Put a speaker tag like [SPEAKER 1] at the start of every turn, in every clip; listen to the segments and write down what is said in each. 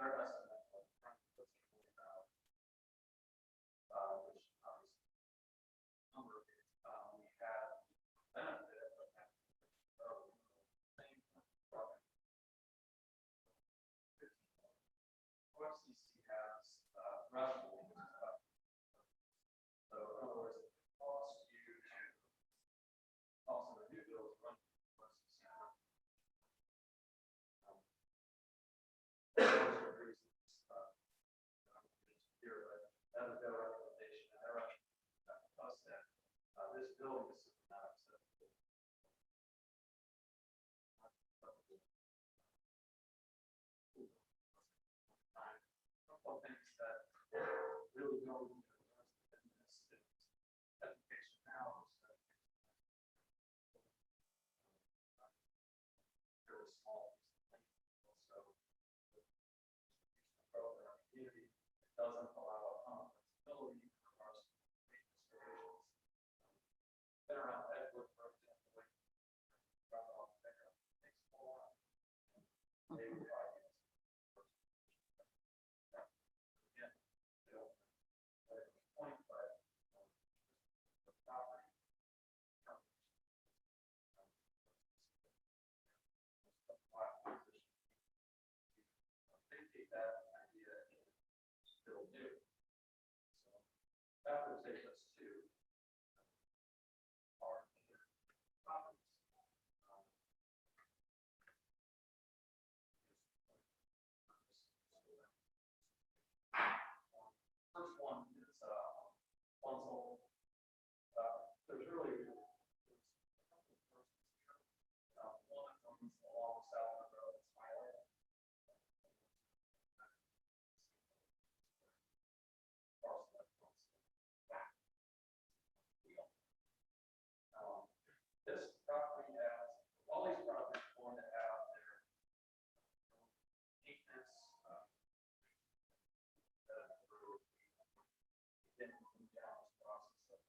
[SPEAKER 1] their estimate was around $15 million, which obviously number we had benefit of having same project. OFCC has revenue. So in other words, it costs you to also the new bills run OFCC. Here, but that was their recommendation, and their recommendation us that this building is not acceptable. A couple of things that really don't in this is education hours. Very small. Also, the program community doesn't allow flexibility for our restorations. Been around Edward, for example, when drop off pickup takes a while. Maybe 5 minutes. Again, you know, but at the point, but the property dictate that idea still new. So that would take us to our properties. First one is console. There's really one of them is along South Road, it's highlighted. This property has, all these properties are going to have their maintenance through getting down this process of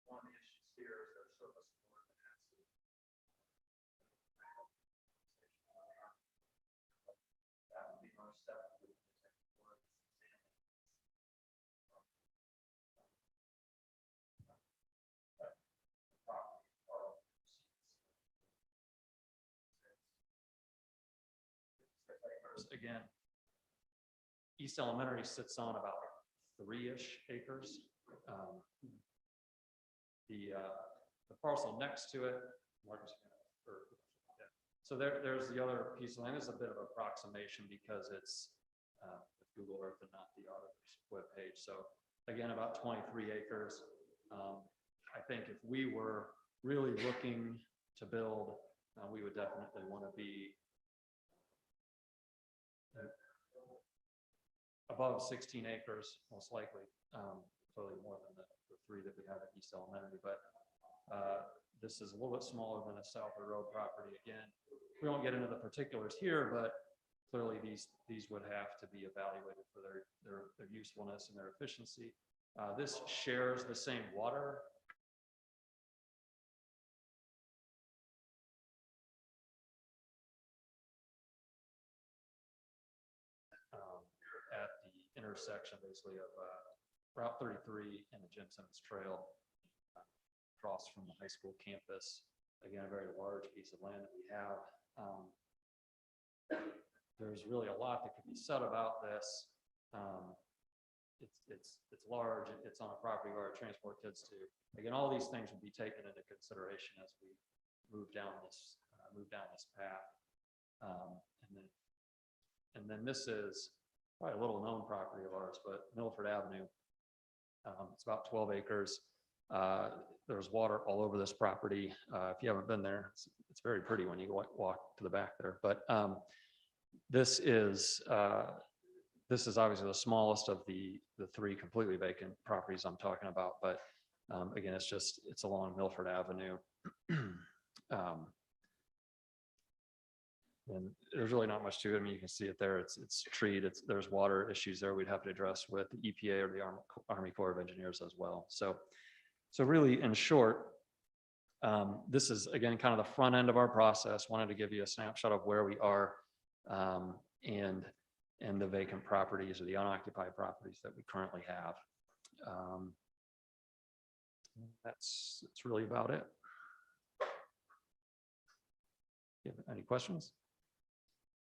[SPEAKER 1] one of the issues here is their service board that has to that would be our step. Again, East Elementary sits on about 3-ish acres. The parcel next to it, so there's the other piece of land. This is a bit of approximation because it's with Google Earth and not the auditor's webpage. So again, about 23 acres. I think if we were really looking to build, we would definitely want to be above 16 acres, most likely, clearly more than the 3 that we have at East Elementary, but this is a little bit smaller than a Southwood Road property. Again, we won't get into the particulars here, but clearly these would have to be evaluated for their usefulness and their efficiency. This shares the same water. At the intersection basically of Route 33 and the Jim Simmons Trail, across from the high school campus. Again, a very large piece of land that we have. There's really a lot that could be said about this. It's large. It's on a property where I transport kids to. Again, all these things would be taken into consideration as we move down this path. And then this is probably a little known property of ours, but Milford Avenue. It's about 12 acres. There's water all over this property. If you haven't been there, it's very pretty when you walk to the back there. But this is obviously the smallest of the 3 completely vacant properties I'm talking about. But again, it's along Milford Avenue. And there's really not much to it. I mean, you can see it there. It's treed. There's water issues there we'd have to address with the EPA or the Army Corps of Engineers as well. So really, in short, this is again kind of the front end of our process. Wanted to give you a snapshot of where we are. and the vacant properties or the unoccupied properties that we currently have. That's really about it. You have any questions?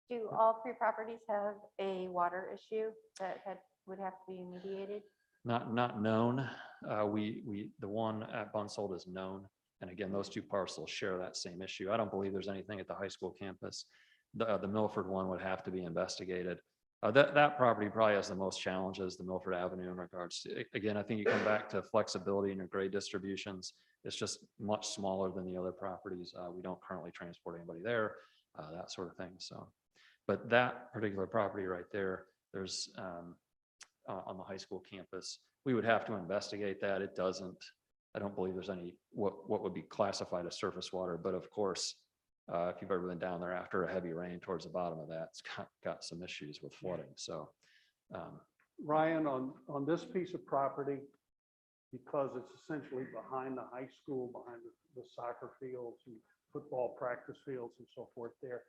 [SPEAKER 2] Do all 3 properties have a water issue that would have to be mediated?
[SPEAKER 1] Not known. The one at Bunsold is known. And again, those 2 parcels share that same issue. I don't believe there's anything at the high school campus. The Milford one would have to be investigated. That property probably has the most challenges, the Milford Avenue, in regards to, again, I think you come back to flexibility in your grade distributions. It's just much smaller than the other properties. We don't currently transport anybody there, that sort of thing. So, but that particular property right there, there's on the high school campus, we would have to investigate that. It doesn't, I don't believe there's any, what would be classified as surface water, but of course, if you've ever been down there after a heavy rain towards the bottom of that, it's got some issues with flooding. So,
[SPEAKER 3] Ryan, on this piece of property, because it's essentially behind the high school, behind the soccer fields and football practice fields and so forth there,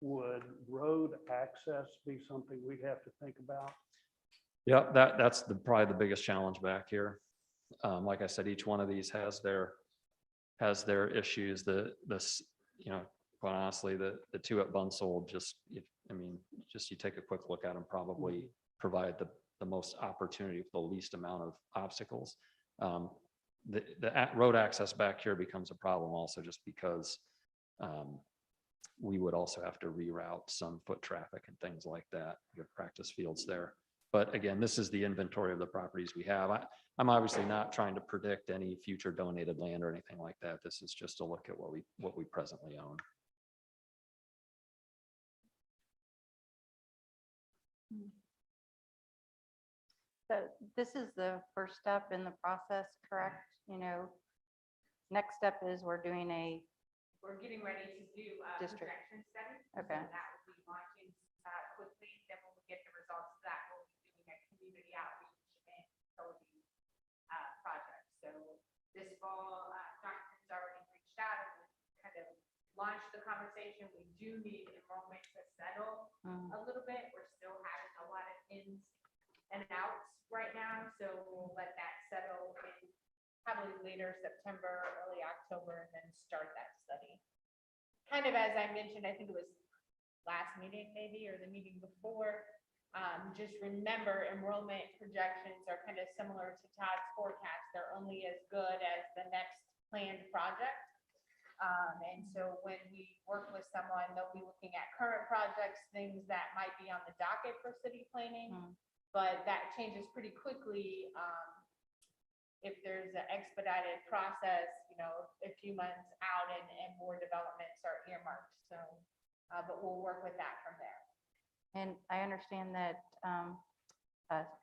[SPEAKER 3] would road access be something we'd have to think about?
[SPEAKER 1] yeah, that's probably the biggest challenge back here. Like I said, each one of these has their issues. You know, quite honestly, the 2 at Bunsold, you take a quick look at them, probably provide the most opportunity with the least amount of obstacles. The road access back here becomes a problem also, just because we would also have to reroute some foot traffic and things like that. You have practice fields there. But again, this is the inventory of the properties we have. I'm obviously not trying to predict any future donated land or anything like that. This is just a look at what we presently own.
[SPEAKER 2] So this is the first step in the process, correct? You know, next step is we're getting ready to do a projection study.
[SPEAKER 4] So
[SPEAKER 2] Okay.
[SPEAKER 4] that will be launching quickly. Then when we get the results of that, we'll be doing a community outreach and utility project. So this fall, Jonathan's already reached out and kind of launched the conversation. We do need enrollment to settle a little bit. We're still having a lot of ins and outs right now, so we'll let that settle in probably later September, early October, and then start that study. Kind of as I mentioned, I think it was last meeting maybe, or the meeting before, just remember enrollment projections are kind of similar to Todd's forecast. They're only as good as the next planned project. And so when we work with someone, they'll be looking at current projects, things that might be on the docket for city planning, but that changes pretty quickly. If there's an expedited process, you know, a few months out and more developments are earmarked. So, but we'll work with that from there.
[SPEAKER 2] And I understand that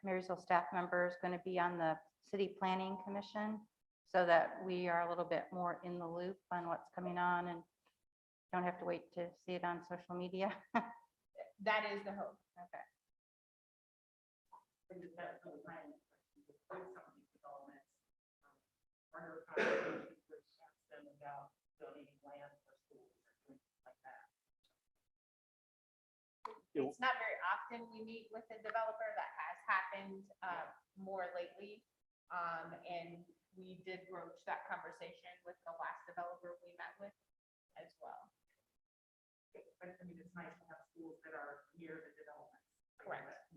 [SPEAKER 2] Marysville staff member is going to be on the city planning commission, so that we are a little bit more in the loop on what's coming on and don't have to wait to see it on social media.
[SPEAKER 4] That is the hope.
[SPEAKER 2] Okay.
[SPEAKER 4] It's not very often we meet with a developer. That has happened more lately. And we did broach that conversation with the last developer we met with as well.
[SPEAKER 5] But I mean, it's nice to have schools that are near the development.
[SPEAKER 4] Correct.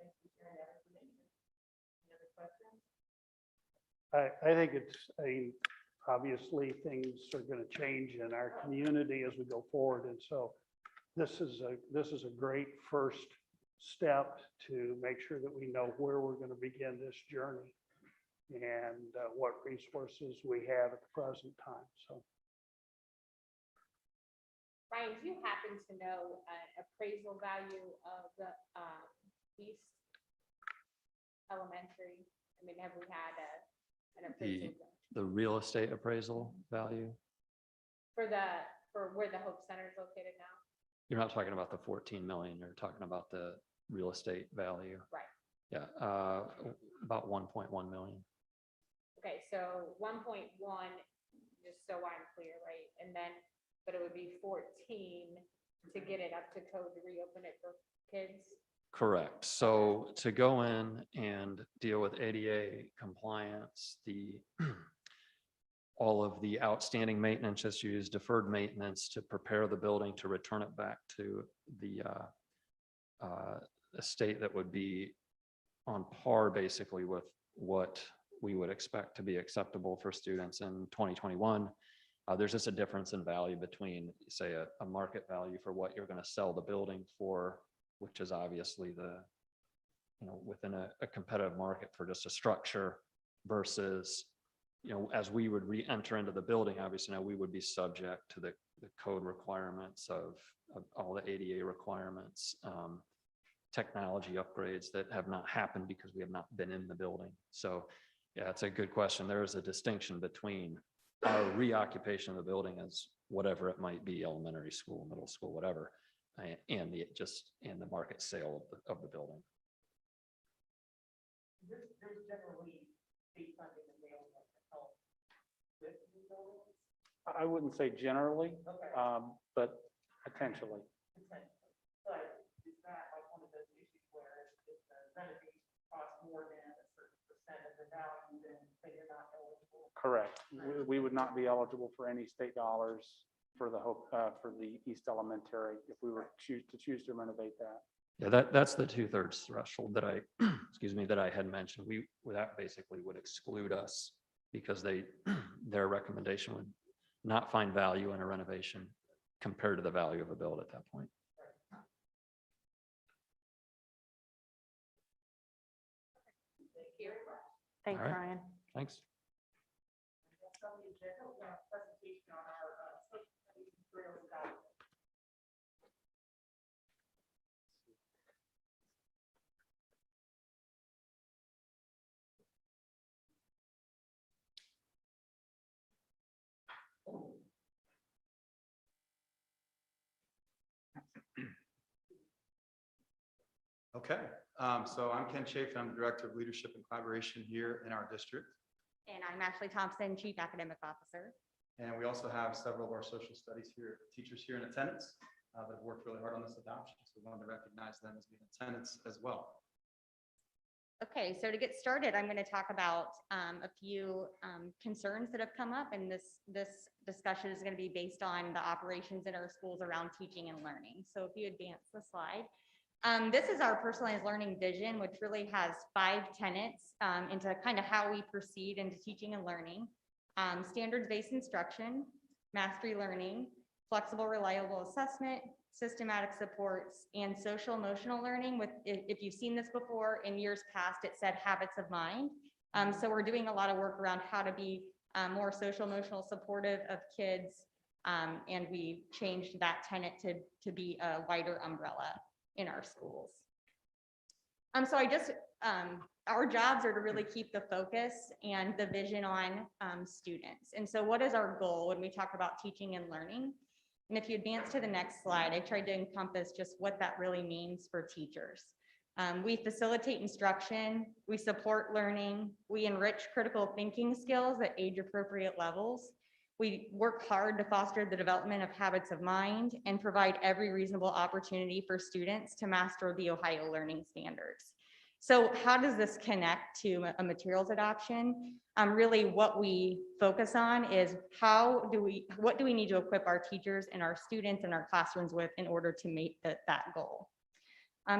[SPEAKER 5] Thank you, Sharon. Any other questions?
[SPEAKER 3] I think obviously things are going to change in our community as we go forward. And so this is a great first step to make sure that we know where we're going to begin this journey and what resources we have at the present time. So,
[SPEAKER 4] Ryan, do you happen to know appraisal value of the East Elementary? I mean, have we had an appraisal
[SPEAKER 1] The real estate appraisal value?
[SPEAKER 4] for where the Hope Center is located now?
[SPEAKER 1] You're not talking about the 14 million, you're talking about the real estate value.
[SPEAKER 4] Right.
[SPEAKER 1] Yeah, about 1.1 million.
[SPEAKER 4] Okay, so 1.1, just so I'm clear, right? And then, but it would be 14 to get it up to code to reopen it for kids?
[SPEAKER 1] Correct. So to go in and deal with ADA compliance, all of the outstanding maintenance issues, deferred maintenance to prepare the building to return it back to the state that would be on par basically with what we would expect to be acceptable for students in 2021. There's just a difference in value between, say, a market value for what you're going to sell the building for, which is obviously within a competitive market for just a structure versus, as we would re-enter into the building, obviously now we would be subject to the code requirements of all the ADA requirements, technology upgrades that have not happened because we have not been in the building. So yeah, it's a good question. There is a distinction between our reoccupation of the building as whatever it might be, elementary school, middle school, whatever, and the market sale of the building.
[SPEAKER 5] There's generally state funding available to help with new buildings.
[SPEAKER 3] I wouldn't say generally,
[SPEAKER 5] Okay.
[SPEAKER 3] but potentially.
[SPEAKER 5] Potentially. But is that like one of those issues where if the renovation costs more than a certain percent of the value, then you're not eligible?
[SPEAKER 3] Correct. We would not be eligible for any state dollars for the East Elementary if we were to choose to renovate that.
[SPEAKER 1] Yeah, that's the 2/3 threshold that I, excuse me, that I had mentioned. That basically would exclude us because their recommendation would not find value in a renovation compared to the value of a build at that point.
[SPEAKER 2] Thanks,
[SPEAKER 1] All right.
[SPEAKER 2] Ryan.
[SPEAKER 1] Thanks.
[SPEAKER 5] Next on the agenda, we have a presentation on our social studies materials guide.
[SPEAKER 6] Okay, so I'm Ken Chafin. I'm the Director of Leadership and Collaboration here in our district.
[SPEAKER 7] And I'm Ashley Thompson, Chief Academic Officer.
[SPEAKER 6] And we also have several of our social studies teachers here in attendance that have worked really hard on this adoption. So we wanted to recognize them as being in attendance as well.
[SPEAKER 7] Okay, so to get started, I'm going to talk about a few concerns that have come up, and this discussion is going to be based on the operations in our schools around teaching and learning. So if you advance the slide. This is our personalized learning vision, which really has 5 tenets into kind of how we proceed into teaching and learning. Standards-based instruction, mastery learning, flexible, reliable assessment, systematic supports, and social emotional learning. If you've seen this before, in years past, it said habits of mind. So we're doing a lot of work around how to be more social emotional supportive of kids. And we changed that tenet to be a wider umbrella in our schools. So our jobs are to really keep the focus and the vision on students. And so what is our goal when we talk about teaching and learning? And if you advance to the next slide, I tried to encompass just what that really means for teachers. We facilitate instruction, we support learning, we enrich critical thinking skills at age-appropriate levels. We work hard to foster the development of habits of mind and provide every reasonable opportunity for students to master the Ohio learning standards. So how does this connect to a materials adoption? Really what we focus on is what do we need to equip our teachers and our students in our classrooms with in order to meet that goal?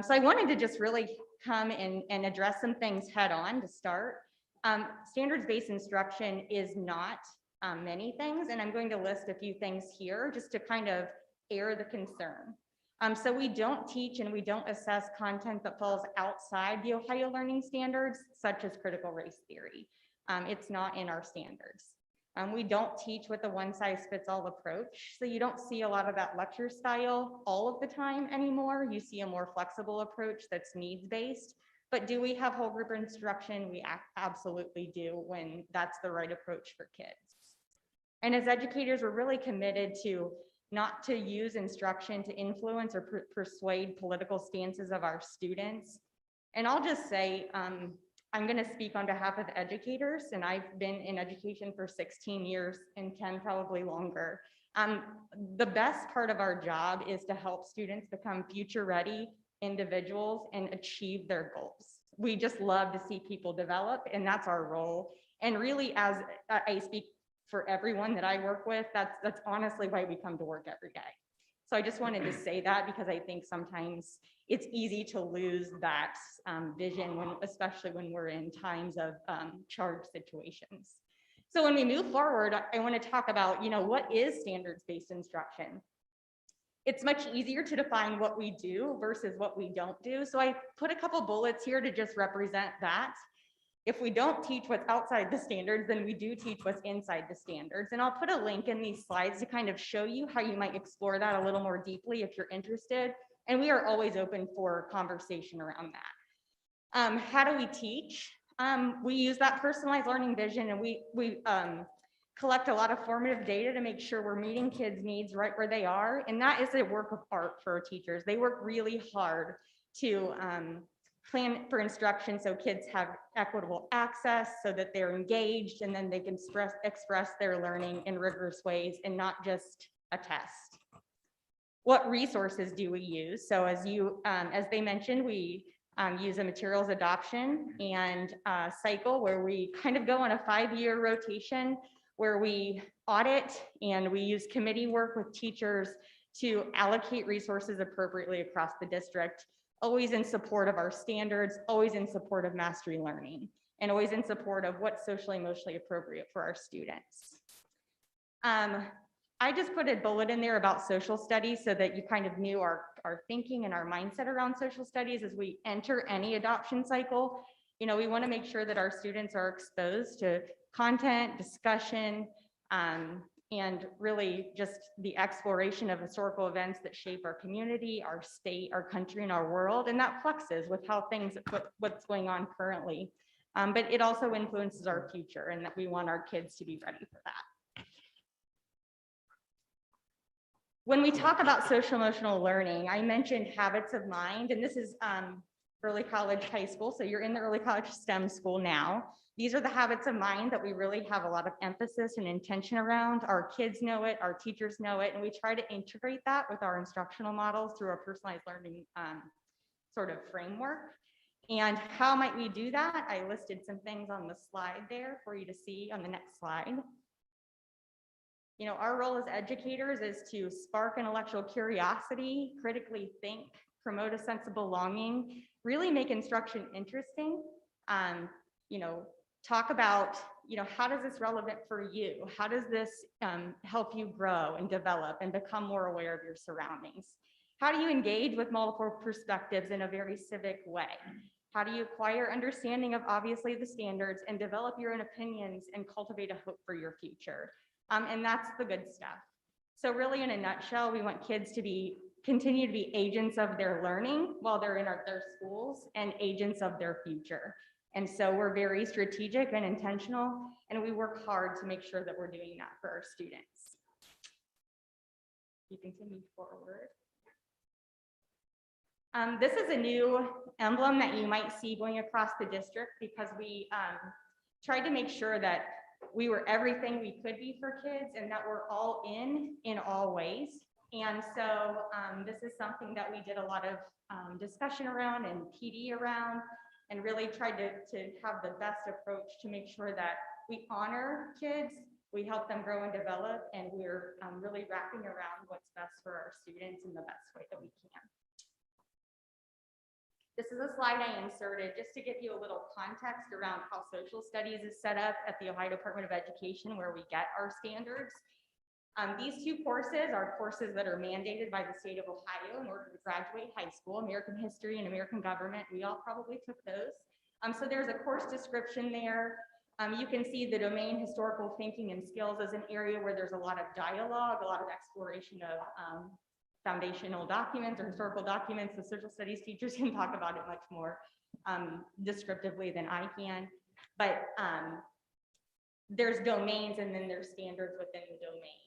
[SPEAKER 7] So I wanted to just really come and address some things head on to start. Standards-based instruction is not many things, and I'm going to list a few things here just to kind of air the concern. So we don't teach and we don't assess content that falls outside the Ohio learning standards, such as critical race theory. It's not in our standards. We don't teach with a one-size-fits-all approach, so you don't see a lot of that lecture style all of the time anymore. You see a more flexible approach that's needs-based. But do we have whole group instruction? We absolutely do when that's the right approach for kids. And as educators, we're really committed to not to use instruction to influence or persuade political stances of our students. And I'll just say, I'm going to speak on behalf of educators, and I've been in education for 16 years and 10 probably longer. The best part of our job is to help students become future-ready individuals and achieve their goals. We just love to see people develop, and that's our role. And really, as I speak for everyone that I work with, that's honestly why we come to work every day. So I just wanted to say that because I think sometimes it's easy to lose that vision, especially when we're in times of charged situations. So when we move forward, I want to talk about, what is standards-based instruction? It's much easier to define what we do versus what we don't do. So I put a couple bullets here to just represent that. If we don't teach what's outside the standards, then we do teach what's inside the standards. And I'll put a link in these slides to kind of show you how you might explore that a little more deeply if you're interested. And we are always open for conversation around that. How do we teach? We use that personalized learning vision, and we collect a lot of formative data to make sure we're meeting kids' needs right where they are. And that is a work of art for our teachers. They work really hard to plan for instruction so kids have equitable access, so that they're engaged, and then they can express their learning in rigorous ways and not just a test. What resources do we use? So as they mentioned, we use a materials adoption and cycle where we kind of go on a 5-year rotation where we audit, and we use committee work with teachers to allocate resources appropriately across the district, always in support of our standards, always in support of mastery learning, and always in support of what's socially emotionally appropriate for our students. I just put a bullet in there about social studies so that you kind of knew our thinking and our mindset around social studies as we enter any adoption cycle. We want to make sure that our students are exposed to content, discussion, and really just the exploration of historical events that shape our community, our state, our country, and our world. And that fluxes with how what's going on currently. But it also influences our future, and that we want our kids to be ready for that. When we talk about social emotional learning, I mentioned habits of mind, and this is early college, high school. So you're in the early college STEM school now. These are the habits of mind that we really have a lot of emphasis and intention around. Our kids know it, our teachers know it, and we try to integrate that with our instructional models through our personalized learning sort of framework. And how might we do that? I listed some things on the slide there for you to see on the next slide. Our role as educators is to spark intellectual curiosity, critically think, promote a sense of belonging, really make instruction interesting. Talk about, how does this relevant for you? How does this help you grow and develop and become more aware of your surroundings? How do you engage with multiple perspectives in a very civic way? How do you acquire understanding of obviously the standards and develop your own opinions and cultivate a hope for your future? And that's the good stuff. So really, in a nutshell, we want kids to continue to be agents of their learning while they're in their schools, and agents of their future. And so we're very strategic and intentional, and we work hard to make sure that we're doing that for our students. You continue forward. This is a new emblem that you might see going across the district, because we tried to make sure that we were everything we could be for kids, and that we're all in all ways. And so this is something that we did a lot of discussion around and PD around, and really tried to have the best approach to make sure that we honor kids, we help them grow and develop, and we're really wrapping around what's best for our students in the best way that we can. This is a slide I inserted just to give you a little context around how social studies is set up at the Ohio Department of Education, where we get our standards. These two courses are courses that are mandated by the state of Ohio in order to graduate high school: American History and American Government. We all probably took those. So there's a course description there. You can see the domain historical thinking and skills as an area where there's a lot of dialogue, a lot of exploration of foundational documents or historical documents. The social studies teachers can talk about it much more descriptively than I can. But there's domains, and then there's standards within the domain.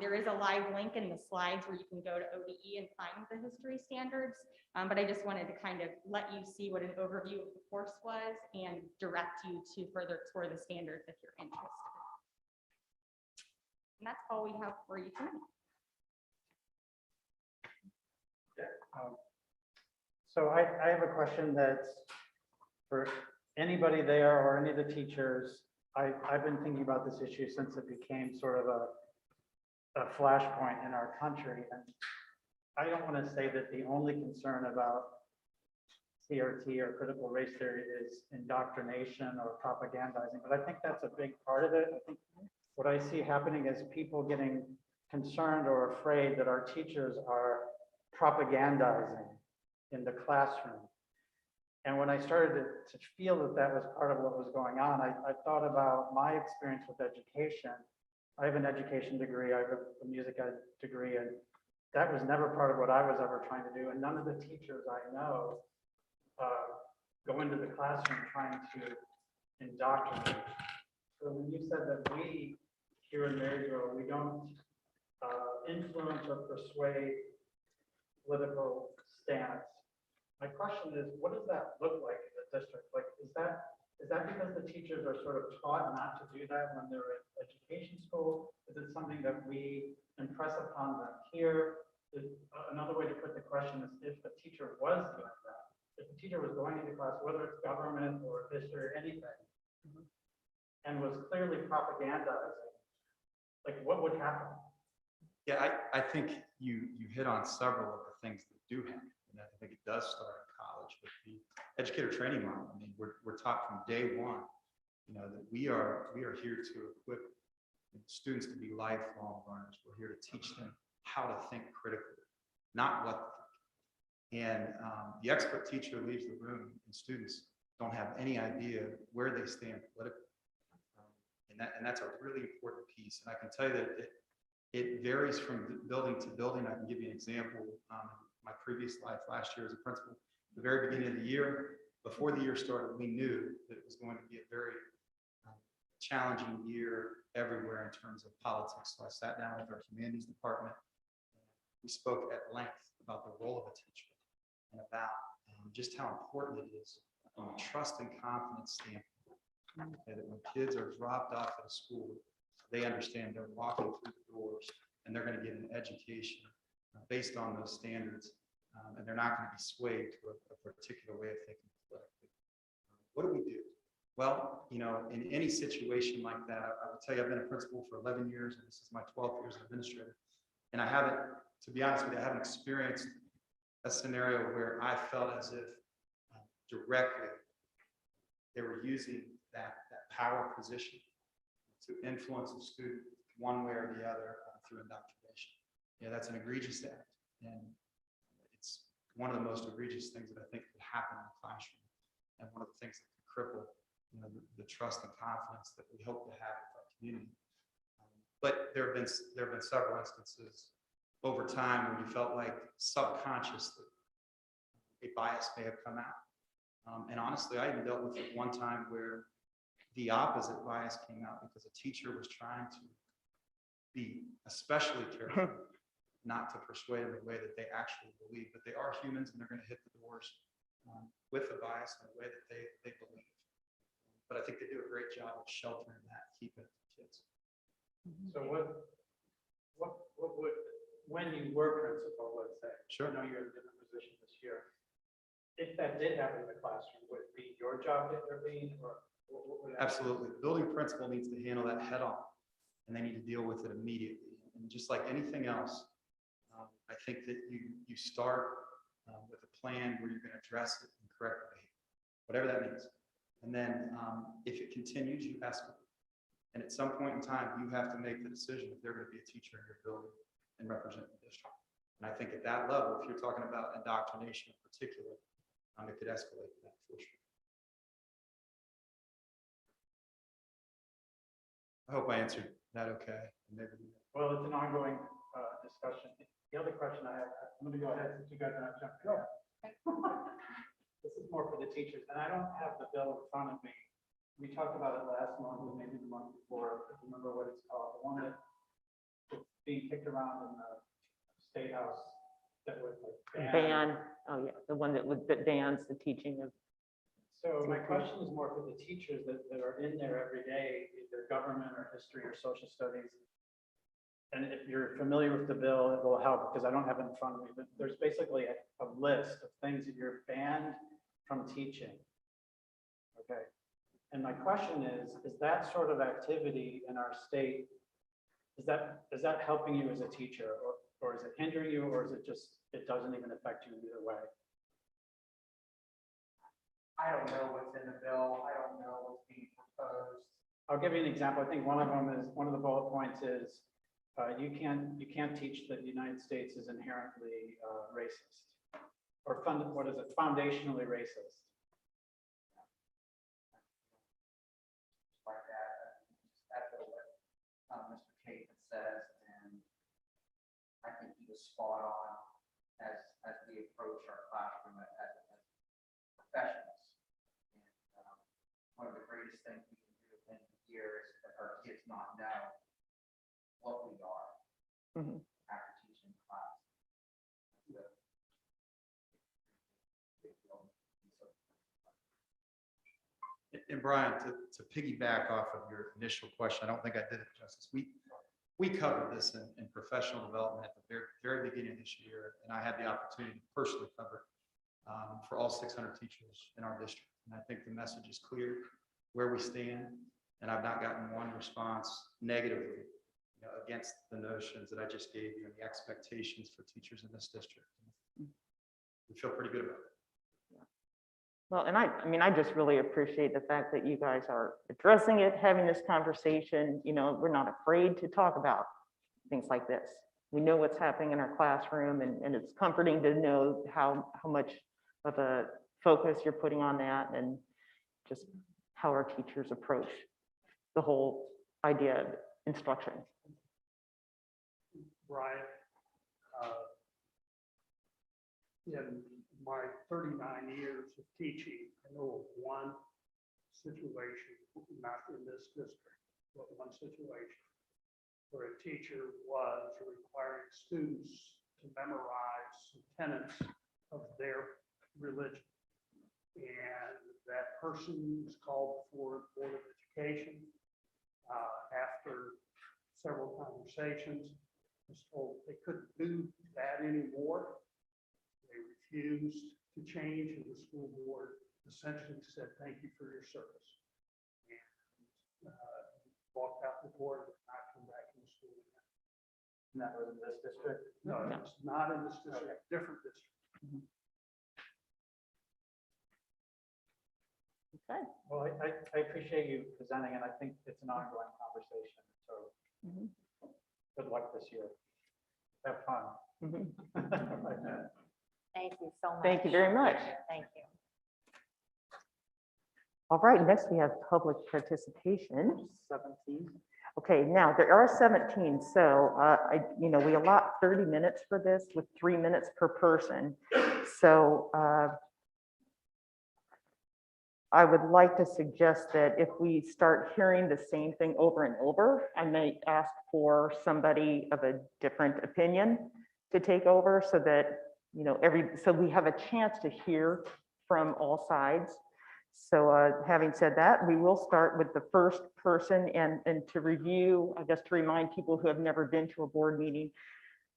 [SPEAKER 7] There is a live link in the slides where you can go to ODE and find the history standards. But I just wanted to kind of let you see what an overview of the course was and direct you to further explore the standards if you're interested. And that's all we have for you tonight.
[SPEAKER 8] So I have a question that's for anybody there or any of the teachers. I've been thinking about this issue since it became sort of a flashpoint in our country. And I don't want to say that the only concern about CRT or critical race theory is indoctrination or propagandizing, but I think that's a big part of it. I think what I see happening is people getting concerned or afraid that our teachers are propagandizing in the classroom. And when I started to feel that that was part of what was going on, I thought about my experience with education. I have an education degree, I have a music ed degree, and that was never part of what I was ever trying to do. And none of the teachers I know go into the classroom trying to indoctrinate. So when you said that we here in Marysville, we don't influence or persuade political stance, my question is, what does that look like in the district? Like, is that because the teachers are sort of taught not to do that when they're in education school? Is it something that we impress upon them here? Another way to put the question is, if the teacher was doing that, if the teacher was going into class, whether it's government or history or anything, and was clearly propagandizing, like what would happen?
[SPEAKER 6] Yeah, I think you hit on several of the things that do happen. And I think it does start in college with the educator training model. I mean, we're taught from day one, that we are here to equip students to be lifelong learners. We're here to teach them how to think critically, not what to think. And the expert teacher leaves the room and students don't have any idea where they stand politically. And that's a really important piece. And I can tell you that it varies from building to building. I can give you an example. My previous life last year as a principal, at the very beginning of the year, before the year started, we knew that it was going to be a very challenging year everywhere in terms of politics. So I sat down with our humanities department. We spoke at length about the role of a teacher and about just how important it is from a trust and confidence standpoint. That when kids are dropped off at a school, they understand they're walking through the doors and they're going to get an education based on those standards, and they're not going to be swayed to a particular way of thinking politically. What do we do? Well, in any situation like that, I would tell you I've been a principal for 11 years, and this is my 12th year as an administrator. And I haven't, to be honest with you, I haven't experienced a scenario where I felt as if directly they were using that power position to influence the student one way or the other through indoctrination. That's an egregious act. And it's one of the most egregious things that I think could happen in the classroom. And one of the things that could cripple the trust and confidence that we hope to have with our community. But there have been several instances over time where you felt like subconsciously a bias may have come out. And honestly, I even dealt with it one time where the opposite bias came out because a teacher was trying to be especially careful not to persuade them in a way that they actually believe, but they are humans and they're going to hit the doors with a bias in a way that they believe. But I think they do a great job of sheltering that, keeping it to kids.
[SPEAKER 8] So what would, when you were principal, let's say,
[SPEAKER 6] Sure.
[SPEAKER 8] I know you're in a different position this year, if that did happen in the classroom, would it be your job to intervene, or what would happen?
[SPEAKER 6] Absolutely. The building principal needs to handle that head on, and they need to deal with it immediately. And just like anything else, I think that you start with a plan where you're going to address it and correct the behavior, whatever that means. And then if it continues, you escalate. And at some point in time, you have to make the decision if they're going to be a teacher in your building and represent the district. And I think at that level, if you're talking about indoctrination in particular, it could escalate to that for sure. I hope I answered that okay. Maybe.
[SPEAKER 8] Well, it's an ongoing discussion. The other question I have, I'm going to go ahead since you guys are not jumping in. This is more for the teachers, and I don't have the bill in front of me. We talked about it last month, or maybe the month before. I don't remember what it's called. The one that being kicked around in the State House that would like,
[SPEAKER 5] Ban, oh yeah, the one that bans the teaching of.
[SPEAKER 8] So my question is more for the teachers that are in there every day, either government or history or social studies. And if you're familiar with the bill, it will help because I don't have it in front of me, but there's basically a list of things that you're banned from teaching. Okay. And my question is that sort of activity in our state, is that helping you as a teacher or is it hindering you or is it just, it doesn't even affect you either way?
[SPEAKER 9] I don't know what's in the bill. I don't know what's being proposed.
[SPEAKER 8] I'll give you an example. I think one of them is, one of the bullet points is you can't teach that the United States is inherently racist or what is it, foundationally racist.
[SPEAKER 9] Like that, just echo what Mr. Chapin says, and I think he was spot on as we approach our classroom as professionals. And one of the greatest things we can do at the end of the year is that our kids not know what we are after teaching class.
[SPEAKER 6] And Brian, to piggyback off of your initial question, I don't think I did it justice. We covered this in professional development at the very beginning of this year, and I had the opportunity to personally cover it for all 600 teachers in our district. And I think the message is clear where we stand, and I've not gotten one response negatively against the notions that I just gave you and the expectations for teachers in this district. We feel pretty good about it.
[SPEAKER 5] Well, and I mean, I just really appreciate the fact that you guys are addressing it, having this conversation. We're not afraid to talk about things like this. We know what's happening in our classroom, and it's comforting to know how much of a focus you're putting on that and just how our teachers approach the whole idea of instruction.
[SPEAKER 3] Brian, in my 39 years of teaching, I know of one situation, not in this district, but one situation where a teacher was requiring students to memorize some tenets of their religion. And that person was called before the Board of Education. After several conversations, was told they couldn't do that anymore. They refused to change, and the school board essentially said, "Thank you for your service." And walked out the door and not come back in the school again.
[SPEAKER 8] And that was in this district?
[SPEAKER 3] No, it's not in this district, different district.
[SPEAKER 5] Okay.
[SPEAKER 8] Well, I appreciate you presenting, and I think it's an ongoing conversation. So good luck this year. Have fun.
[SPEAKER 10] Thank you so much.
[SPEAKER 5] Thank you very much.
[SPEAKER 10] Thank you.
[SPEAKER 5] All right, next we have public participation.
[SPEAKER 8] 17.
[SPEAKER 5] Okay, now there are 17, so we allot 30 minutes for this with 3 minutes per person. So I would like to suggest that if we start hearing the same thing over and over, I may ask for somebody of a different opinion to take over so that, so we have a chance to hear from all sides. So having said that, we will start with the first person and to review, I guess, to remind people who have never been to a board meeting,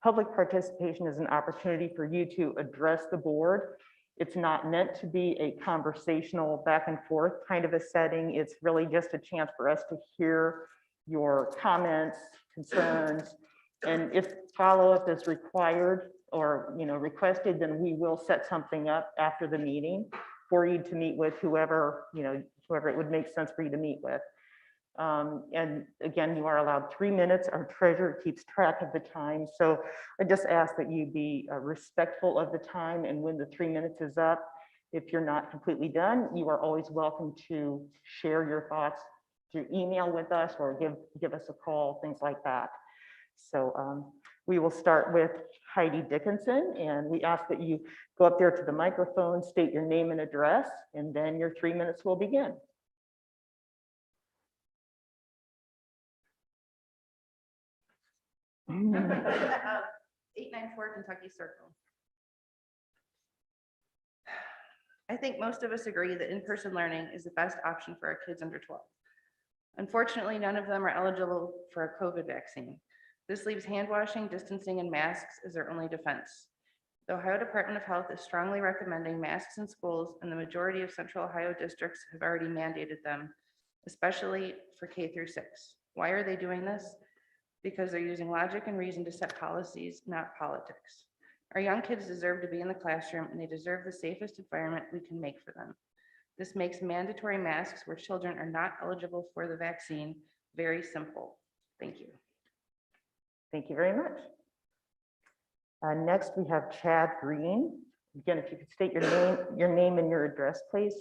[SPEAKER 5] public participation is an opportunity for you to address the board. It's not meant to be a conversational back and forth kind of a setting. It's really just a chance for us to hear your comments, concerns, and if follow-up is required or requested, then we will set something up after the meeting for you to meet with whoever it would make sense for you to meet with. And again, you are allowed 3 minutes. Our treasurer keeps track of the time. So I just ask that you be respectful of the time. And when the 3 minutes is up, if you're not completely done, you are always welcome to share your thoughts through email with us or give us a call, things like that. So we will start with Heidi Dickinson, and we ask that you go up there to the microphone, state your name and address, and then your 3 minutes will begin.
[SPEAKER 10] 894 Kentucky Circle. I think most of us agree that in-person learning is the best option for our kids under 12. Unfortunately, none of them are eligible for a COVID vaccine. This leaves hand washing, distancing, and masks as their only defense. The Ohio Department of Health is strongly recommending masks in schools, and the majority of Central Ohio districts have already mandated them, especially for K through 6. Why are they doing this? Because they're using logic and reason to set policies, not politics. Our young kids deserve to be in the classroom, and they deserve the safest environment we can make for them. This makes mandatory masks where children are not eligible for the vaccine very simple. Thank you.
[SPEAKER 5] Thank you very much. Next, we have Chad Green. Again, if you could state your name and your address, please.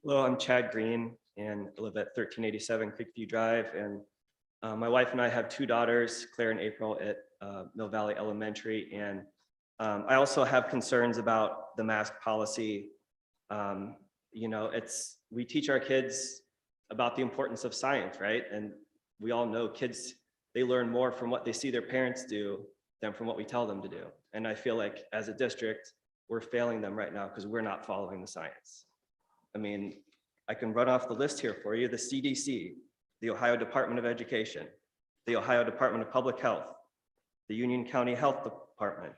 [SPEAKER 11] Hello, I'm Chad Green, and I live at 1387 Creekview Drive. And my wife and I have 2 daughters, Claire and April, at Mill Valley Elementary. And I also have concerns about the mask policy. You know, we teach our kids about the importance of science, right? And we all know kids, they learn more from what they see their parents do than from what we tell them to do. And I feel like as a district, we're failing them right now because we're not following the science. I mean, I can run off the list here for you: the CDC, the Ohio Department of Education, the Ohio Department of Public Health, the Union County Health Department,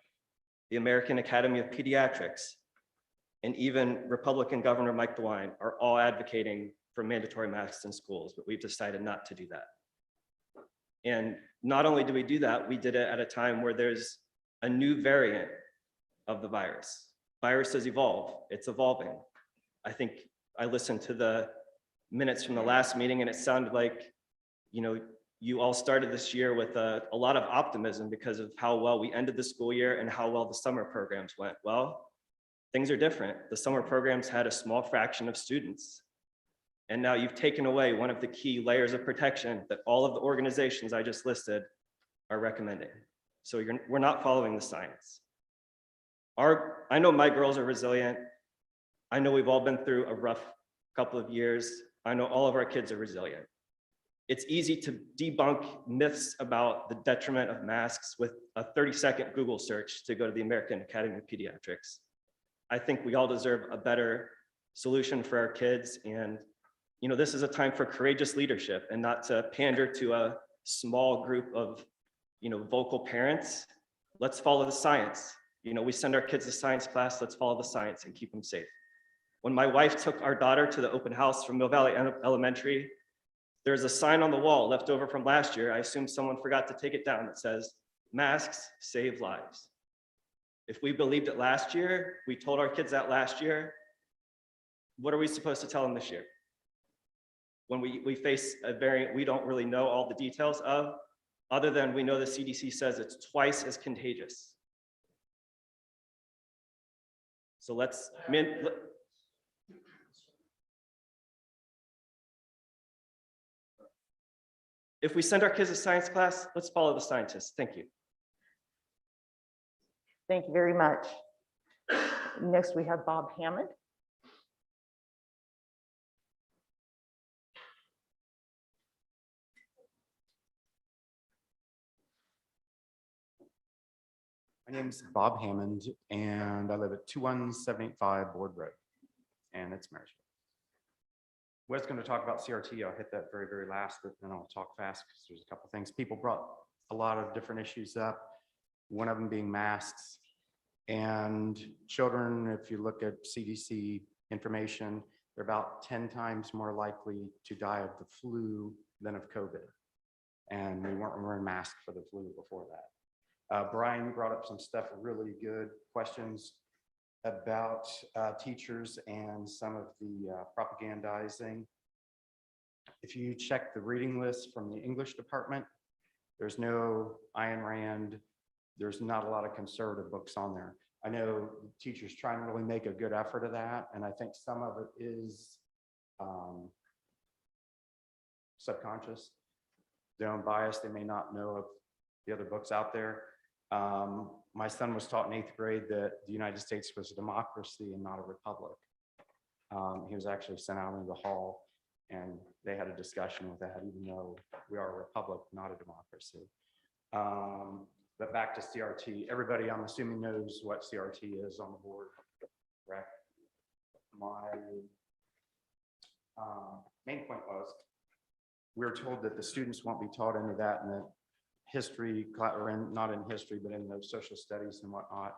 [SPEAKER 11] the American Academy of Pediatrics, and even Republican Governor Mike DeWine are all advocating for mandatory masks in schools, but we've decided not to do that. And not only do we do that, we did it at a time where there's a new variant of the virus. Viruses evolve, it's evolving. I think I listened to the minutes from the last meeting and it sounded like, you know, you all started this year with a lot of optimism because of how well we ended the school year and how well the summer programs went. Well, things are different. The summer programs had a small fraction of students. And now you've taken away one of the key layers of protection that all of the organizations I just listed are recommending. So we're not following the science. I know my girls are resilient. I know we've all been through a rough couple of years. I know all of our kids are resilient. It's easy to debunk myths about the detriment of masks with a 30-second Google search to go to the American Academy of Pediatrics. I think we all deserve a better solution for our kids. And you know, this is a time for courageous leadership and not to pander to a small group of, you know, vocal parents. Let's follow the science. You know, we send our kids to science class, let's follow the science and keep them safe. When my wife took our daughter to the open house from Mill Valley Elementary, there's a sign on the wall left over from last year. I assume someone forgot to take it down that says, "Masks save lives." If we believed it last year, we told our kids that last year, what are we supposed to tell them this year? When we face a variant we don't really know all the details of, other than we know the CDC says it's twice as contagious. So if we send our kids to science class, let's follow the scientists. Thank you.
[SPEAKER 5] Thank you very much. Next, we have Bob Hammond.
[SPEAKER 12] My name is Bob Hammond, and I live at 21785 Board Road, and it's Marysville. Was going to talk about CRT. I'll hit that very, very last, but then I'll talk fast because there's a couple things. People brought a lot of different issues up, one of them being masks. And children, if you look at CDC information, they're about 10 times more likely to die of the flu than of COVID. And we weren't wearing masks for the flu before that. Brian brought up some stuff, really good questions about teachers and some of the propagandizing. If you check the reading list from the English department, there's no Ayn Rand, there's not a lot of conservative books on there. I know teachers trying to really make a good effort of that, and I think some of it is subconscious, their own bias. They may not know of the other books out there. My son was taught in 8th grade that the United States was a democracy and not a republic. He was actually sent out into the hall And they had a discussion with that, even though we are a republic, not a democracy. But back to CRT, everybody, I'm assuming, knows what CRT is on the board, correct? My main point was, we were told that the students won't be taught any of that in the history, or not in history, but in the social studies and whatnot.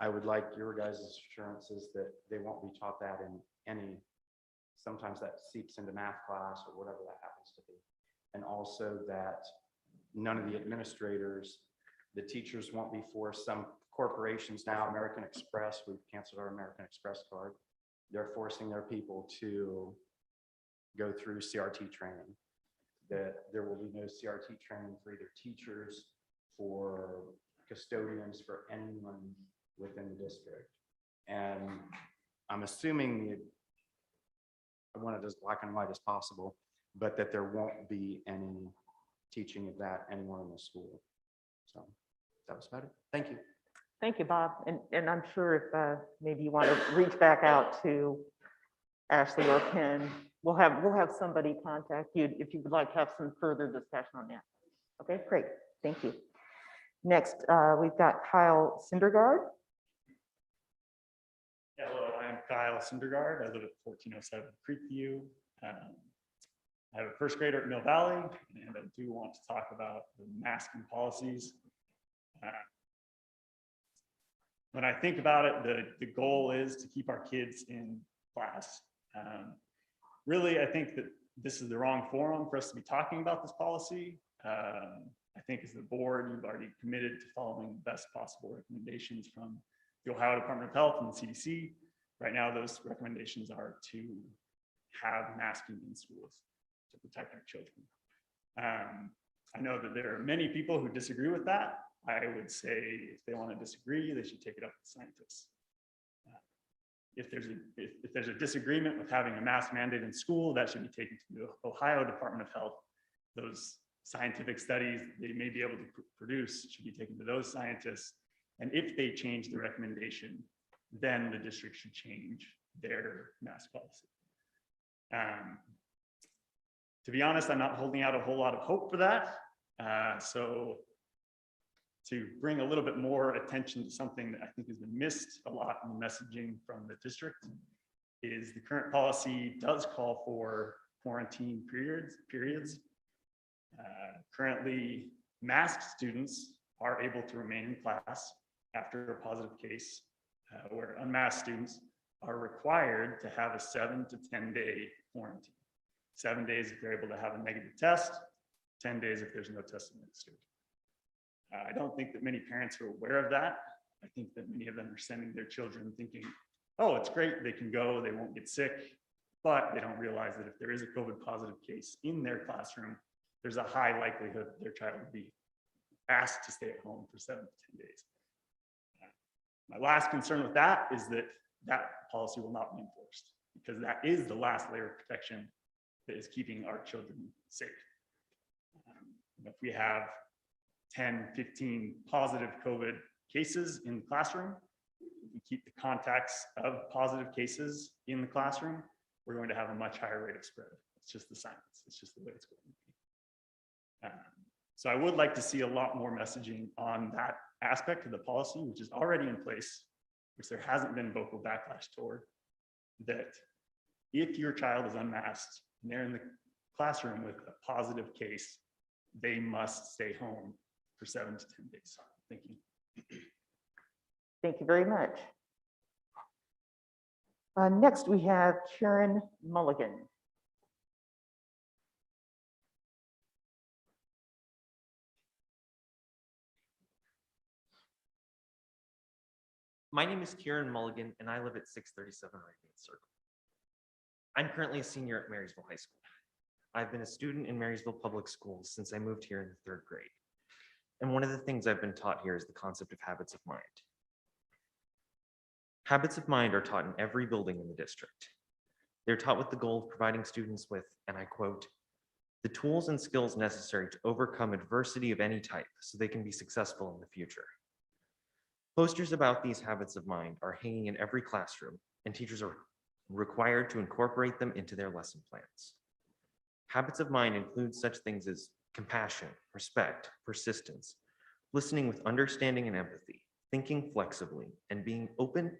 [SPEAKER 12] I would like your guys' assurances that they won't be taught that in any, sometimes that seeps into math class or whatever that happens to be. And also that none of the administrators, the teachers won't be forced. Some corporations now, American Express, we've canceled our American Express card. They're forcing their people to go through CRT training. That there will be no CRT training for either teachers, for custodians, for anyone within the district. And I'm assuming I want it as black and white as possible, but that there won't be any teaching of that anywhere in the school. So that was about it. Thank you.
[SPEAKER 5] Thank you, Bob. And I'm sure if maybe you want to reach back out to Ashley or Ken, we'll have somebody contact you if you would like to have some further discussion on that. Okay, great. Thank you. Next, we've got Kyle Syndergaard.
[SPEAKER 13] Hello, I'm Kyle Syndergaard. I live at 1407 Creekview. I have a first grader at Mill Valley, and I do want to talk about the masking policies. When I think about it, the goal is to keep our kids in class. Really, I think that this is the wrong forum for us to be talking about this policy. I think as the board, you've already committed to following the best possible recommendations from the Ohio Department of Health and the CDC. Right now, those recommendations are to have masking in schools to protect our children. I know that there are many people who disagree with that. I would say if they want to disagree, they should take it up with scientists. If there's a disagreement with having a mask mandate in school, that should be taken to the Ohio Department of Health. Those scientific studies they may be able to produce should be taken to those scientists. And if they change the recommendation, then the district should change their mask policy. To be honest, I'm not holding out a whole lot of hope for that. So to bring a little bit more attention to something that I think has been missed a lot in the messaging from the district is the current policy does call for quarantine periods. Currently, masked students are able to remain in class after a positive case, where unmasked students are required to have a 7 to 10 day quarantine. 7 days if they're able to have a negative test, 10 days if there's no test administered. I don't think that many parents are aware of that. I think that many of them are sending their children thinking, oh, it's great, they can go, they won't get sick, but they don't realize that if there is a COVID positive case in their classroom, there's a high likelihood that their child will be asked to stay at home for 7 to 10 days. My last concern with that is that that policy will not be enforced, because that is the last layer of protection that is keeping our children safe. If we have 10, 15 positive COVID cases in the classroom, we keep the contacts of positive cases in the classroom, we're going to have a much higher rate of spread. It's just the science. It's just the way it's going to be. So I would like to see a lot more messaging on that aspect of the policy, which is already in place, which there hasn't been vocal backlash toward, that if your child is unmasked and they're in the classroom with a positive case, they must stay home for 7 to 10 days. Thank you.
[SPEAKER 5] Thank you very much. Next, we have Karen Mulligan.
[SPEAKER 14] My name is Kieran Mulligan, and I live at 637 Right Circle. I'm currently a senior at Marysville High School. I've been a student in Marysville Public Schools since I moved here in the 3rd grade. And one of the things I've been taught here is the concept of habits of mind. Habits of mind are taught in every building in the district. They're taught with the goal of providing students with, and I quote, the tools and skills necessary to overcome adversity of any type so they can be successful in the future. Posters about these habits of mind are hanging in every classroom, and teachers are required to incorporate them into their lesson plans. Habits of mind include such things as compassion, respect, persistence, listening with understanding and empathy, thinking flexibly, and being open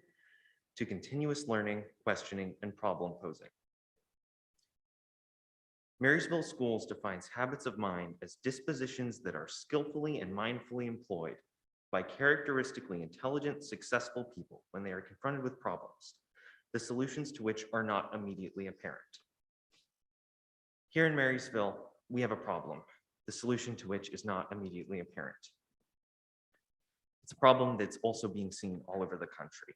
[SPEAKER 14] to continuous learning, questioning, and problem posing. Marysville Schools defines habits of mind as dispositions that are skillfully and mindfully employed by characteristically intelligent, successful people when they are confronted with problems, the solutions to which are not immediately apparent. Here in Marysville, we have a problem, the solution to which is not immediately apparent. It's a problem that's also being seen all over the country.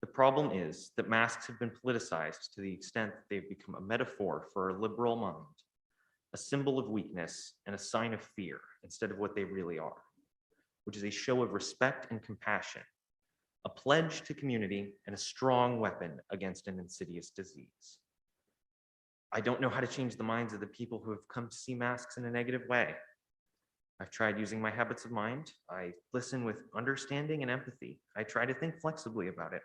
[SPEAKER 14] The problem is that masks have been politicized to the extent that they've become a metaphor for a liberal mind, a symbol of weakness, and a sign of fear instead of what they really are, which is a show of respect and compassion, a pledge to community, and a strong weapon against an insidious disease. I don't know how to change the minds of the people who have come to see masks in a negative way. I've tried using my habits of mind. I listen with understanding and empathy. I try to think flexibly about it.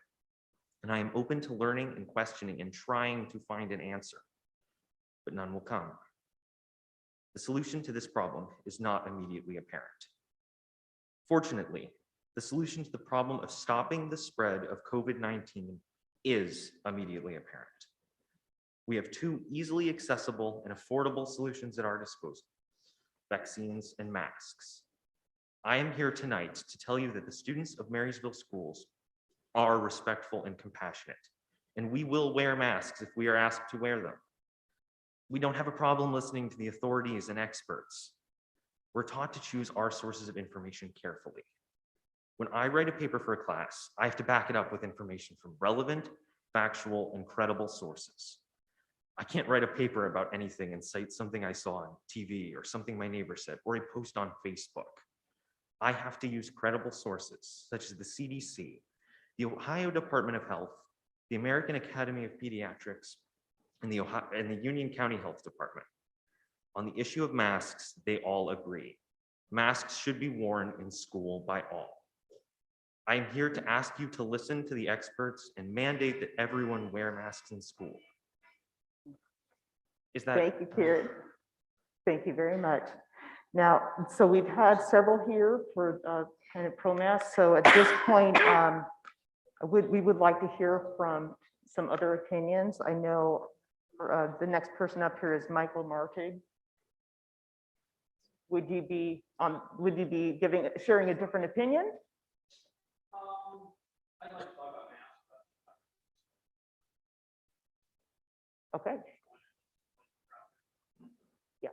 [SPEAKER 14] And I am open to learning and questioning and trying to find an answer, but none will come. The solution to this problem is not immediately apparent. Fortunately, the solution to the problem of stopping the spread of COVID-19 is immediately apparent. We have two easily accessible and affordable solutions at our disposal: vaccines and masks. I am here tonight to tell you that the students of Marysville Schools are respectful and compassionate, and we will wear masks if we are asked to wear them. We don't have a problem listening to the authorities and experts. We're taught to choose our sources of information carefully. When I write a paper for a class, I have to back it up with information from relevant, factual, and credible sources. I can't write a paper about anything and cite something I saw on TV or something my neighbor said or a post on Facebook. I have to use credible sources such as the CDC, the Ohio Department of Health, the American Academy of Pediatrics, and the Union County Health Department. On the issue of masks, they all agree. Masks should be worn in school by all. I am here to ask you to listen to the experts and mandate that everyone wear masks in school. Is that?
[SPEAKER 5] Thank you, Karen. Thank you very much. Now, so we've had several here for kind of pro-mask. So at this point, we would like to hear from some other opinions. I know the next person up here is Michael Martig. Would you be sharing a different opinion?
[SPEAKER 3] I'd like to talk about masks.
[SPEAKER 5] Okay. Yes.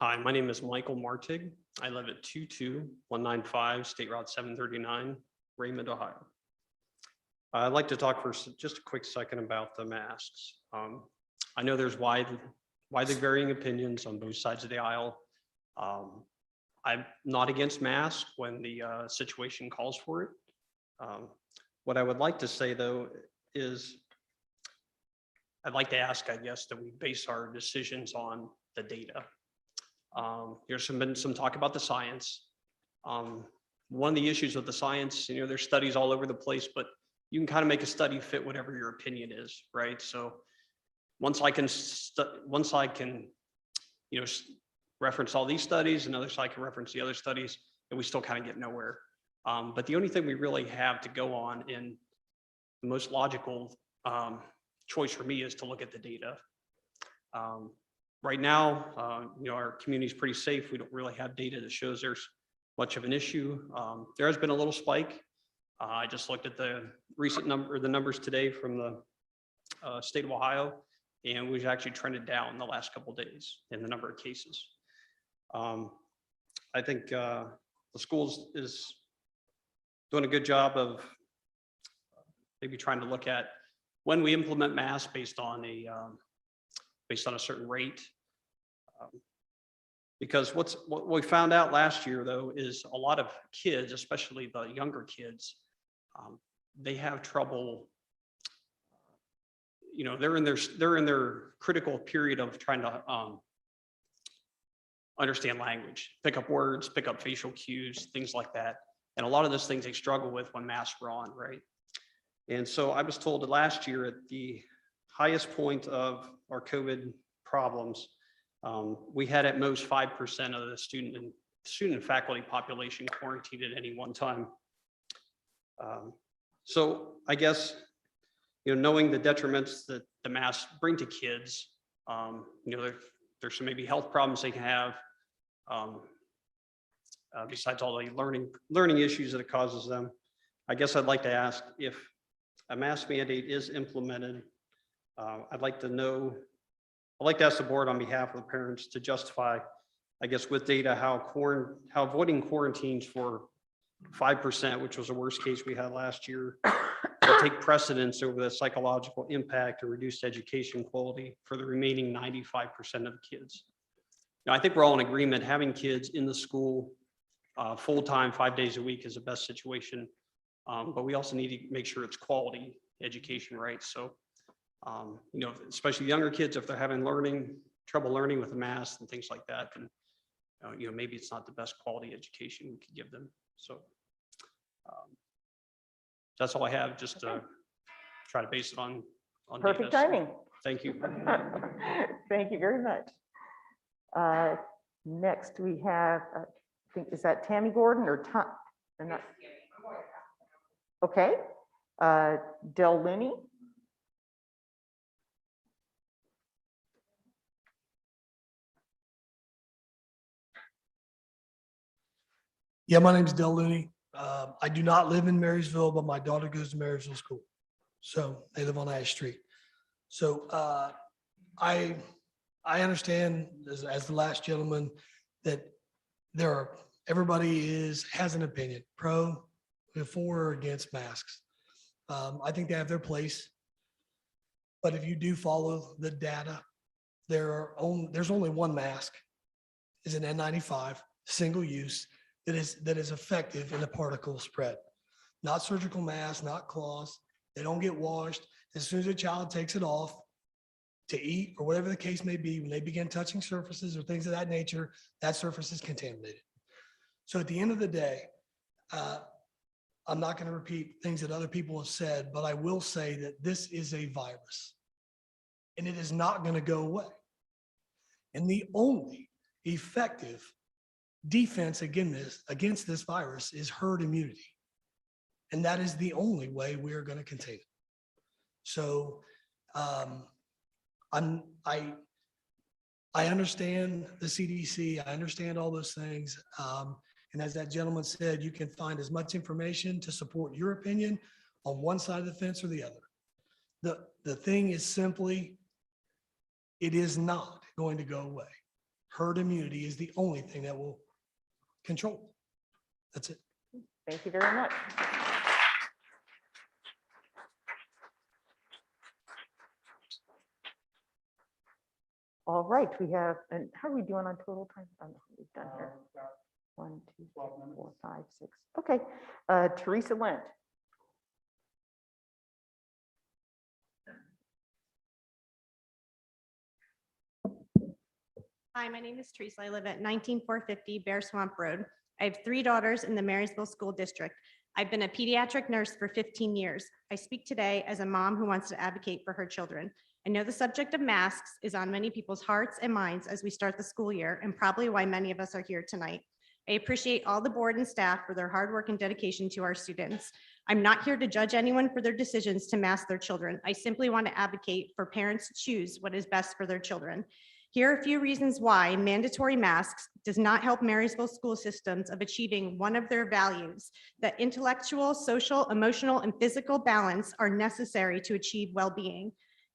[SPEAKER 15] Hi, my name is Michael Martig. I live at 22195 State Route 739, Raymond, Ohio. I'd like to talk for just a quick second about the masks. I know there's widely varying opinions on both sides of the aisle. I'm not against masks when the situation calls for it. What I would like to say, though, is I'd like to ask, I guess, that we base our decisions on the data. There's been some talk about the science. One of the issues with the science, there's studies all over the place, but you can kind of make a study fit whatever your opinion is, right? So once I can, reference all these studies, another side can reference the other studies, and we still kind of get nowhere. But the only thing we really have to go on, in the most logical choice for me, is to look at the data. Right now, our community is pretty safe. We don't really have data that shows there's much of an issue. There has been a little spike. I just looked at the recent the numbers today from the state of Ohio, and we've actually trended down the last couple of days in the number of cases. I think the schools is doing a good job of maybe trying to look at when we implement masks based on a certain rate. Because what we found out last year, though, is a lot of kids, especially the younger kids, they have trouble. They're in their critical period of trying to understand language, pick up words, pick up facial cues, things like that. And a lot of those things they struggle with when masks are on, right? And so I was told that last year at the highest point of our COVID problems, we had at most 5% of the student and faculty population quarantined at any one time. So I guess, knowing the detriments that the masks bring to kids, there's some maybe health problems they can have. Besides all the learning issues that it causes them. I guess I'd like to ask if a mask mandate is implemented. I'd like to ask the board on behalf of the parents to justify, I guess with data, how avoiding quarantines for 5%, which was the worst case we had last year, will take precedence over the psychological impact and reduced education quality for the remaining 95% of the kids. Now, I think we're all in agreement having kids in the school full-time, 5 days a week is the best situation. But we also need to make sure it's quality education, right? So, especially younger kids, if they're having trouble learning with a mask and things like that, then, maybe it's not the best quality education we could give them. So that's all I have, just to try to base it on
[SPEAKER 5] Perfect
[SPEAKER 15] data.
[SPEAKER 5] timing.
[SPEAKER 15] Thank you.
[SPEAKER 5] Thank you very much. Next, we have, I think, is that Tammy Gordon or Tom? Okay. Del Looney.
[SPEAKER 16] Yeah, my name is Del Looney. I do not live in Marysville, but my daughter goes to Marysville School. So they live on Ash Street. So I understand, as the last gentleman, that everybody has an opinion, for or against masks. I think they have their place. But if you do follow the data, there's only one mask, is an N95, single use, that is effective in the particle spread. Not surgical masks, not cloths. They don't get washed. As soon as a child takes it off to eat or whatever the case may be, when they begin touching surfaces or things of that nature, that surface is contaminated. So at the end of the day, I'm not going to repeat things that other people have said, but I will say that this is a virus and it is not going to go away. And the only effective defense against this virus is herd immunity. And that is the only way we are going to contain it. So I understand the CDC. I understand all those things. And as that gentleman said, you can find as much information to support your opinion on one side of the fence or the other. The thing is simply, it is not going to go away. Herd immunity is the only thing that will control. That's it.
[SPEAKER 5] Thank you very much. All right, we have, and how are we doing on total time? I don't know what we've done here. 1, 2, 3, 4, 5, 6. Okay, Teresa Lent.
[SPEAKER 7] Hi, my name is Teresa. I live at 19450 Bear Swamp Road. I have 3 daughters in the Marysville School District. I've been a pediatric nurse for 15 years. I speak today as a mom who wants to advocate for her children. I know the subject of masks is on many people's hearts and minds as we start the school year, and probably why many of us are here tonight. I appreciate all the board and staff for their hard work and dedication to our students. I'm not here to judge anyone for their decisions to mask their children. I simply want to advocate for parents to choose what is best for their children. Here are a few reasons why mandatory masks does not help Marysville school systems of achieving one of their values, that intellectual, social, emotional, and physical balance are necessary to achieve well-being.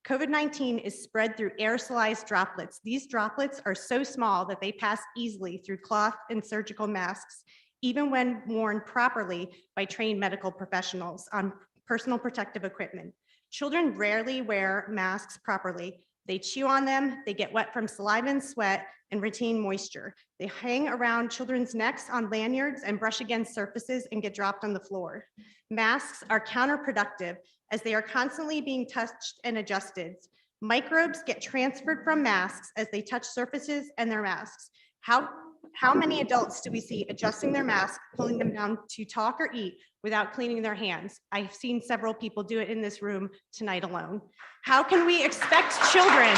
[SPEAKER 7] COVID-19 is spread through aerosolized droplets. These droplets are so small that they pass easily through cloth and surgical masks, even when worn properly by trained medical professionals on personal protective equipment. Children rarely wear masks properly. They chew on them, they get wet from saliva and sweat, and retain moisture. They hang around children's necks on lanyards and brush against surfaces and get dropped on the floor. Masks are counterproductive as they are constantly being touched and adjusted. Microbes get transferred from masks as they touch surfaces and their masks. How many adults do we see adjusting their masks, pulling them down to talk or eat, without cleaning their hands. I've seen several people do it in this room tonight alone. How can we expect children?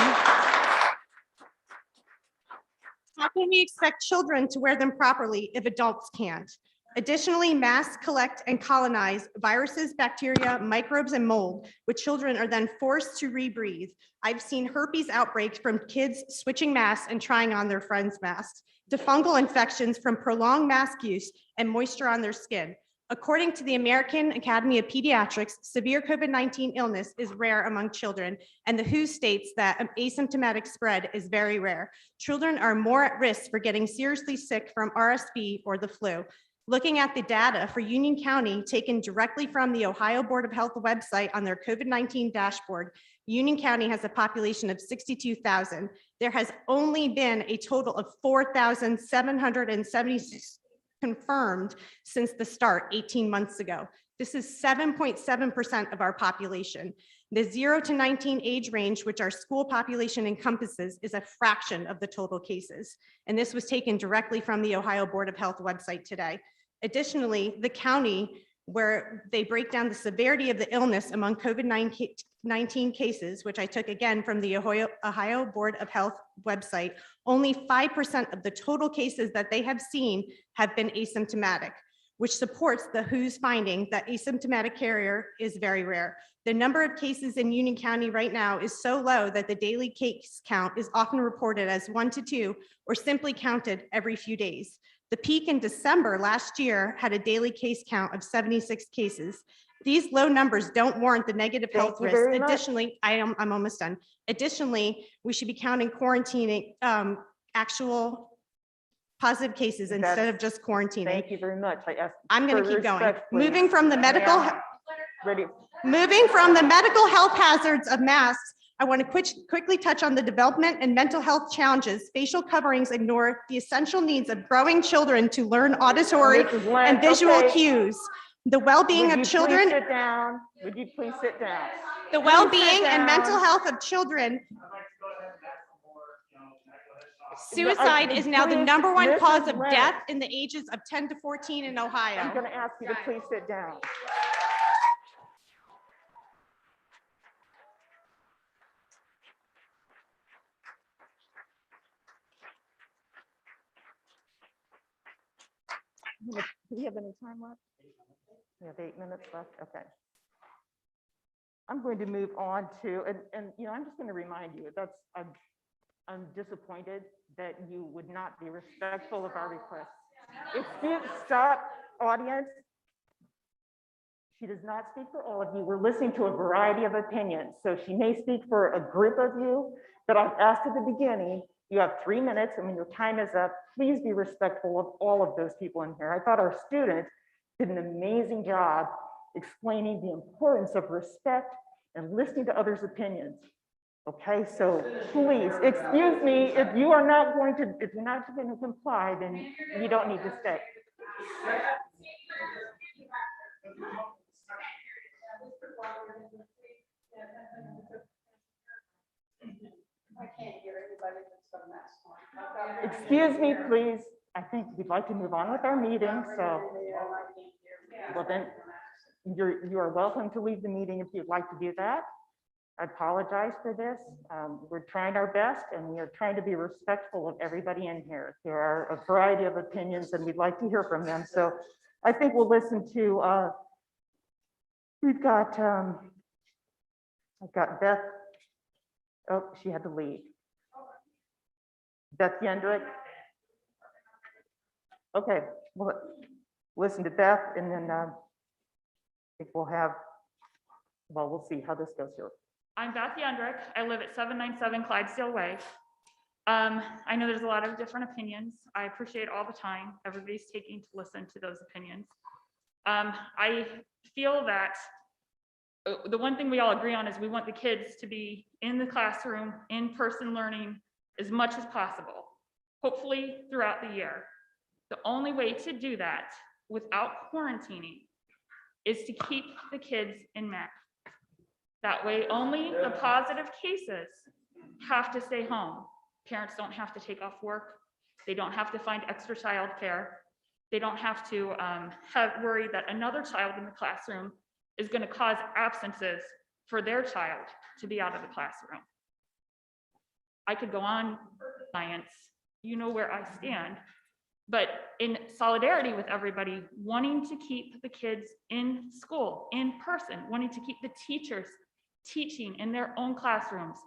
[SPEAKER 7] How can we expect children to wear them properly if adults can't? Additionally, masks collect and colonize viruses, bacteria, microbes, and mold, which children are then forced to rebreathe. I've seen herpes outbreaks from kids switching masks and trying on their friends' masks, to fungal infections from prolonged mask use and moisture on their skin. According to the American Academy of Pediatrics, severe COVID-19 illness is rare among children, and the WHO states that asymptomatic spread is very rare. Children are more at risk for getting seriously sick from RSV or the flu. Looking at the data for Union County taken directly from the Ohio Board of Health website on their COVID-19 dashboard, Union County has a population of 62,000. There has only been a total of 4,776 confirmed since the start 18 months ago. This is 7.7% of our population. The 0 to 19 age range, which our school population encompasses, is a fraction of the total cases. And this was taken directly from the Ohio Board of Health website today. Additionally, the county, where they break down the severity of the illness among COVID-19 cases, which I took again from the Ohio Board of Health website, only 5% of the total cases that they have seen have been asymptomatic, which supports the WHO's finding that asymptomatic carrier is very rare. The number of cases in Union County right now is so low that the daily case count is often reported as 1 to 2 or simply counted every few days. The peak in December last year had a daily case count of 76 cases. These low numbers don't warrant the negative health risk. Additionally, I'm almost done. Additionally, we should be counting quarantining actual positive cases instead of just quarantining.
[SPEAKER 5] Thank you very much.
[SPEAKER 7] I'm going to keep going.
[SPEAKER 5] Respect, please.
[SPEAKER 7] Moving from the medical health hazards of masks, I want to quickly touch on the development and mental health challenges. Facial coverings ignore the essential needs of growing children to learn auditory and visual cues. The well-being of children.
[SPEAKER 5] Sit down. Would you please sit down?
[SPEAKER 7] The well-being and mental health of children. Suicide is now the #1 cause of death in the ages of 10 to 14 in Ohio.
[SPEAKER 5] I'm going to ask you to please sit down. Do we have any time left? We have 8 minutes left. Okay. I'm going to move on to, and you know, I'm just going to remind you that's I'm disappointed that you would not be respectful of our requests. Stop, audience. She does not speak for all of you. We're listening to a variety of opinions. So she may speak for a group of you, but I've asked at the beginning, you have 3 minutes, and when your time is up, please be respectful of all of those people in here. I thought our student did an amazing job explaining the importance of respect and listening to others' opinions. Okay, so please, excuse me, if you're not going to comply, then you don't need to stay.
[SPEAKER 10] I can't hear anybody that's got a mask on.
[SPEAKER 5] Excuse me, please. I think we'd like to move on with our meeting, so. Well, then, you are welcome to leave the meeting if you'd like to do that. I apologize for this. We're trying our best, and we are trying to be respectful of everybody in here. There are a variety of opinions, and we'd like to hear from them. So I think we'll listen to, we've got, I've got Beth. Oh, she had to leave. Beth Yendrick. Okay, well, listen to Beth, and then I think we'll have, well, we'll see how this goes here.
[SPEAKER 17] I'm Beth Yendrick. I live at 797 Clydesdale Way. I know there's a lot of different opinions. I appreciate all the time everybody's taking to listen to those opinions. I feel that the one thing we all agree on is we want the kids to be in the classroom, in-person learning as much as possible, hopefully throughout the year. The only way to do that without quarantining is to keep the kids in masks. That way, only the positive cases have to stay home. Parents don't have to take off work. They don't have to find extra childcare. They don't have to worry that another child in the classroom is going to cause absences for their child to be out of the classroom. I could go on for science, you know where I stand, but in solidarity with everybody, wanting to keep the kids in school, in person, wanting to keep the teachers teaching in their own classrooms.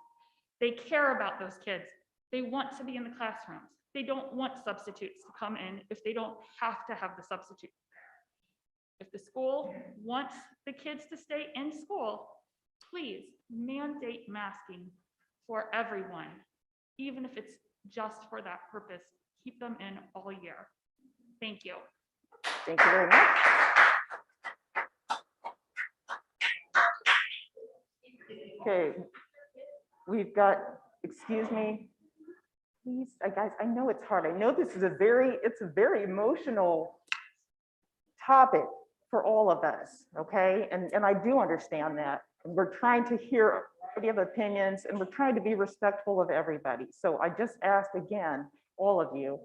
[SPEAKER 17] They care about those kids. They want to be in the classrooms. They don't want substitutes to come in if they don't have to have the substitute. If the school wants the kids to stay in school, please mandate masking for everyone, even if it's just for that purpose. Keep them in all year. Thank you.
[SPEAKER 5] Thank you very much. Okay, we've got, excuse me, please, guys, I know it's hard. I know this is it's a very emotional topic for all of us, okay? And I do understand that. And we're trying to hear the other opinions, and we're trying to be respectful of everybody. So I just ask again, all of you,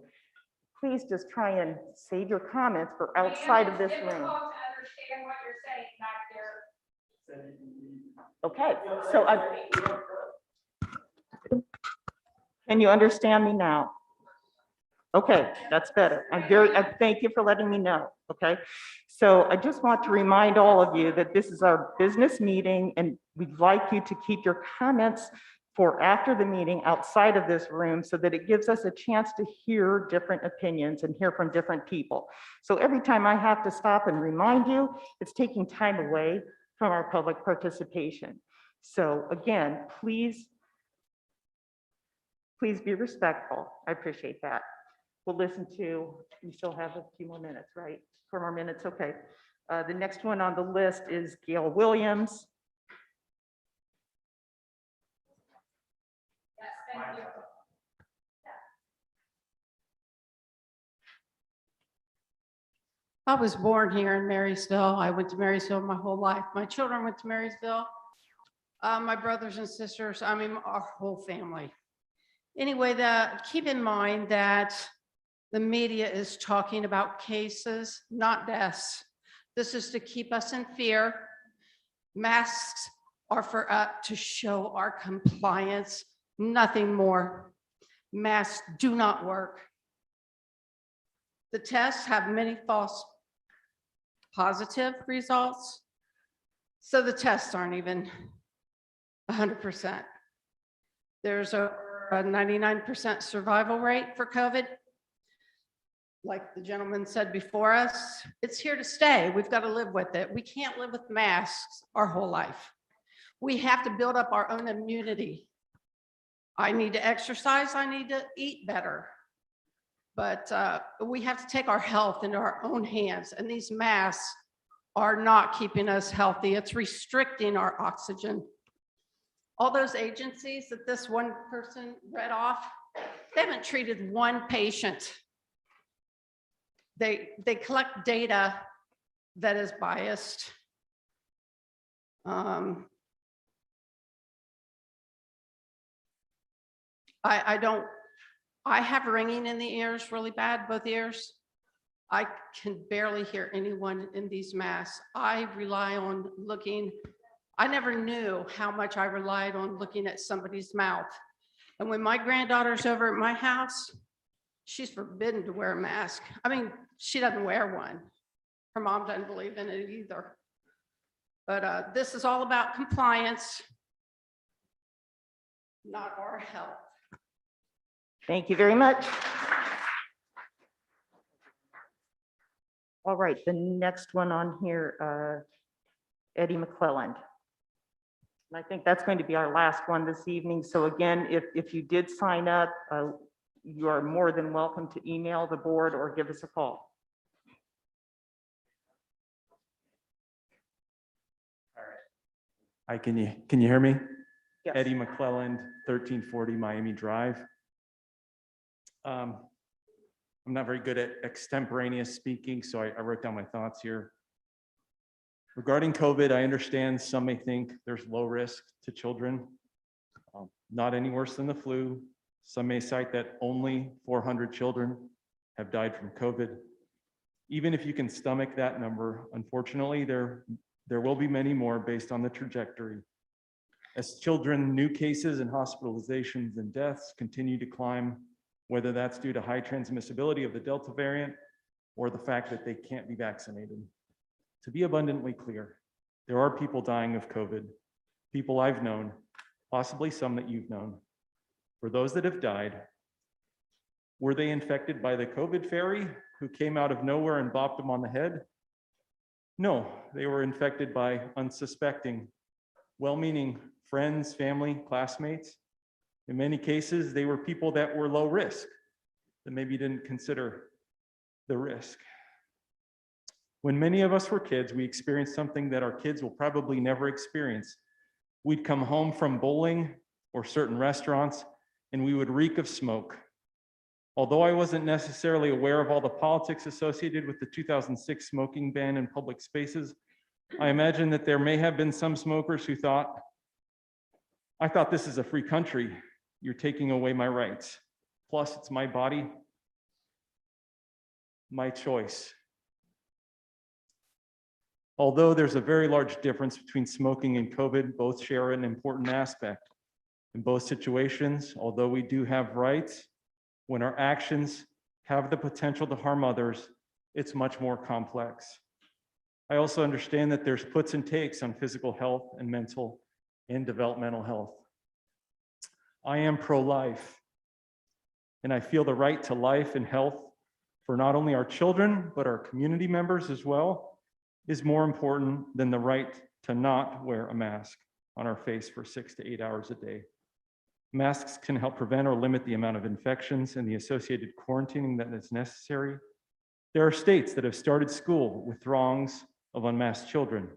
[SPEAKER 5] please just try and save your comments for outside of this room.
[SPEAKER 4] It's difficult to understand what you're saying back there.
[SPEAKER 5] Okay, so can you understand me now? Okay, that's better. I thank you for letting me know, okay? So I just want to remind all of you that this is our business meeting, and we'd like you to keep your comments for after the meeting outside of this room so that it gives us a chance to hear different opinions and hear from different people. So every time I have to stop and remind you, it's taking time away from our public participation. So again, please be respectful. I appreciate that. We'll listen to, we still have a few more minutes, right? 4 more minutes, okay. The next one on the list is Gail Williams.
[SPEAKER 4] Yes, thank you.
[SPEAKER 18] I was born here in Marysville. I went to Marysville my whole life. My children went to Marysville. My brothers and sisters, I mean, our whole family. Anyway, keep in mind that the media is talking about cases, not deaths. This is to keep us in fear. Masks are for us to show our compliance, nothing more. Masks do not work. The tests have many false positive results, so the tests aren't even 100%. There's a 99% survival rate for COVID. Like the gentleman said before us, it's here to stay. We've got to live with it. We can't live with masks our whole life. We have to build up our own immunity. I need to exercise. I need to eat better. But we have to take our health into our own hands. And these masks are not keeping us healthy. It's restricting our oxygen. All those agencies that this one person read off, they haven't treated one patient. They collect data that is biased. I have ringing in the ears really bad, both ears. I can barely hear anyone in these masks. I rely on looking. I never knew how much I relied on looking at somebody's mouth. And when my granddaughter's over at my house, she's forbidden to wear a mask. I mean, she doesn't wear one. Her mom doesn't believe in it either. But this is all about compliance, not our health.
[SPEAKER 5] Thank you very much. All right, the next one on here, Eddie McClelland. And I think that's going to be our last one this evening. So again, if you did sign up, you are more than welcome to email the board or give us a call.
[SPEAKER 19] Hi, can you hear me?
[SPEAKER 5] Yes.
[SPEAKER 19] Eddie McClelland, 1340 Miami Drive. I'm not very good at extemporaneous speaking, so I wrote down my thoughts here. Regarding COVID, I understand some may think there's low risk to children, not any worse than the flu. Some may cite that only 400 children have died from COVID. Even if you can stomach that number, unfortunately, there will be many more based on the trajectory. As children, new cases and hospitalizations and deaths continue to climb, whether that's due to high transmissibility of the Delta variant or the fact that they can't be vaccinated. To be abundantly clear, there are people dying of COVID, people I've known, possibly some that you've known. For those that have died, were they infected by the COVID fairy who came out of nowhere and bopped them on the head? No, they were infected by unsuspecting, well-meaning friends, family, classmates. In many cases, they were people that were low risk, that maybe didn't consider the risk. When many of us were kids, we experienced something that our kids will probably never experience. We'd come home from bowling or certain restaurants, and we would reek of smoke. Although I wasn't necessarily aware of all the politics associated with the 2006 smoking ban in public spaces, I imagine that there may have been some smokers who thought, I thought this is a free country. You're taking away my rights. Plus, it's my body, my choice. Although there's a very large difference between smoking and COVID, both share an important aspect. In both situations, although we do have rights, when our actions have the potential to harm others, it's much more complex. I also understand that there's puts and takes on physical health and mental and developmental health. I am pro-life, and I feel the right to life and health for not only our children, but our community members as well, is more important than the right to not wear a mask on our face for 6 to 8 hours a day. Masks can help prevent or limit the amount of infections and the associated quarantining that is necessary. There are states that have started school with throngs of unmasked children,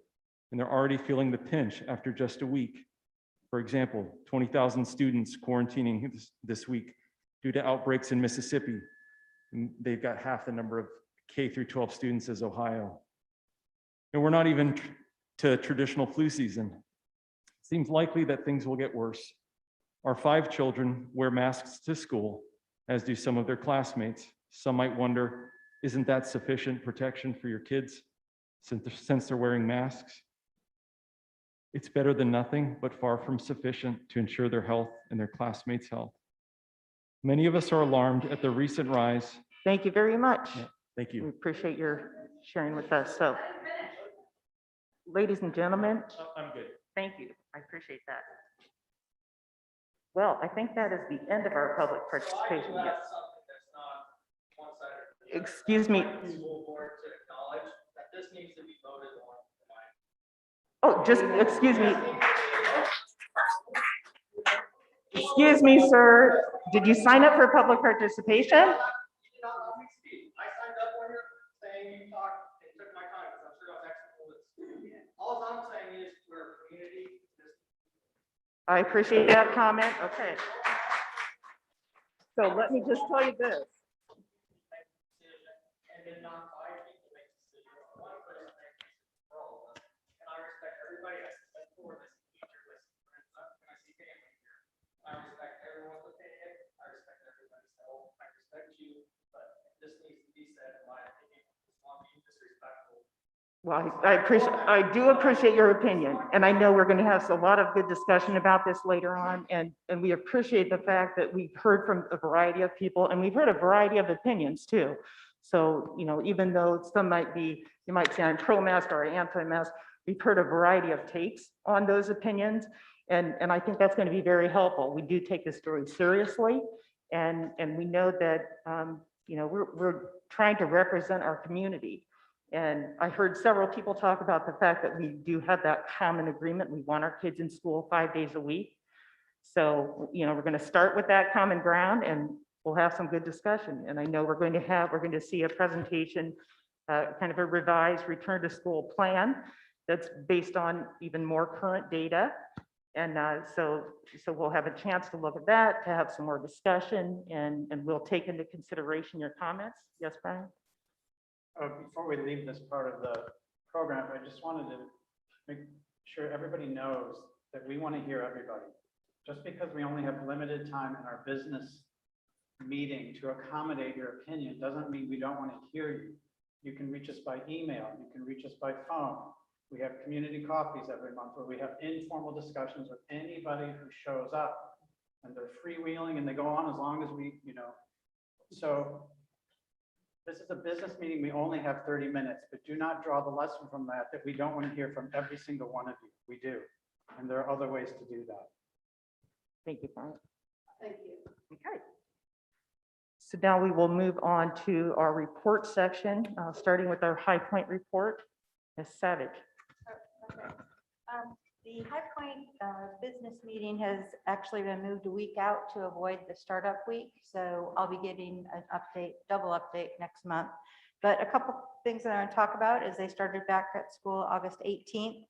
[SPEAKER 19] and they're already feeling the pinch after just a week. For example, 20,000 students quarantining this week due to outbreaks in Mississippi. And they've got half the number of K through 12 students as Ohio. And we're not even to traditional flu season. It seems likely that things will get worse. Our 5 children wear masks to school, as do some of their classmates. Some might wonder, isn't that sufficient protection for your kids since they're wearing masks? It's better than nothing, but far from sufficient to ensure their health and their classmates' health. Many of us are alarmed at the recent rise.
[SPEAKER 5] Thank you very much.
[SPEAKER 19] Yeah, thank you.
[SPEAKER 5] We appreciate your sharing with us. So, ladies and gentlemen,
[SPEAKER 19] I'm good.
[SPEAKER 5] thank you. I appreciate that. Well, I think that is the end of our public participation. Yes. Excuse me. Oh, just, excuse me. Excuse me, sir. Did you sign up for public participation?
[SPEAKER 1] I signed up when you're saying you talked and took my time, because I'm sure that's actually. All I'm saying is we're a community.
[SPEAKER 5] I appreciate that comment. Okay. So let me just tell you this.
[SPEAKER 1] And then not 5 people make decisions. One person makes decisions for all of us. And I respect everybody. I respect for this teacher, this friends, and I see family here. I respect everyone's opinion. I respect everybody's health. I respect you, but this needs to be said, in my opinion. It's not being disrespectful.
[SPEAKER 5] Well, I do appreciate your opinion, and I know we're going to have a lot of good discussion about this later on, and we appreciate the fact that we've heard from a variety of people, and we've heard a variety of opinions too. So, you know, even though some might be, you might say I'm pro-mask or anti-mask, we've heard a variety of takes on those opinions, and I think that's going to be very helpful. We do take this story seriously, and we know that, you know, we're trying to represent our community. And I heard several people talk about the fact that we do have that common agreement. We want our kids in school 5 days a week. So, you know, we're going to start with that common ground, and we'll have some good discussion. And I know we're going to see a presentation, kind of a revised return to school plan that's based on even more current data. And so we'll have a chance to look at that, to have some more discussion, and we'll take into consideration your comments. Yes, Brian?
[SPEAKER 8] Before we leave this part of the program, I just wanted to make sure everybody knows that we want to hear everybody. Just because we only have limited time in our business meeting to accommodate your opinion doesn't mean we don't want to hear you. You can reach us by email. You can reach us by phone. We have community coffees every month where we have informal discussions with anybody who shows up. And they're freewheeling and they go on as long as we, so this is a business meeting. We only have 30 minutes, but do not draw the lesson from that we don't want to hear from every single one of you. We do. And there are other ways to do that.
[SPEAKER 5] Thank you, Frank.
[SPEAKER 18] Thank you.
[SPEAKER 5] Okay. So now we will move on to our report section, starting with our High Point report. Ms. Savage.
[SPEAKER 2] The High Point business meeting has actually been moved a week out to avoid the startup week. So I'll be getting an update, double update next month. But a couple things that I want to talk about is they started back at school August 18th.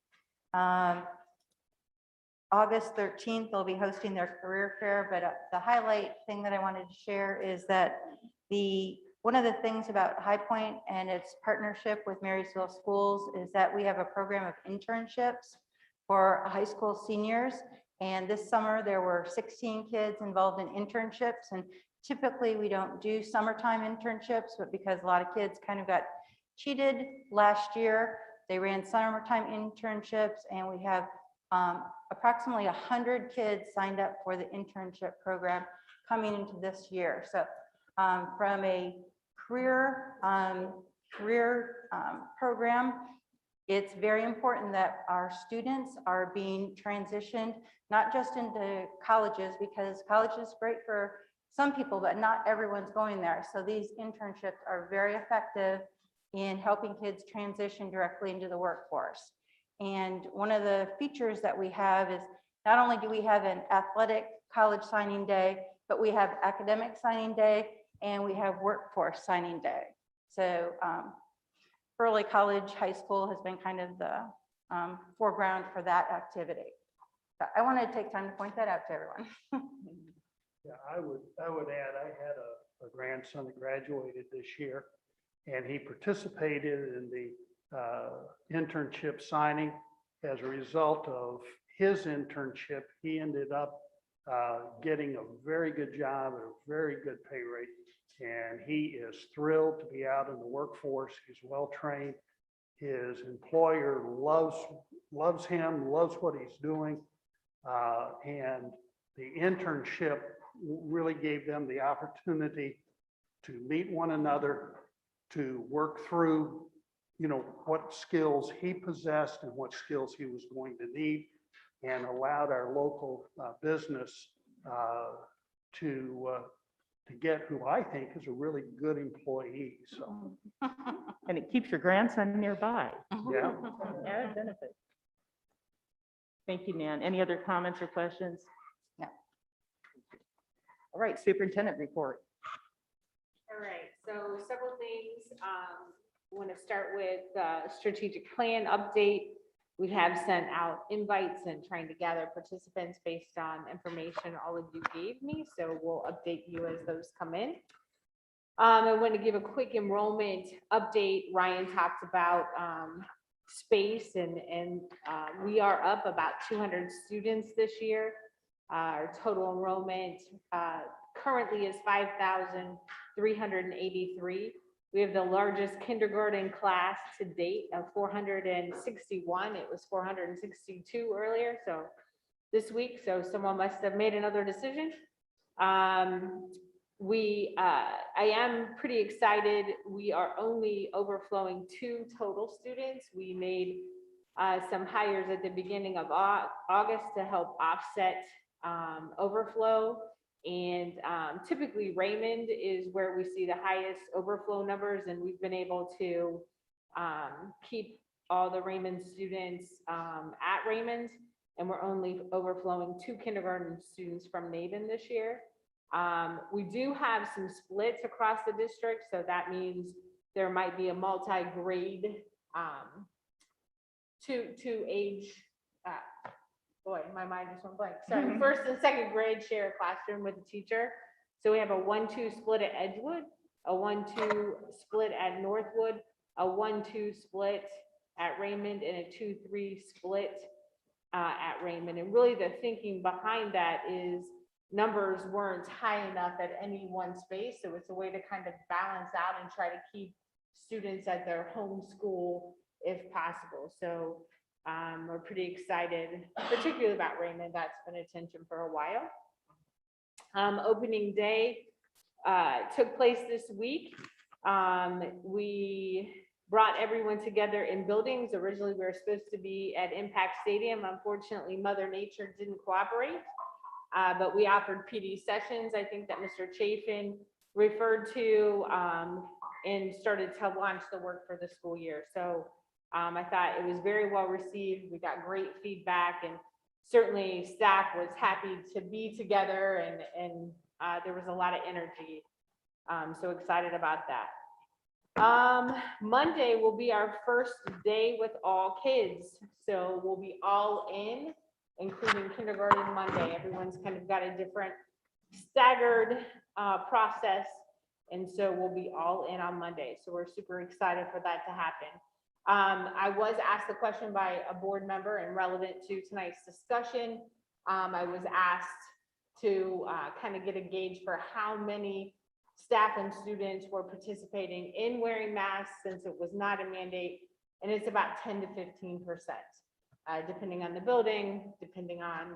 [SPEAKER 2] August 13th, they'll be hosting their career fair. But the highlight thing that I wanted to share is that one of the things about High Point and its partnership with Marysville Schools is that we have a program of internships for high school seniors. And this summer, there were 16 kids involved in internships. And typically, we don't do summertime internships, but because a lot of kids kind of got cheated last year, they ran summertime internships. And we have approximately 100 kids signed up for the internship program coming into this year. So from a career program, it's very important that our students are being transitioned, not just into colleges, because college is great for some people, but not everyone's going there. So these internships are very effective in helping kids transition directly into the workforce. And one of the features that we have is not only do we have an athletic college signing day, but we have academic signing day and we have workforce signing day. So early college, high school has been kind of the foreground for that activity. So I wanted to take time to point that out to everyone.
[SPEAKER 3] Yeah, I would add, I had a grandson that graduated this year, and he participated in the internship signing. As a result of his internship, he ended up getting a very good job at a very good pay rate. And he is thrilled to be out in the workforce. He's well trained. His employer loves him, loves what he's doing. And the internship really gave them the opportunity to meet one another, to work through, what skills he possessed and what skills he was going to need, and allowed our local business to get who I think is a really good employee. So,
[SPEAKER 5] And it keeps your grandson nearby.
[SPEAKER 3] yeah.
[SPEAKER 5] Added benefit. Thank you, Nan. Any other comments or questions?
[SPEAKER 2] No.
[SPEAKER 5] All right, superintendent report.
[SPEAKER 4] All right, so several things. Want to start with strategic plan update. We have sent out invites and trying to gather participants based on information all of you gave me. So we'll update you as those come in. I want to give a quick enrollment update. Ryan talked about space and we are up about 200 students this year. Our total enrollment currently is 5,383. We have the largest kindergarten class to date of 461. It was 462 earlier, so this week. So someone must have made another decision. I am pretty excited. We are only overflowing 2 total students. We made some hires at the beginning of August to help offset overflow. And typically Raymond is where we see the highest overflow numbers, and we've been able to keep all the Raymond students at Raymond, and we're only overflowing 2 kindergarten students from Maven this year. We do have some splits across the district, so that means there might be a multi-grade to age. Boy, my mind just went blank. Sorry, first and second grade share a classroom with a teacher. So we have a 1-2 split at Edgewood, a 1-2 split at Northwood, a 1-2 split at Raymond, and a 2-3 split at Raymond. And really the thinking behind that is numbers weren't high enough at any one space. So it's a way to kind of balance out and try to keep
[SPEAKER 10] students at their home school if possible. So we're pretty excited, particularly about Raymond. That's been a tension for a while. Opening day took place this week. We brought everyone together in buildings. Originally, we were supposed to be at Impact Stadium. Unfortunately, Mother Nature didn't cooperate, but we offered PD sessions, I think that Mr. Chafin referred to, and started to launch the work for the school year. So I thought it was very well received. We got great feedback, and certainly staff was happy to be together, and there was a lot of energy. So excited about that. Monday will be our first day with all kids. So we'll be all in, including kindergarten Monday. Everyone's kind of got a different staggered process. And so we'll be all in on Monday. So we're super excited for that to happen. I was asked a question by a board member and relevant to tonight's discussion. I was asked to kind of get a gauge for how many staff and students were participating in wearing masks, since it was not a mandate, and it's about 10 to 15%, depending on the building, depending on,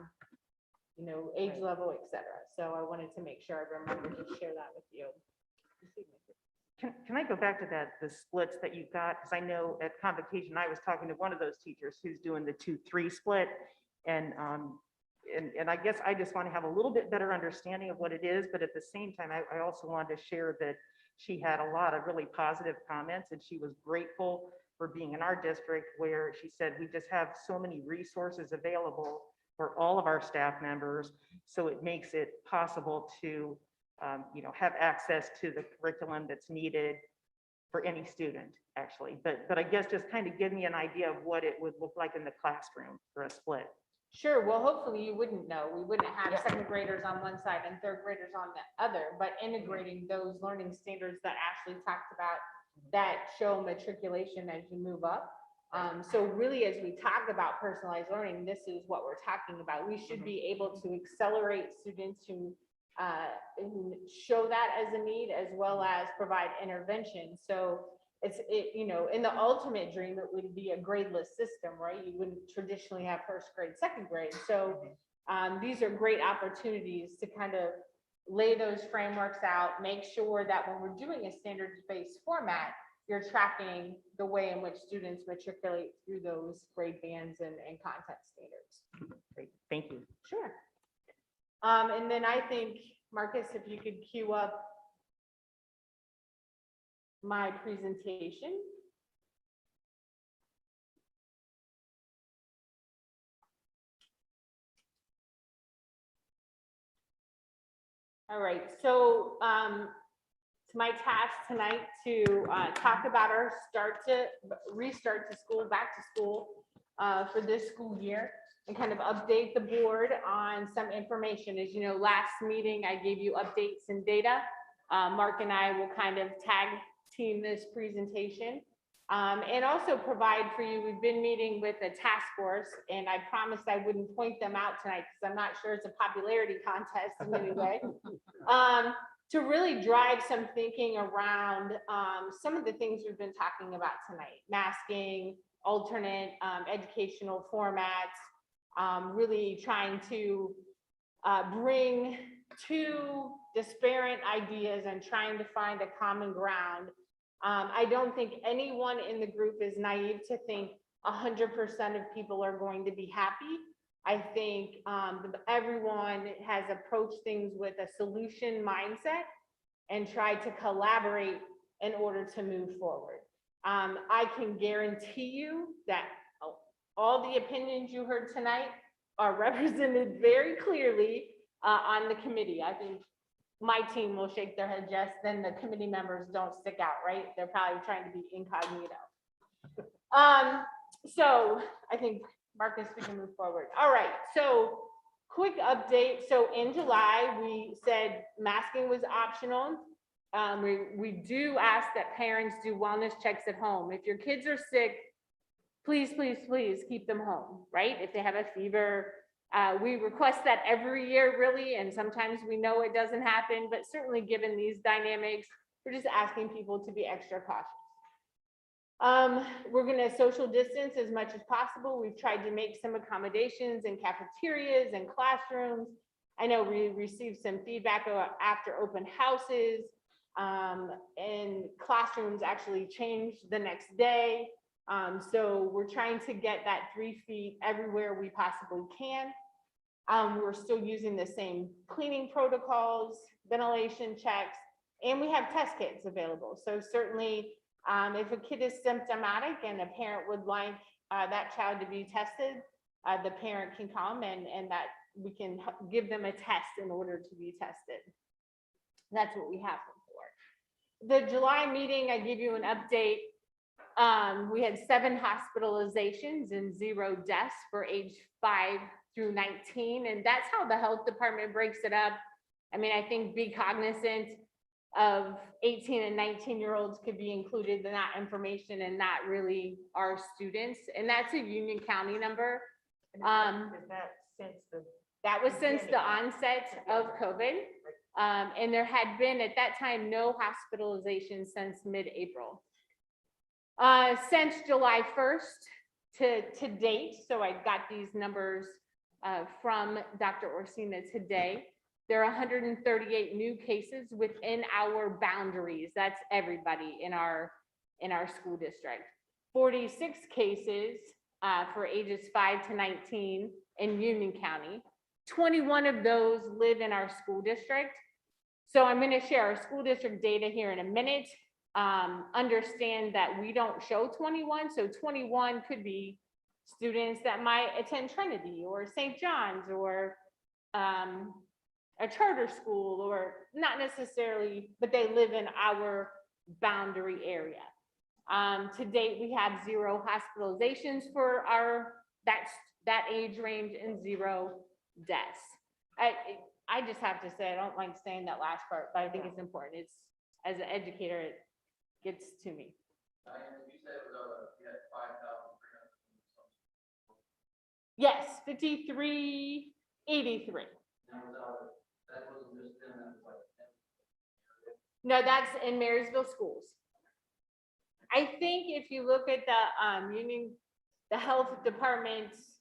[SPEAKER 10] you know, age level, et cetera. So I wanted to make sure I remembered to share that with you.
[SPEAKER 5] Can I go back to that, the splits that you got? Because I know at convocation, I was talking to one of those teachers who's doing the 2-3 split. And I guess I just want to have a little bit better understanding of what it is. But at the same time, I also wanted to share that she had a lot of really positive comments, and she was grateful for being in our district, where she said, we just have so many resources available for all of our staff members. So it makes it possible to you know, have access to the curriculum that's needed for any student, actually. But I guess just kind of give me an idea of what it would look like in the classroom for a split.
[SPEAKER 10] Sure. Well, hopefully you wouldn't know. We wouldn't have second graders on one side and third graders on the other, but integrating those learning standards that Ashley talked about that show matriculation as you move up. So really, as we talk about personalized learning, this is what we're talking about. We should be able to accelerate students who show that as a need, as well as provide intervention. So you know, in the ultimate dream, it would be a gradeless system, right? You wouldn't traditionally have first grade, second grade. So these are great opportunities to kind of lay those frameworks out, make sure that when we're doing a standards-based format, you're tracking the way in which students matriculate through those grade bands and content standards.
[SPEAKER 5] Great, thank you.
[SPEAKER 10] Sure. And then I think, Marcus, if you could queue up my presentation. All right, so it's my task tonight to talk about our restart to school, back to school for this school year, and kind of update the board on some information. As you know, last meeting, I gave you updates and data. Mark and I will kind of tag team this presentation and also provide for you. We've been meeting with the task force, and I promised I wouldn't point them out tonight because I'm not sure it's a popularity contest in any way, to really drive some thinking around some of the things we've been talking about tonight: masking, alternate educational formats, really trying to bring two disparate ideas and trying to find a common ground. I don't think anyone in the group is naive to think 100% of people are going to be happy. I think everyone has approached things with a solution mindset and tried to collaborate in order to move forward. I can guarantee you that all the opinions you heard tonight are represented very clearly on the committee. I think my team will shake their head yes, then the committee members don't stick out, right? They're probably trying to be incognito. So I think, Marcus, we can move forward. All right, so quick update. So in July, we said masking was optional. We do ask that parents do wellness checks at home. If your kids are sick, please, please, please keep them home, right? If they have a fever, we request that every year, really, and sometimes we know it doesn't happen, but certainly given these dynamics, we're just asking people to be extra cautious.
[SPEAKER 20] We're gonna social distance as much as possible. We've tried to make some accommodations in cafeterias and classrooms. I know we received some feedback after open houses, and classrooms actually changed the next day. So we're trying to get that 3 feet everywhere we possibly can. We're still using the same cleaning protocols, ventilation checks, and we have test kits available. So certainly, if a kid is symptomatic and a parent would like that child to be tested, the parent can come and that we can give them a test in order to be tested. That's what we have them for. The July meeting, I give you an update. We had 7 hospitalizations and 0 deaths for age 5 through 19. And that's how the health department breaks it up. I mean, I think be cognizant of 18 and 19-year-olds could be included in that information and not really our students. And that's a Union County number.
[SPEAKER 5] Is that since the
[SPEAKER 20] That was since the onset of COVID. And there had been at that time no hospitalization since mid-April. Since July 1st to date, so I got these numbers from Dr. Orsina today. There are 138 new cases within our boundaries. That's everybody in our school district. 46 cases for ages 5 to 19 in Union County. 21 of those live in our school district. So I'm going to share our school district data here in a minute. Understand that we don't show 21. So 21 could be students that might attend Trinity or St. John's or a charter school, or not necessarily, but they live in our boundary area. To date, we have 0 hospitalizations for that age range and 0 deaths. I just have to say, I don't like saying that last part, but I think it's important. It's, as an educator, it gets to me.
[SPEAKER 9] Diane, you said it was, you had 5,300.
[SPEAKER 20] Yes, 5383.
[SPEAKER 9] That wasn't just them, that was like.
[SPEAKER 20] No, that's in Marysville schools. I think if you look at the health department's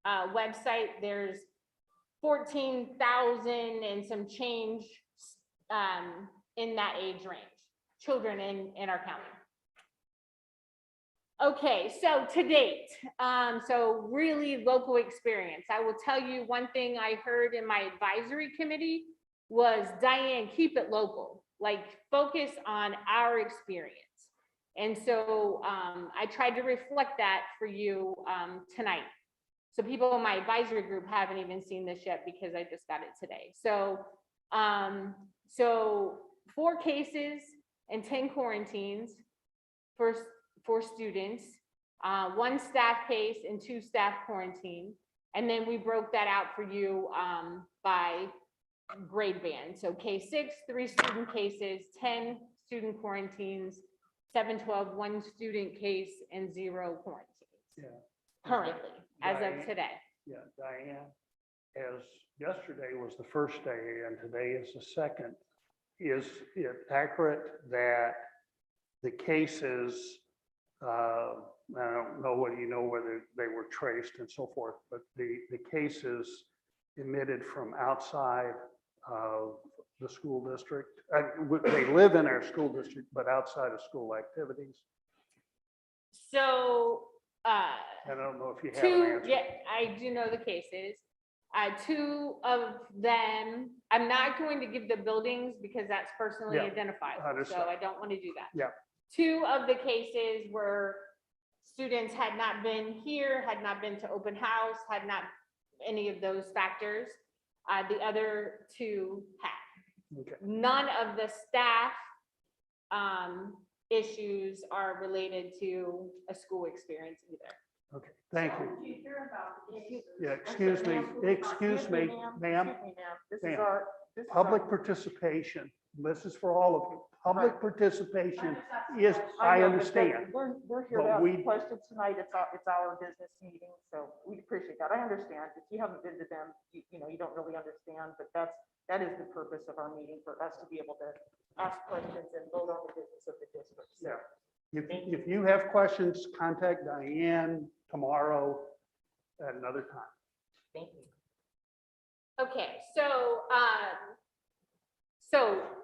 [SPEAKER 20] website, there's 14,000 and some change in that age range, children in our county. Okay, so to date, so really local experience. I will tell you one thing I heard in my advisory committee was, Diane, keep it local, like focus on our experience. And so I tried to reflect that for you tonight. So people in my advisory group haven't even seen this yet because I just got it today. So, so 4 cases and 10 quarantines for students, 1 staff case and 2 staff quarantine. And then we broke that out for you by grade band. So K6, 3 student cases, 10 student quarantines, 712, 1 student case, and 0 quarantines.
[SPEAKER 3] Yeah.
[SPEAKER 20] Currently, as of today.
[SPEAKER 3] Yeah, Diane, as yesterday was the first day and today is the second, is it accurate that the cases, I don't know whether you know whether they were traced and so forth, but the cases emitted from outside of the school district, they live in our school district, but outside of school activities?
[SPEAKER 20] So,
[SPEAKER 3] I don't know if you have an
[SPEAKER 20] 2,
[SPEAKER 3] answer.
[SPEAKER 20] yeah, I do know the cases. 2 of them, I'm not going to give the buildings because that's personally
[SPEAKER 3] Yeah,
[SPEAKER 20] identifiable, so
[SPEAKER 3] understood.
[SPEAKER 20] I don't want to do that.
[SPEAKER 3] Yeah.
[SPEAKER 20] 2 of the cases were students had not been here, had not been to open house, had not any of those factors. The other 2 had.
[SPEAKER 3] Okay.
[SPEAKER 20] None of the staff issues are related to a school experience either.
[SPEAKER 3] Okay, thank you.
[SPEAKER 5] Did you hear about the cases?
[SPEAKER 3] Yeah, excuse me, ma'am.
[SPEAKER 5] This is
[SPEAKER 3] Ma'am.
[SPEAKER 5] our.
[SPEAKER 3] Public participation, this is for all of you. Public participation is, I
[SPEAKER 5] know, but
[SPEAKER 3] understand.
[SPEAKER 5] We're here
[SPEAKER 3] but
[SPEAKER 5] to
[SPEAKER 3] we-
[SPEAKER 5] ask questions tonight. It's our business meeting, so we appreciate that. I understand. If you haven't been to them, you know, you don't really understand, but that is the purpose of our meeting, for us to be able to ask questions and vote on the business of the district. So,
[SPEAKER 3] If you have questions, contact Diane tomorrow at another time.
[SPEAKER 5] Thank you.
[SPEAKER 20] Okay, so,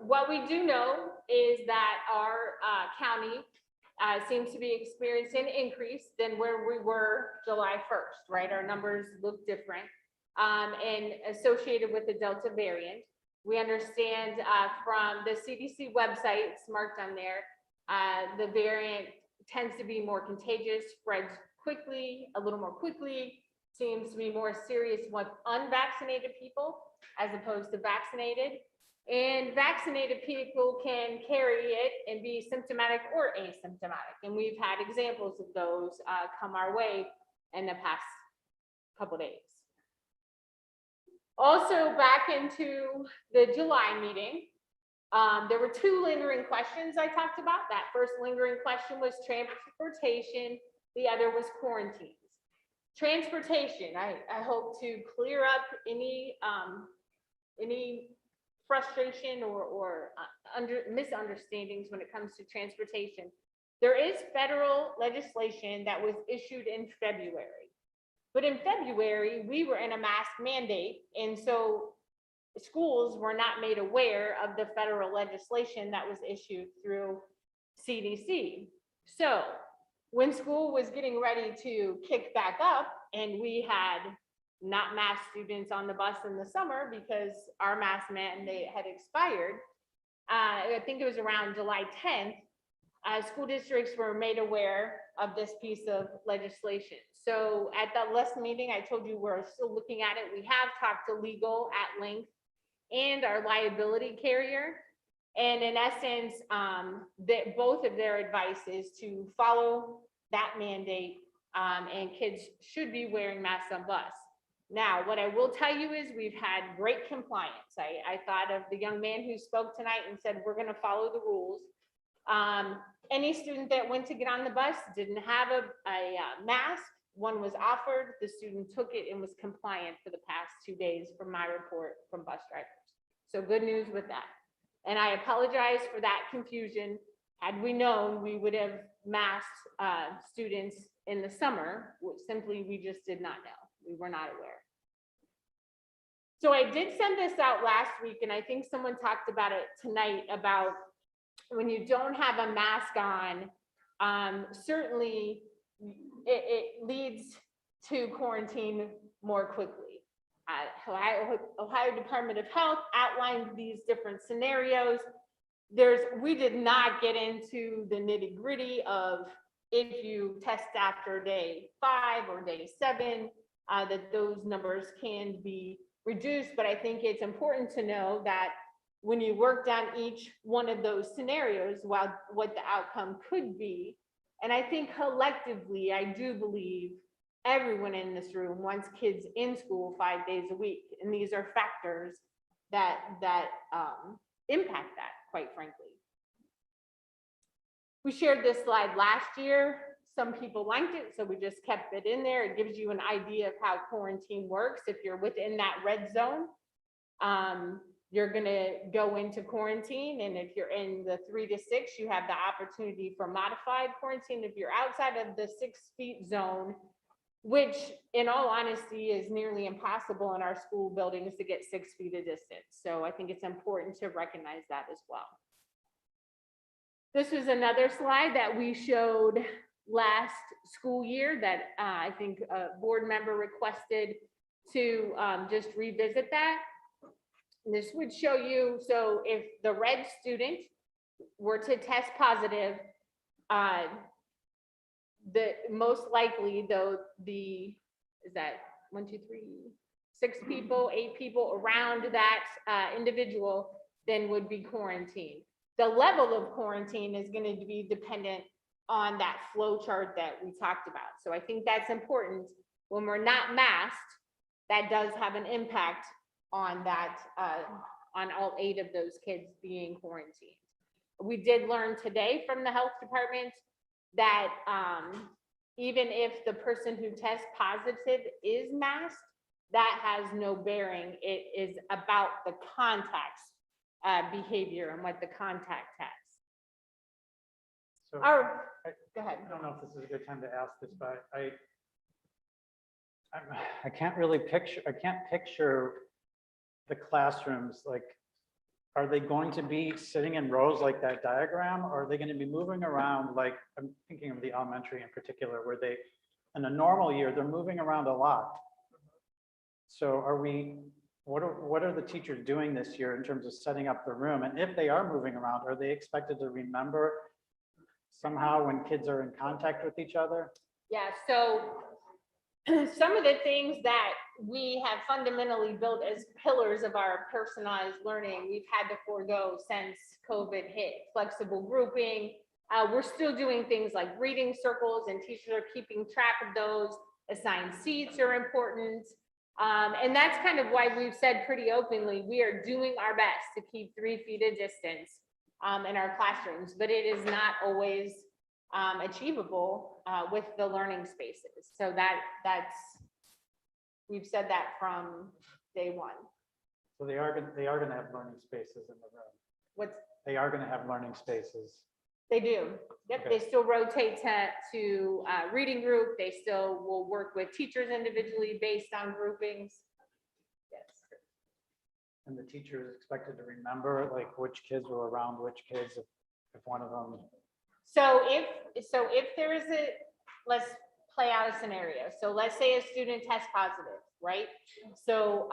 [SPEAKER 20] what we do know is that our county seems to be experiencing an increase than where we were July 1st, right? Our numbers look different and associated with the Delta variant. We understand from the CDC website, it's marked on there, the variant tends to be more contagious, spreads quickly, a little more quickly, seems to be more serious with unvaccinated people as opposed to vaccinated. And vaccinated people can carry it and be symptomatic or asymptomatic. And we've had examples of those come our way in the past couple days. Also, back into the July meeting, there were two lingering questions I talked about. That first lingering question was transportation. The other was quarantines. Transportation, I hope to clear up any frustration or misunderstandings when it comes to transportation. There is federal legislation that was issued in February. But in February, we were in a mask mandate, and so schools were not made aware of the federal legislation that was issued through CDC. So when school was getting ready to kick back up and we had not masked students on the bus in the summer because our mask mandate had expired, I think it was around July 10th, school districts were made aware of this piece of legislation. So at that last meeting, I told you we're still looking at it. We have talked to legal at length and our liability carrier. And in essence, that both of their advice is to follow that mandate, and kids should be wearing masks on bus. Now, what I will tell you is we've had great compliance. I thought of the young man who spoke tonight and said, we're gonna follow the rules. Any student that went to get on the bus didn't have a mask. One was offered, the student took it and was compliant for the past 2 days from my report from bus drivers. So good news with that. And I apologize for that confusion. Had we known, we would have masked students in the summer, which simply we just did not know. We were not aware. So I did send this out last week, and I think someone talked about it tonight about when you don't have a mask on, certainly it leads to quarantine more quickly. Ohio Department of Health outlined these different scenarios. We did not get into the nitty gritty of if you test after day 5 or day 7, that those numbers can be reduced. But I think it's important to know that when you work down each one of those scenarios, what the outcome could be, and I think collectively, I do believe everyone in this room wants kids in school 5 days a week. And these are factors that impact that, quite frankly. We shared this slide last year. Some people liked it, so we just kept it in there. It gives you an idea of how quarantine works. If you're within that red zone, you're gonna go into quarantine. And if you're in the 3 to 6, you have the opportunity for modified quarantine. If you're outside of the 6 feet zone, which in all honesty is nearly impossible in our school buildings to get 6 feet of distance. So I think it's important to recognize that as well. This was another slide that we showed last school year that I think a board member requested to just revisit that. And this would show you, so if the red student were to test positive, the most likely though, is that 1, 2, 3, 6 people, 8 people around that individual then would be quarantined. The level of quarantine is going to be dependent on that flow chart that we talked about. So I think that's important. When we're not masked, that does have an impact on that, on all 8 of those kids being quarantined. We did learn today from the health department that even if the person who tests positive is masked, that has no bearing. It is about the contact's behavior and what the contact has.
[SPEAKER 8] So
[SPEAKER 7] Go ahead.
[SPEAKER 8] I don't know if this is a good time to ask this, but I can't really picture the classrooms, like, are they going to be sitting in rows like that diagram? Or are they going to be moving around? Like, I'm thinking of the elementary in particular, where they, in a normal year, they're moving around a lot. So what are the teachers doing this year in terms of setting up the room? And if they are moving around, are they expected to remember somehow when kids are in contact with each other?
[SPEAKER 20] Yeah, so some of the things that we have fundamentally built as pillars of our personalized learning, we've had to forego since COVID hit. Flexible grouping. We're still doing things like reading circles, and teachers are keeping track of those. Assigned seats are important. And that's kind of why we've said pretty openly, we are doing our best to keep 3 feet of distance in our classrooms, but it is not always achievable with the learning spaces. So that's, we've said that from day one.
[SPEAKER 8] So they are going to have learning spaces in the room. They are going to have learning spaces.
[SPEAKER 20] They do. Yep,
[SPEAKER 8] Okay.
[SPEAKER 20] they still rotate to reading group. They still will work with teachers individually based on groupings. Yes.
[SPEAKER 8] And the teacher is expected to remember, like, which kids were around which kids if one of them.
[SPEAKER 20] So if there is let's play out a scenario. So let's say a student tests positive, right? So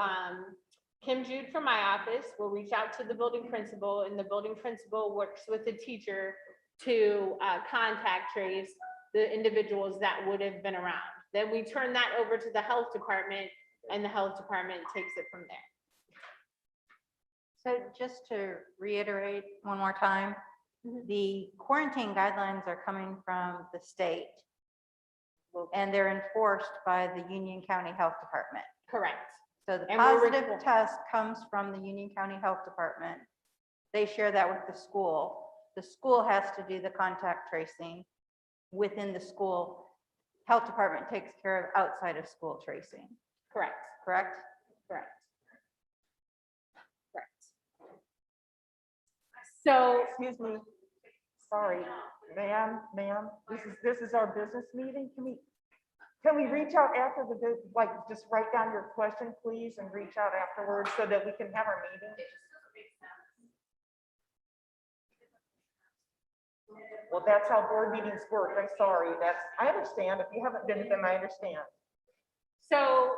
[SPEAKER 20] Kim Jude from my office will reach out to the building principal, and the building principal works with the teacher to contact trace the individuals that would have been around. Then we turn that over to the health department, and the health department takes it from there.
[SPEAKER 2] So just to reiterate one more time, the quarantine guidelines are coming from the state, and they're enforced by the Union County Health Department.
[SPEAKER 20] Correct.
[SPEAKER 2] So the
[SPEAKER 20] And we're
[SPEAKER 2] positive test comes from the Union County Health Department. They share that with the school. The school has to do the contact tracing within the school. Health Department takes care of outside of school tracing.
[SPEAKER 20] Correct.
[SPEAKER 2] Correct?
[SPEAKER 20] Correct. Correct. So,
[SPEAKER 5] Excuse me, sorry, ma'am, this is our business meeting. Can we reach out after like, just write down your question, please, and reach out afterwards so that we can have our meeting? Well, that's how board meetings work. I'm sorry. I understand. If you haven't been to them, I understand.
[SPEAKER 20] So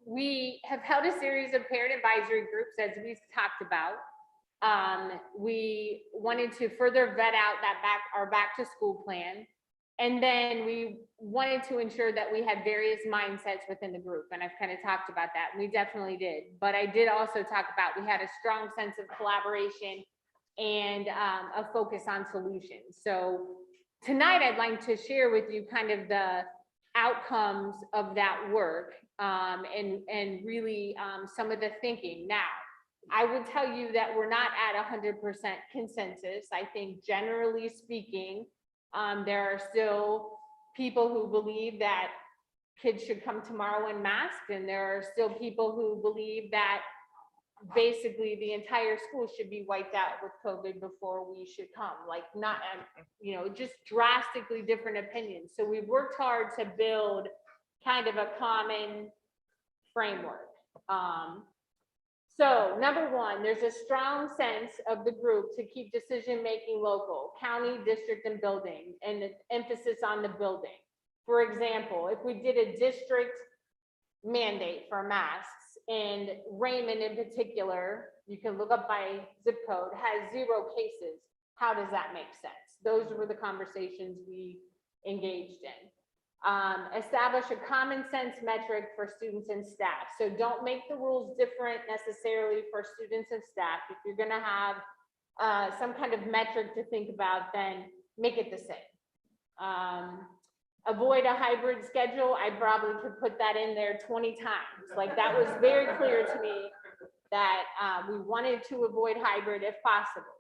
[SPEAKER 20] we have held a series of parent advisory groups, as we've talked about. We wanted to further vet out our back to school plan. And then we wanted to ensure that we had various mindsets within the group. And I've kind of talked about that. And we definitely did. But I did also talk about, we had a strong sense of collaboration and a focus on solutions. So tonight I'd like to share with you kind of the outcomes of that work and really some of the thinking. Now, I would tell you that we're not at 100% consensus. I think generally speaking, there are still people who believe that kids should come tomorrow in masks, and there are still people who believe that basically the entire school should be wiped out with COVID before we should come. Like, not, just drastically different opinions. So we've worked hard to build kind of a common framework. So number one, there's a strong sense of the group to keep decision-making local, county, district, and building, and the emphasis on the building. For example, if we did a district mandate for masks, and Raymond in particular, you can look up by zip code, has 0 cases, how does that make sense? Those were the conversations we engaged in. Establish a common sense metric for students and staff. So don't make the rules different necessarily for students and staff. If you're gonna have some kind of metric to think about, then make it the same. Avoid a hybrid schedule. I probably could put that in there 20 times. Like, that was very clear to me that we wanted to avoid hybrid if possible.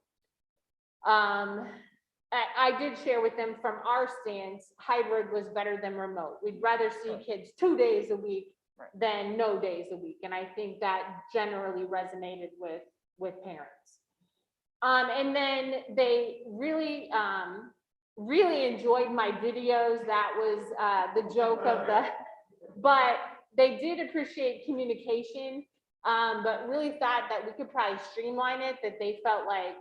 [SPEAKER 20] I did share with them from our stance, hybrid was better than remote. We'd rather see kids 2 days a week than no days a week. And I think that generally resonated with parents. And then they really really enjoyed my videos. That was the joke of the, but they did appreciate communication, but really thought that we could probably streamline it, that they felt like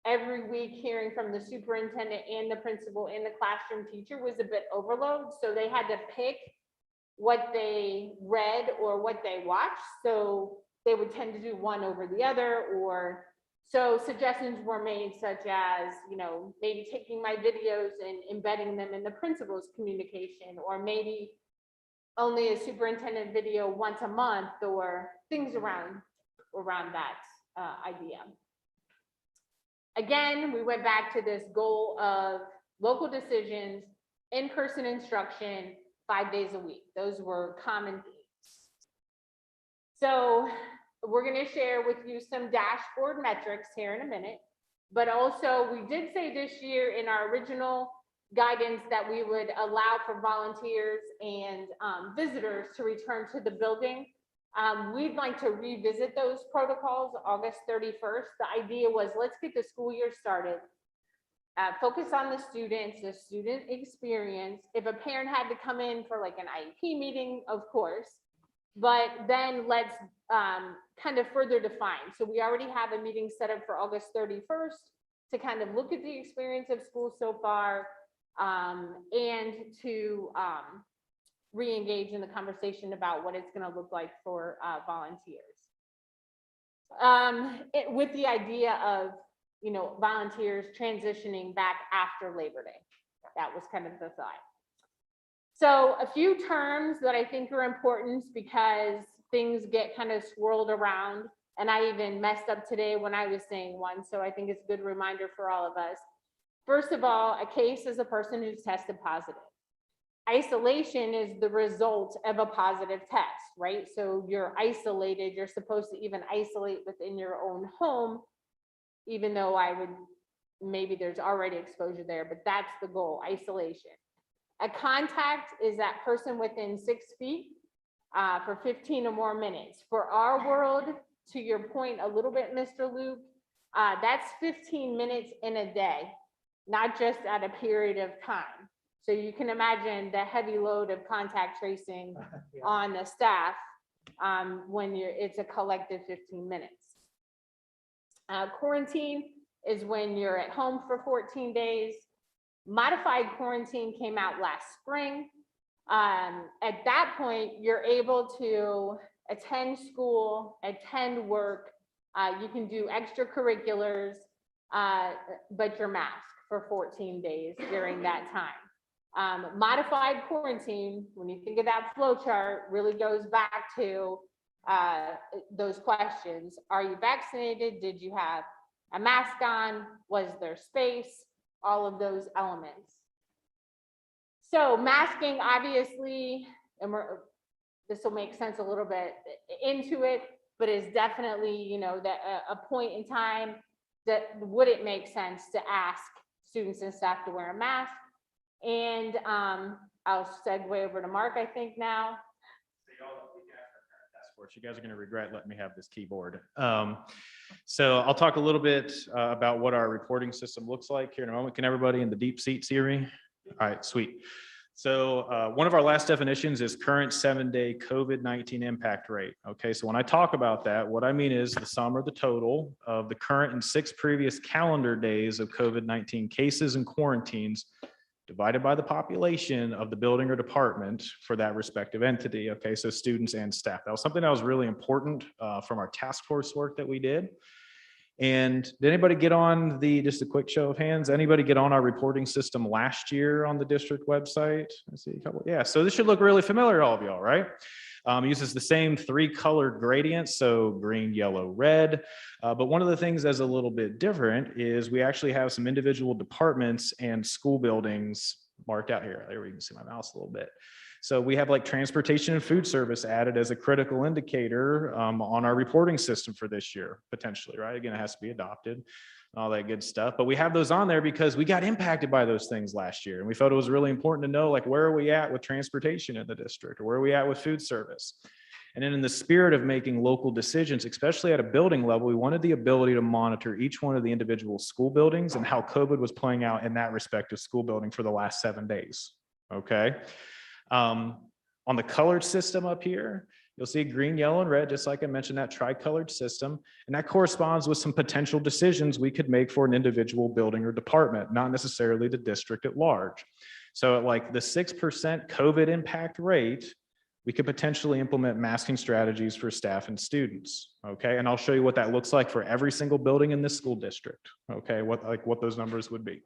[SPEAKER 20] every week hearing from the superintendent and the principal and the classroom teacher was a bit overload. So they had to pick what they read or what they watched. So they would tend to do one over the other, or so suggestions were made such as, you know, maybe taking my videos and embedding them in the principal's communication, or maybe only a superintendent video once a month, or things around that idea. Again, we went back to this goal of local decisions, in-person instruction, 5 days a week. Those were common themes. So we're going to share with you some dashboard metrics here in a minute, but also we did say this year in our original guidance that we would allow for volunteers and visitors to return to the building. We'd like to revisit those protocols August 31st. The idea was, let's get the school year started. Focus on the students, the student experience. If a parent had to come in for like an IEP meeting, of course, but then let's kind of further define. So we already have a meeting set up for August 31st to kind of look at the experience of school so far, and to re-engage in the conversation about what it's going to look like for volunteers. With the idea of, you know, volunteers transitioning back after Labor Day. That was kind of the thought. So a few terms that I think are important because things get kind of swirled around, and I even messed up today when I was saying one, so I think it's a good reminder for all of us. First of all, a case is a person who's tested positive. Isolation is the result of a positive test, right? So you're isolated, you're supposed to even isolate within your own home, even though maybe there's already exposure there, but that's the goal, isolation. A contact is that person within 6 feet for 15 or more minutes. For our world, to your point a little bit, Mr. Luke, that's 15 minutes in a day, not just at a period of time. So you can imagine the heavy load of contact tracing on the staff when it's a collective 15 minutes. Quarantine is when you're at home for 14 days. Modified quarantine came out last spring. At that point, you're able to attend school, attend work. You can do extracurriculars, but you're masked for 14 days during that time. Modified quarantine, when you think of that flow chart, really goes back to those questions. Are you vaccinated? Did you have a mask on? Was there space? All of those elements. So masking, obviously, and this will make sense a little bit into it, but is definitely, you know, that a point in time that would it make sense to ask students and staff to wear a mask? And I'll segue over to Mark, I think now.
[SPEAKER 19] You guys are going to regret letting me have this keyboard. So I'll talk a little bit about what our reporting system looks like here in a moment. Can everybody in the deep seat see me? All right, sweet. So one of our last definitions is current 7-day COVID-19 impact rate. Okay, so when I talk about that, what I mean is the sum or the total of the current and 6 previous calendar days of COVID-19 cases and quarantines divided by the population of the building or department for that respective entity. Okay, so students and staff. That was something that was really important from our task force work that we did. And did anybody get on just a quick show of hands, anybody get on our reporting system last year on the district website? I see a couple. Yeah, so this should look really familiar to all of y'all, right? Uses the same 3 colored gradients, so green, yellow, red. But one of the things that's a little bit different is we actually have some individual departments and school buildings marked out here. There, you can see my mouse a little bit. So we have like transportation and food service added as a critical indicator on our reporting system for this year, potentially, right? Again, it has to be adopted, all that good stuff. But we have those on there because we got impacted by those things last year. And we felt it was really important to know, like, where are we at with transportation in the district? Or where are we at with food service?
[SPEAKER 21] And then in the spirit of making local decisions, especially at a building level, we wanted the ability to monitor each one of the individual school buildings and how COVID was playing out in that respective school building for the last 7 days, okay? On the colored system up here, you'll see green, yellow, and red, just like I mentioned, that tri-colored system. And that corresponds with some potential decisions we could make for an individual building or department, not necessarily the district at large. So at like the 6% COVID impact rate, we could potentially implement masking strategies for staff and students, okay? And I'll show you what that looks like for every single building in this school district, okay? What those numbers would be.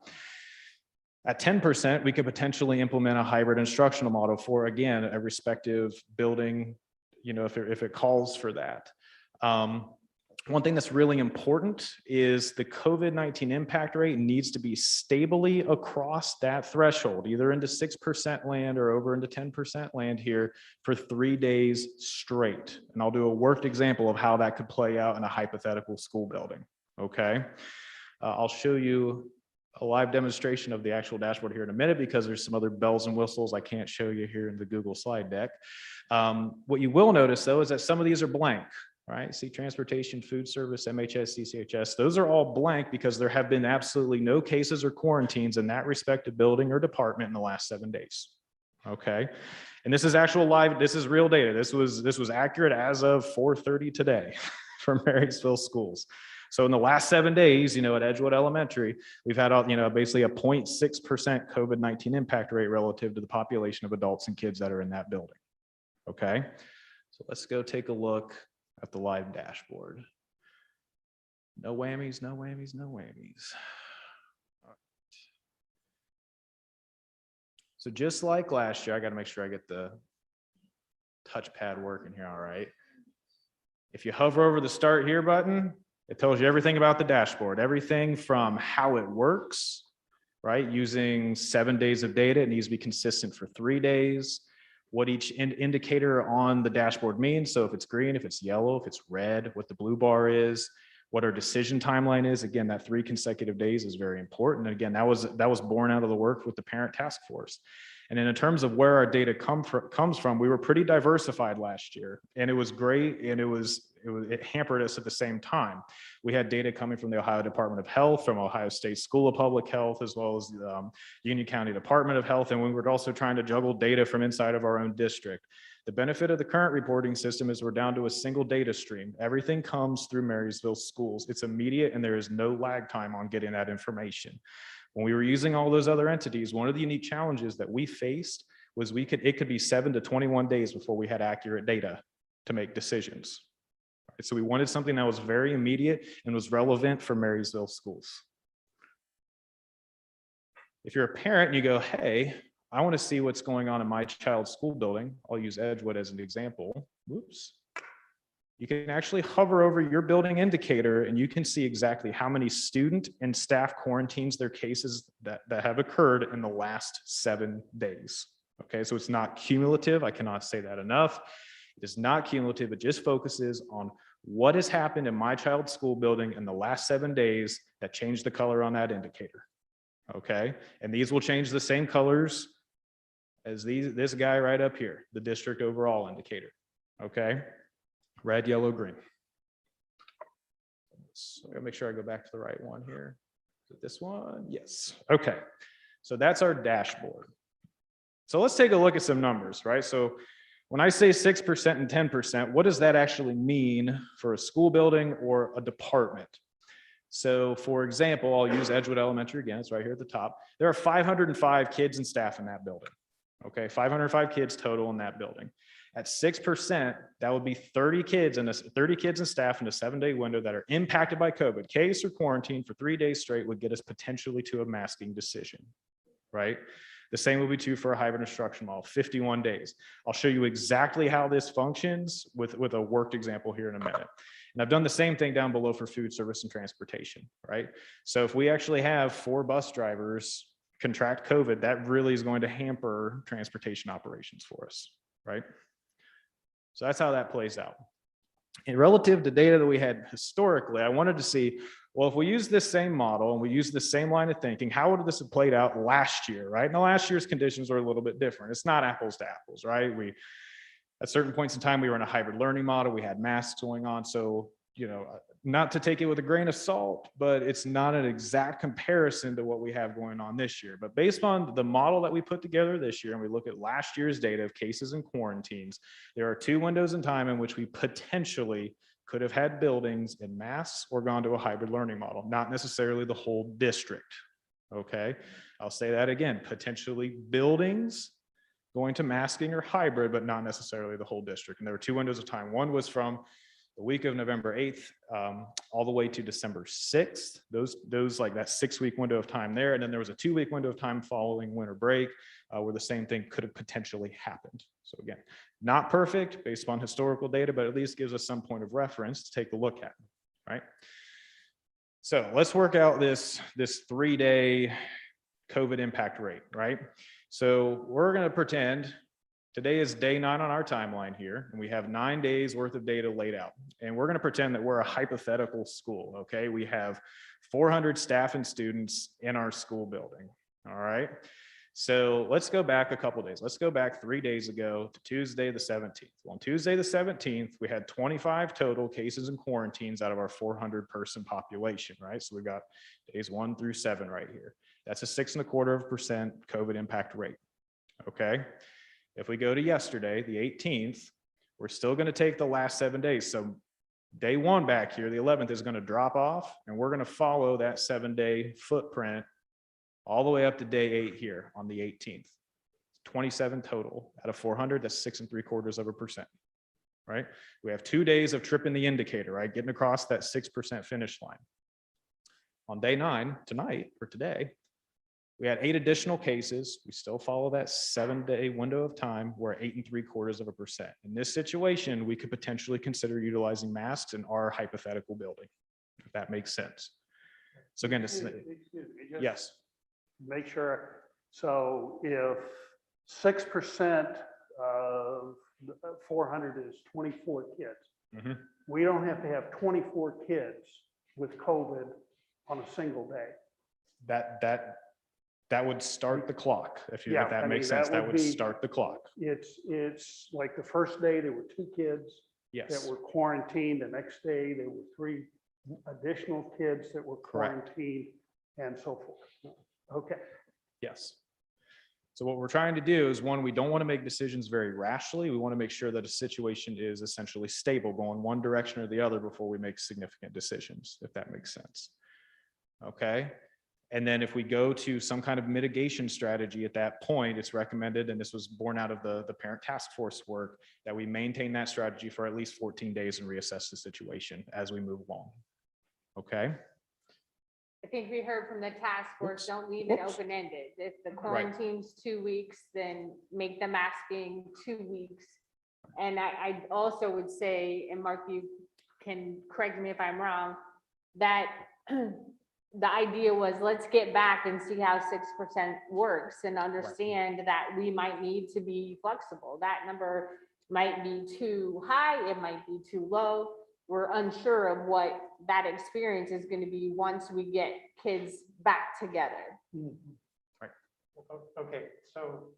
[SPEAKER 21] At 10%, we could potentially implement a hybrid instructional model for, again, a respective building, you know, if it calls for that. One thing that's really important is the COVID-19 impact rate needs to be stably across that threshold, either into 6% land or over into 10% land here for 3 days straight. And I'll do a worked example of how that could play out in a hypothetical school building, okay? I'll show you a live demonstration of the actual dashboard here in a minute because there's some other bells and whistles I can't show you here in the Google slide deck. What you will notice though is that some of these are blank, right? See, transportation, food service, MHS, CCHS, those are all blank because there have been absolutely no cases or quarantines in that respective building or department in the last 7 days, okay? And this is actual live, this is real data. This was accurate as of 4:30 today for Marysville schools. So in the last 7 days, you know, at Edgewood Elementary, we've had, you know, basically a 0.6% COVID-19 impact rate relative to the population of adults and kids that are in that building. Okay, so let's go take a look at the live dashboard. No whammies, no whammies, no whammies. All right. So just like last year, I got to make sure I get the touchpad working here. All right. If you hover over the start here button, it tells you everything about the dashboard, everything from how it works, right? Using 7 days of data, it needs to be consistent for 3 days. What each indicator on the dashboard means. So if it's green, if it's yellow, if it's red, what the blue bar is, what our decision timeline is. Again, that 3 consecutive days is very important. And again, that was born out of the work with the parent task force. And then in terms of where our data comes from, we were pretty diversified last year, and it was great, and it hampered us at the same time. We had data coming from the Ohio Department of Health, from Ohio State School of Public Health, as well as the Union County Department of Health, and we were also trying to juggle data from inside of our own district. The benefit of the current reporting system is we're down to a single data stream. Everything comes through Marysville schools. It's immediate, and there is no lag time on getting that information. When we were using all those other entities, one of the unique challenges that we faced was it could be 7 to 21 days before we had accurate data to make decisions. So we wanted something that was very immediate and was relevant for Marysville schools. If you're a parent and you go, hey, I want to see what's going on in my child's school building, I'll use Edgewood as an example. Whoops. You can actually hover over your building indicator and you can see exactly how many student and staff quarantines their cases that have occurred in the last 7 days. Okay, so it's not cumulative. I cannot say that enough. It is not cumulative. It just focuses on what has happened in my child's school building in the last 7 days that changed the color on that indicator. Okay, and these will change the same colors as this guy right up here, the district overall indicator. Okay. Red, yellow, green. So I gotta make sure I go back to the right one here. Is it this one? Yes. Okay. So that's our dashboard. So let's take a look at some numbers, right? So when I say 6% and 10%, what does that actually mean for a school building or a department? So for example, I'll use Edgewood Elementary again. It's right here at the top. There are 505 kids and staff in that building. Okay, 505 kids total in that building. At 6%, that would be 30 kids and staff in a 7-day window that are impacted by COVID. Case or quarantine for 3 days straight would get us potentially to a masking decision, right? The same would be true for a hybrid instruction model, 51 days. I'll show you exactly how this functions with a worked example here in a minute. And I've done the same thing down below for food service and transportation, right? So if we actually have 4 bus drivers contract COVID, that really is going to hamper transportation operations for us, right? So that's how that plays out. And relative to data that we had historically, I wanted to see, well, if we use this same model and we use the same line of thinking, how would this have played out last year, right? Now, last year's conditions were a little bit different. It's not apples to apples, right? At certain points in time, we were in a hybrid learning model. We had masks going on. So, not to take it with a grain of salt, but it's not an exact comparison to what we have going on this year. But based on the model that we put together this year, and we look at last year's data of cases and quarantines, there are 2 windows in time in which we potentially could have had buildings in masks or gone to a hybrid learning model, not necessarily the whole district. Okay, I'll say that again, potentially buildings going to masking or hybrid, but not necessarily the whole district. And there were 2 windows of time. One was from the week of November 8th, all the way to December 6th, those like that 6-week window of time there. And then there was a 2-week window of time following winter break, where the same thing could have potentially happened. So again, not perfect based on historical data, but at least gives us some point of reference to take a look at, right? So let's work out this 3-day COVID impact rate, right? So we're going to pretend today is day 9 on our timeline here, and we have 9 days worth of data laid out. And we're going to pretend that we're a hypothetical school, okay? We have 400 staff and students in our school building, all right? So let's go back a couple days. Let's go back 3 days ago to Tuesday the 17th. Well, on Tuesday the 17th, we had 25 total cases and quarantines out of our 400-person population, right? So we got days 1 through 7 right here. That's a 6.25% COVID impact rate, okay? If we go to yesterday, the 18th, we're still going to take the last 7 days. So day 1 back here, the 11th, is going to drop off, and we're going to follow that 7-day footprint all the way up to day 8 here on the 18th. 27 total out of 400, that's 6.75%, right? We have 2 days of tripping the indicator, right? Getting across that 6% finish line. On day 9, tonight, or today, we had 8 additional cases. We still follow that 7-day window of time. We're at 8.75%. In this situation, we could potentially consider utilizing masks in our hypothetical building, if that makes sense. So again, this is,
[SPEAKER 3] Excuse me, just
[SPEAKER 21] yes,
[SPEAKER 3] make sure. So if 6% of 400 is 24 kids,
[SPEAKER 21] mhm,
[SPEAKER 3] we don't have to have 24 kids with COVID on a single day.
[SPEAKER 21] that would start the clock. If
[SPEAKER 3] Yeah,
[SPEAKER 21] that
[SPEAKER 3] I
[SPEAKER 21] makes
[SPEAKER 3] mean, that
[SPEAKER 21] sense, that
[SPEAKER 3] would
[SPEAKER 21] would
[SPEAKER 3] be-
[SPEAKER 21] start the clock.
[SPEAKER 3] It's like the first day, there were 2 kids that
[SPEAKER 21] Yes,
[SPEAKER 3] were quarantined. The next day, there were 3 additional kids that were
[SPEAKER 21] Correct.
[SPEAKER 3] quarantined and so forth. Okay.
[SPEAKER 21] yes. So what we're trying to do is, one, we don't want to make decisions very rashly. We want to make sure that a situation is essentially stable, going one direction or the other before we make significant decisions, if that makes sense. Okay. And then if we go to some kind of mitigation strategy at that point, it's recommended, and this was born out of the parent task force work, that we maintain that strategy for at least 14 days and reassess the situation as we move along. Okay.
[SPEAKER 20] I think we heard from the task force,
[SPEAKER 21] Oops.
[SPEAKER 20] don't leave it
[SPEAKER 21] Whoops.
[SPEAKER 20] open-ended. If the quarantine's 2 weeks, then make the masking 2 weeks. And I also would say, and Mark, you can correct me if I'm wrong, that the idea was, let's get back and see how 6% works and understand that we might need to be flexible. That number might be too high, it might be too low. We're unsure of what that experience is going to be once we get kids back together.
[SPEAKER 8] Okay, so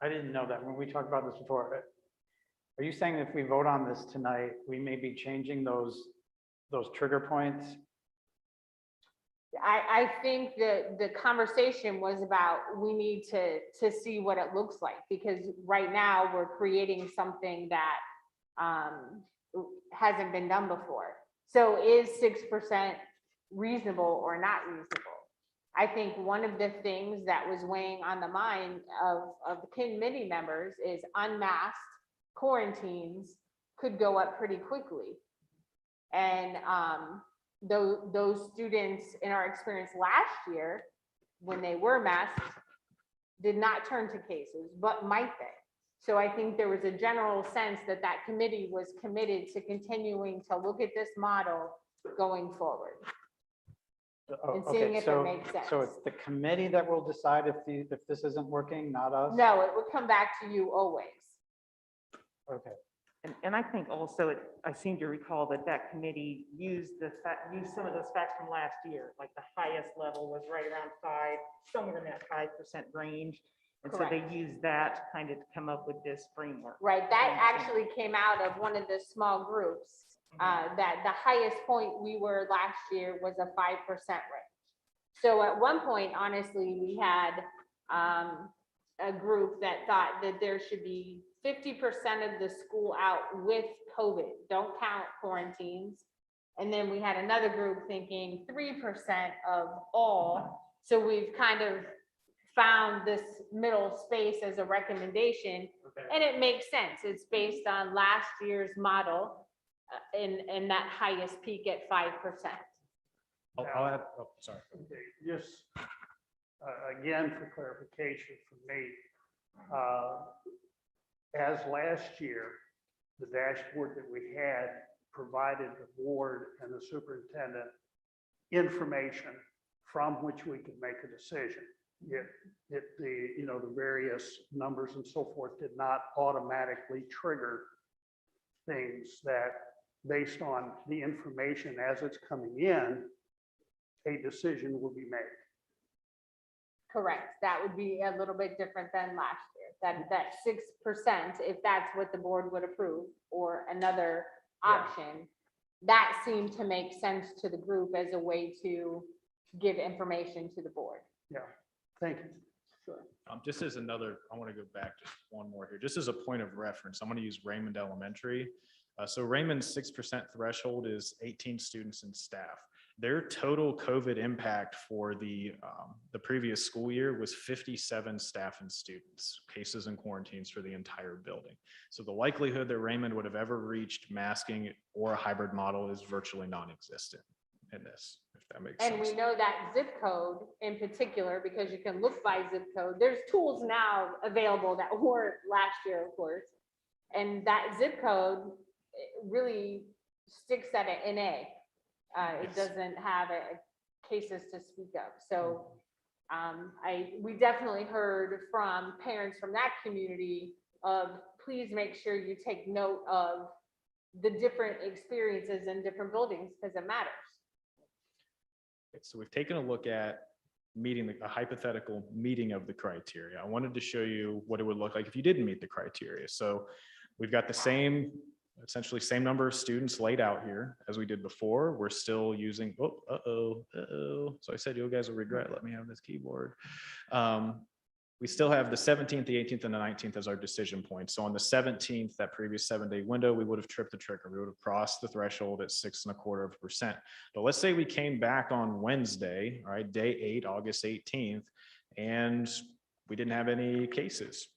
[SPEAKER 8] I didn't know that when we talked about this before. Are you saying if we vote on this tonight, we may be changing those trigger points?
[SPEAKER 20] I think the conversation was about, we need to see what it looks like, because right now we're creating something that hasn't been done before. So is 6% reasonable or not reasonable? I think one of the things that was weighing on the mind of the committee members is unmasked quarantines could go up pretty quickly. And those students in our experience last year, when they were masked, did not turn to cases, but might they? So I think there was a general sense that that committee was committed to continuing to look at this model going forward. And seeing if it makes sense.
[SPEAKER 8] So it's the committee that will decide if this isn't working, not us?
[SPEAKER 20] No, it would come back to you always.
[SPEAKER 8] Okay.
[SPEAKER 5] And I think also, I seem to recall that committee used some of those facts from last year, like the highest level was right around 5, somewhere in that 5% range. And so they
[SPEAKER 20] Correct.
[SPEAKER 5] use that kind of to come up with this framework.
[SPEAKER 20] Right, that actually came out of one of the small groups. That the highest point we were last year was a 5% range. So at one point, honestly, we had a group that thought that there should be 50% of the school out with COVID, don't count quarantines. And then we had another group thinking 3% of all. So we've kind of found this middle space as a recommendation, and it makes sense. It's based on last year's model in that highest peak at 5%.
[SPEAKER 21] I'll add, oh, sorry.
[SPEAKER 3] Okay, just, again, for clarification from me, as last year, the dashboard that we had provided the board and the superintendent information from which we could make a decision. The various numbers and so forth did not automatically trigger things that, based on the information as it's coming in, a decision will be made.
[SPEAKER 20] Correct, that would be a little bit different than last year. That 6%, if that's what the board would approve, or another option, that seemed to make sense to the group as a way to give information to the board.
[SPEAKER 3] Yeah, thank you.
[SPEAKER 20] Sure.
[SPEAKER 21] Just as another, I want to go back just one more here, just as a point of reference, I'm going to use Raymond Elementary. So Raymond's 6% threshold is 18 students and staff. Their total COVID impact for the previous school year was 57 staff and students, cases and quarantines for the entire building. So the likelihood that Raymond would have ever reached masking or a hybrid model is virtually non-existent in this, if that makes sense.
[SPEAKER 20] And we know that zip code in particular, because you can look by zip code, there's tools now available that weren't last year, of course. And that zip code really sticks at an NA. It doesn't have cases to speak of. So we definitely heard from parents from that community of, please make sure you take note of the different experiences in different buildings, because it matters.
[SPEAKER 21] So we've taken a look at meeting a hypothetical meeting of the criteria. I wanted to show you what it would look like if you didn't meet the criteria. So we've got the same, essentially same number of students laid out here as we did before. We're still using, So I said, you guys will regret, let me have this keyboard. We still have the 17th, the 18th, and the 19th as our decision point. So on the 17th, that previous 7-day window, we would have tripped the trigger. We would have crossed the threshold at 6.25%. But let's say we came back on Wednesday, all right, day 8, August 18th, and we didn't have any cases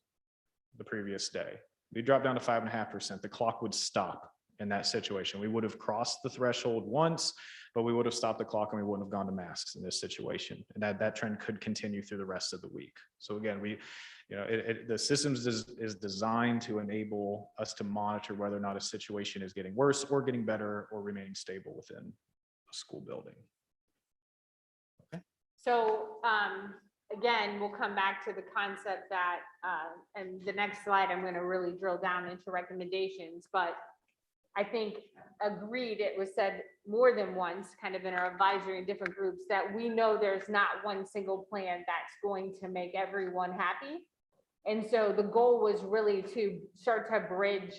[SPEAKER 21] the previous day. We dropped down to 5.5%. The clock would stop in that situation. We would have crossed the threshold once, but we would have stopped the clock and we wouldn't have gone to masks in this situation. And that trend could continue through the rest of the week. So again, the systems is designed to enable us to monitor whether or not a situation is getting worse or getting better or remaining stable within a school building. Okay.
[SPEAKER 20] So again, we'll come back to the concept that, and the next slide, I'm going to really drill down into recommendations, but I think agreed, it was said more than once, kind of in our advisory in different groups, that we know there's not one single plan that's going to make everyone happy. And so the goal was really to start to bridge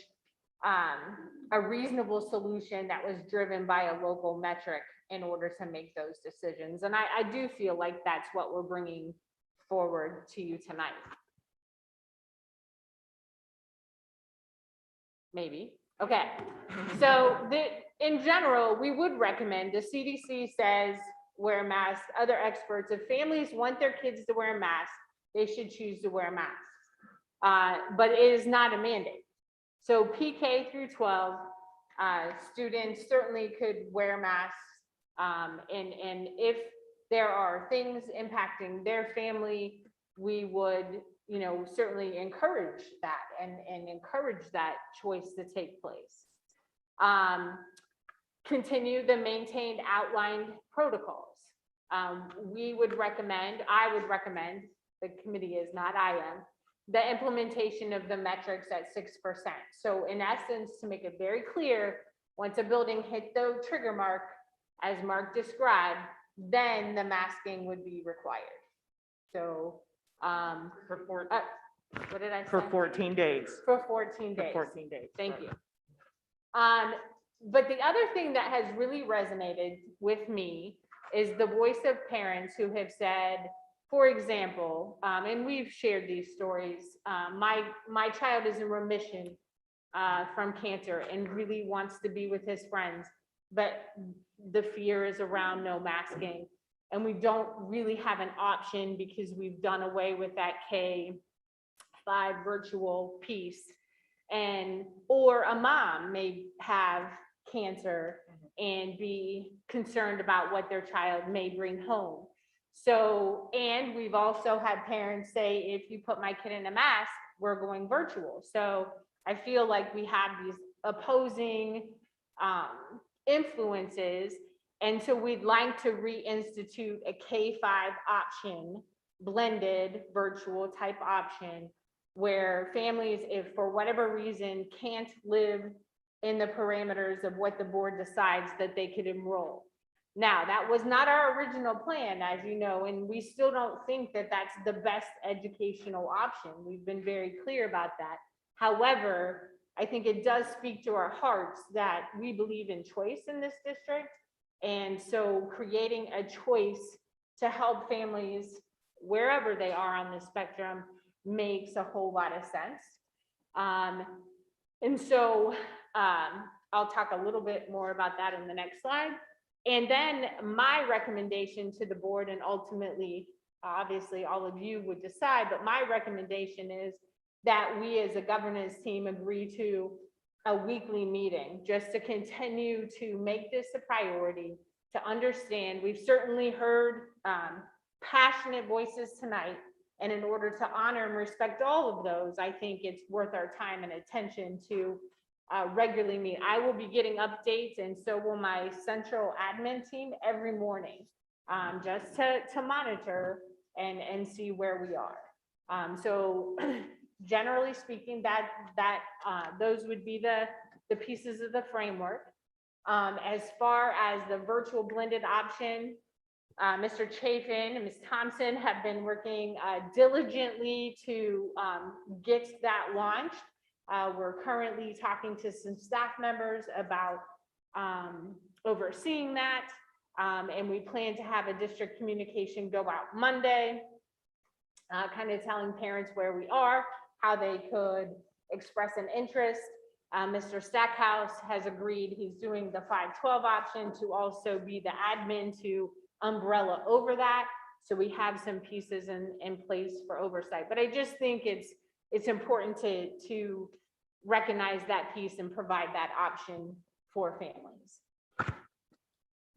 [SPEAKER 20] a reasonable solution that was driven by a local metric in order to make those decisions. And I do feel like that's what we're bringing forward to you tonight. Maybe. Okay. So in general, we would recommend, the CDC says wear a mask. Other experts, if families want their kids to wear a mask, they should choose to wear a mask. But it is not a mandate. So PK through 12, students certainly could wear masks. And if there are things impacting their family, we would, certainly encourage that and encourage that choice to take place. Continue the maintained outlined protocols. I would recommend, the committee is not, I am, the implementation of the metrics at 6%. So in essence, to make it very clear, once a building hit the trigger mark, as Mark described, then the masking would be required. So What did I say?
[SPEAKER 5] For 14 days.
[SPEAKER 20] For 14
[SPEAKER 5] For
[SPEAKER 20] days.
[SPEAKER 5] 14 days.
[SPEAKER 20] Thank
[SPEAKER 5] right.
[SPEAKER 20] you. But the other thing that has really resonated with me is the voice of parents who have said, for example, and we've shared these stories, my child is in remission from cancer and really wants to be with his friends, but the fear is around no masking. And we don't really have an option because we've done away with that K-5 virtual piece. Or a mom may have cancer and be concerned about what their child may bring home. So, and we've also had parents say, if you put my kid in a mask, we're going virtual. So I feel like we have these opposing influences. And so we'd like to reinstitute a K-5 option, blended virtual type option, where families, if for whatever reason can't live in the parameters of what the board decides, that they could enroll. Now, that was not our original plan, as you know, and we still don't think that that's the best educational option. We've been very clear about that. However, I think it does speak to our hearts that we believe in choice in this district. And so creating a choice to help families wherever they are on the spectrum makes a whole lot of sense. And so I'll talk a little bit more about that in the next slide. And then my recommendation to the board, and ultimately, obviously all of you would decide, but my recommendation is that we as a governance team agree to a weekly meeting, just to continue to make this a priority, to understand. We've certainly heard passionate voices tonight, and in order to honor and respect all of those, I think it's worth our time and attention to regularly meet. I will be getting updates, and so will my central admin team every morning, just to monitor and see where we are. So generally speaking, those would be the pieces of the framework. As far as the virtual blended option, Mr. Chafin and Ms. Thompson have been working diligently to get that launched. We're currently talking to some staff members about overseeing that. And we plan to have a district communication go out Monday, kind of telling parents where we are, how they could express an interest. Mr. Stackhouse has agreed he's doing the 512 option to also be the admin to umbrella over that. So we have some pieces in place for oversight. But I just think it's important to recognize that piece and provide that option for families.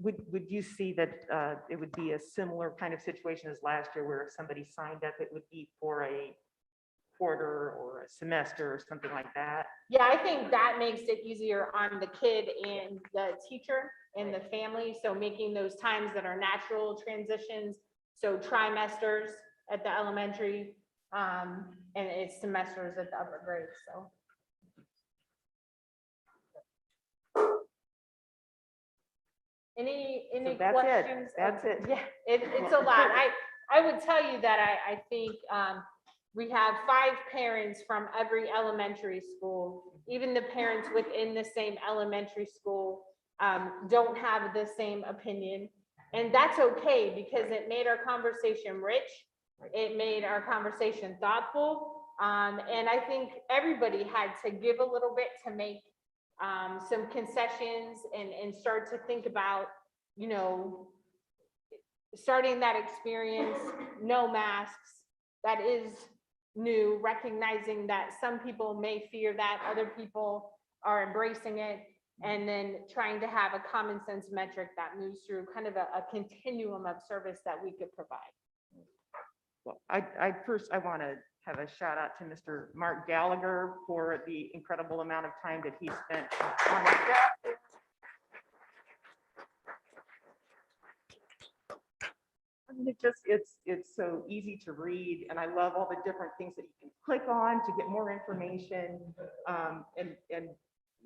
[SPEAKER 5] Would you see that it would be a similar kind of situation as last year, where if somebody signed up, it would be for a quarter or a semester or something like that?
[SPEAKER 20] Yeah, I think that makes it easier on the kid and the teacher and the family. So making those times that are natural transitions, so trimesters at the elementary, and it's semesters at the upper grades. So. Any
[SPEAKER 5] So that's
[SPEAKER 20] questions?
[SPEAKER 5] That's it.
[SPEAKER 20] Yeah, it's a lot. I would tell you that I think we have 5 parents from every elementary school. Even the parents within the same elementary school don't have the same opinion. And that's okay, because it made our conversation rich. It made our conversation thoughtful. And I think everybody had to give a little bit to make some concessions and start to think about, you know, starting that experience, no masks. That is new, recognizing that some people may fear that, other people are embracing it, and then trying to have a common sense metric that moves through kind of a continuum of service that we could provide.
[SPEAKER 5] Well, I want to have a shout out to Mr. Mark Gallagher for the incredible amount of time that he spent on that. I mean, it's so easy to read, and I love all the different things that you can click on to get more information. And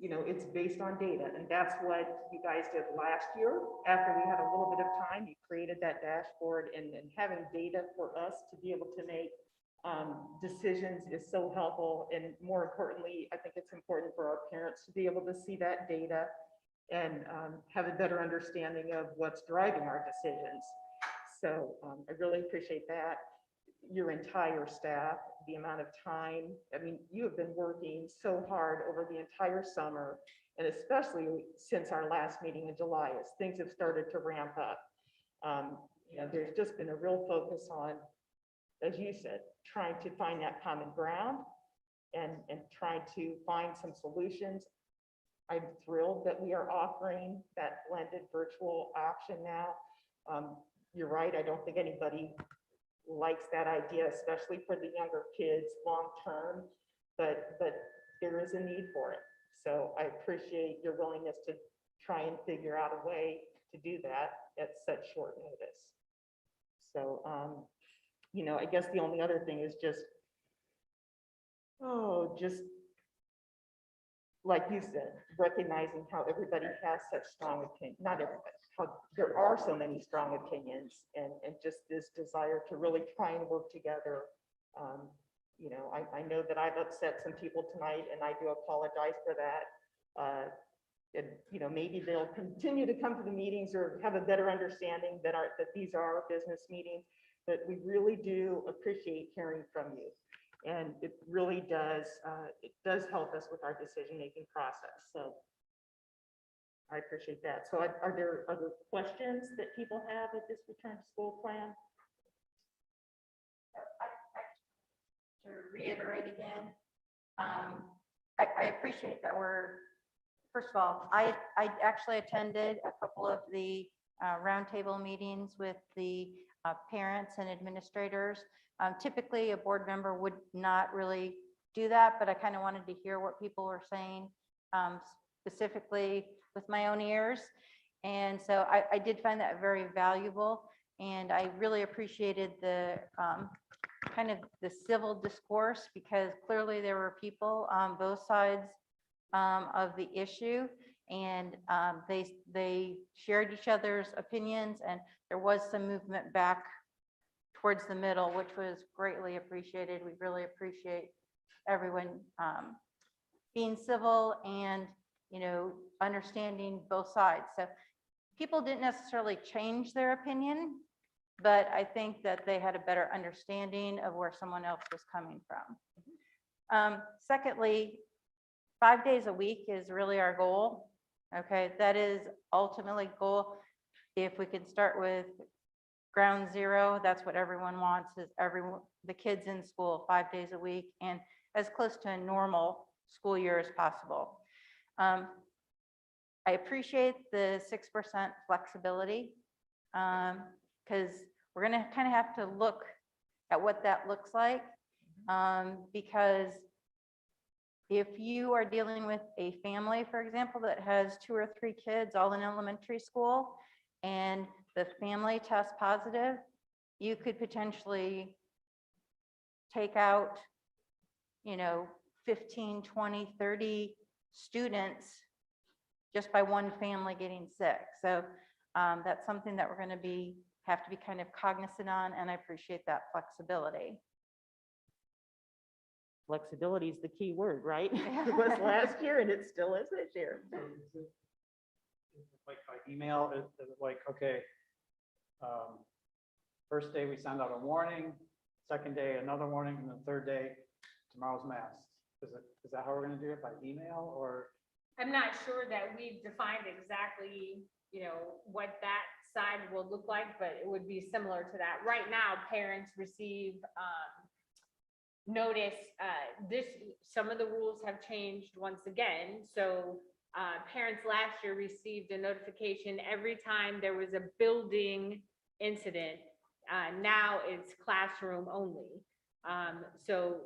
[SPEAKER 5] you know, it's based on data, and that's what you guys did last year. After we had a little bit of time, you created that dashboard, and having data for us to be able to make decisions is so helpful. And more importantly, I think it's important for our parents to be able to see that data and have a better understanding of what's driving our decisions. So I really appreciate that. Your entire staff, the amount of time, I mean, you have been working so hard over the entire summer, and especially since our last meeting in July, as things have started to ramp up. You know, there's just been a real focus on, as you said, trying to find that common ground and trying to find some solutions. I'm thrilled that we are offering that blended virtual option now. You're right, I don't think anybody likes that idea, especially for the younger kids long-term, but there is a need for it. So I appreciate your willingness to try and figure out a way to do that at such short notice. So, you know, I guess the only other thing is just like you said, recognizing how everybody has such strong opinions, not everybody, how there are so many strong opinions, and just this desire to really try and work together. You know, I know that I've upset some people tonight, and I do apologize for that. And, you know, maybe they'll continue to come to the meetings or have a better understanding that these are our business meetings, but we really do appreciate hearing from you. And it really does, help us with our decision-making process. So I appreciate that. So are there other questions that people have with this return to school plan?
[SPEAKER 2] To reiterate again, I appreciate that first of all, I actually attended a couple of the roundtable meetings with the parents and administrators. Typically, a board member would not really do that, but I kind of wanted to hear what people were saying, specifically with my own ears. And so I did find that very valuable. And I really appreciated the kind of the civil discourse, because clearly there were people on both sides of the issue, and they shared each other's opinions, and there was some movement back towards the middle, which was greatly appreciated. We really appreciate everyone being civil and, you know, understanding both sides. So people didn't necessarily change their opinion, but I think that they had a better understanding of where someone else was coming from. Secondly, 5 days a week is really our goal. Okay, that is ultimately goal. If we can start with ground zero, that's what everyone wants, is the kids in school 5 days a week and as close to a normal school year as possible. I appreciate the 6% flexibility, because we're going to kind of have to look at what that looks like, because if you are dealing with a family, for example, that has 2 or 3 kids all in elementary school, and the family tests positive, you could potentially take out, you know, 15, 20, 30 students just by one family getting sick. So that's something that we're going to have to be kind of cognizant on, and I appreciate that flexibility.
[SPEAKER 5] Flexibility is the key word, right? It was last year and it still is this year.
[SPEAKER 8] Like by email, is it like, okay, first day we send out a warning, second day another warning, and the third day tomorrow's masks? Is that how we're gonna do it, by email, or?
[SPEAKER 20] I'm not sure that we've defined exactly, you know, what that side will look like, but it would be similar to that. Right now, parents receive notice. Some of the rules have changed once again. So parents last year received a notification every time there was a building incident. Now it's classroom only. So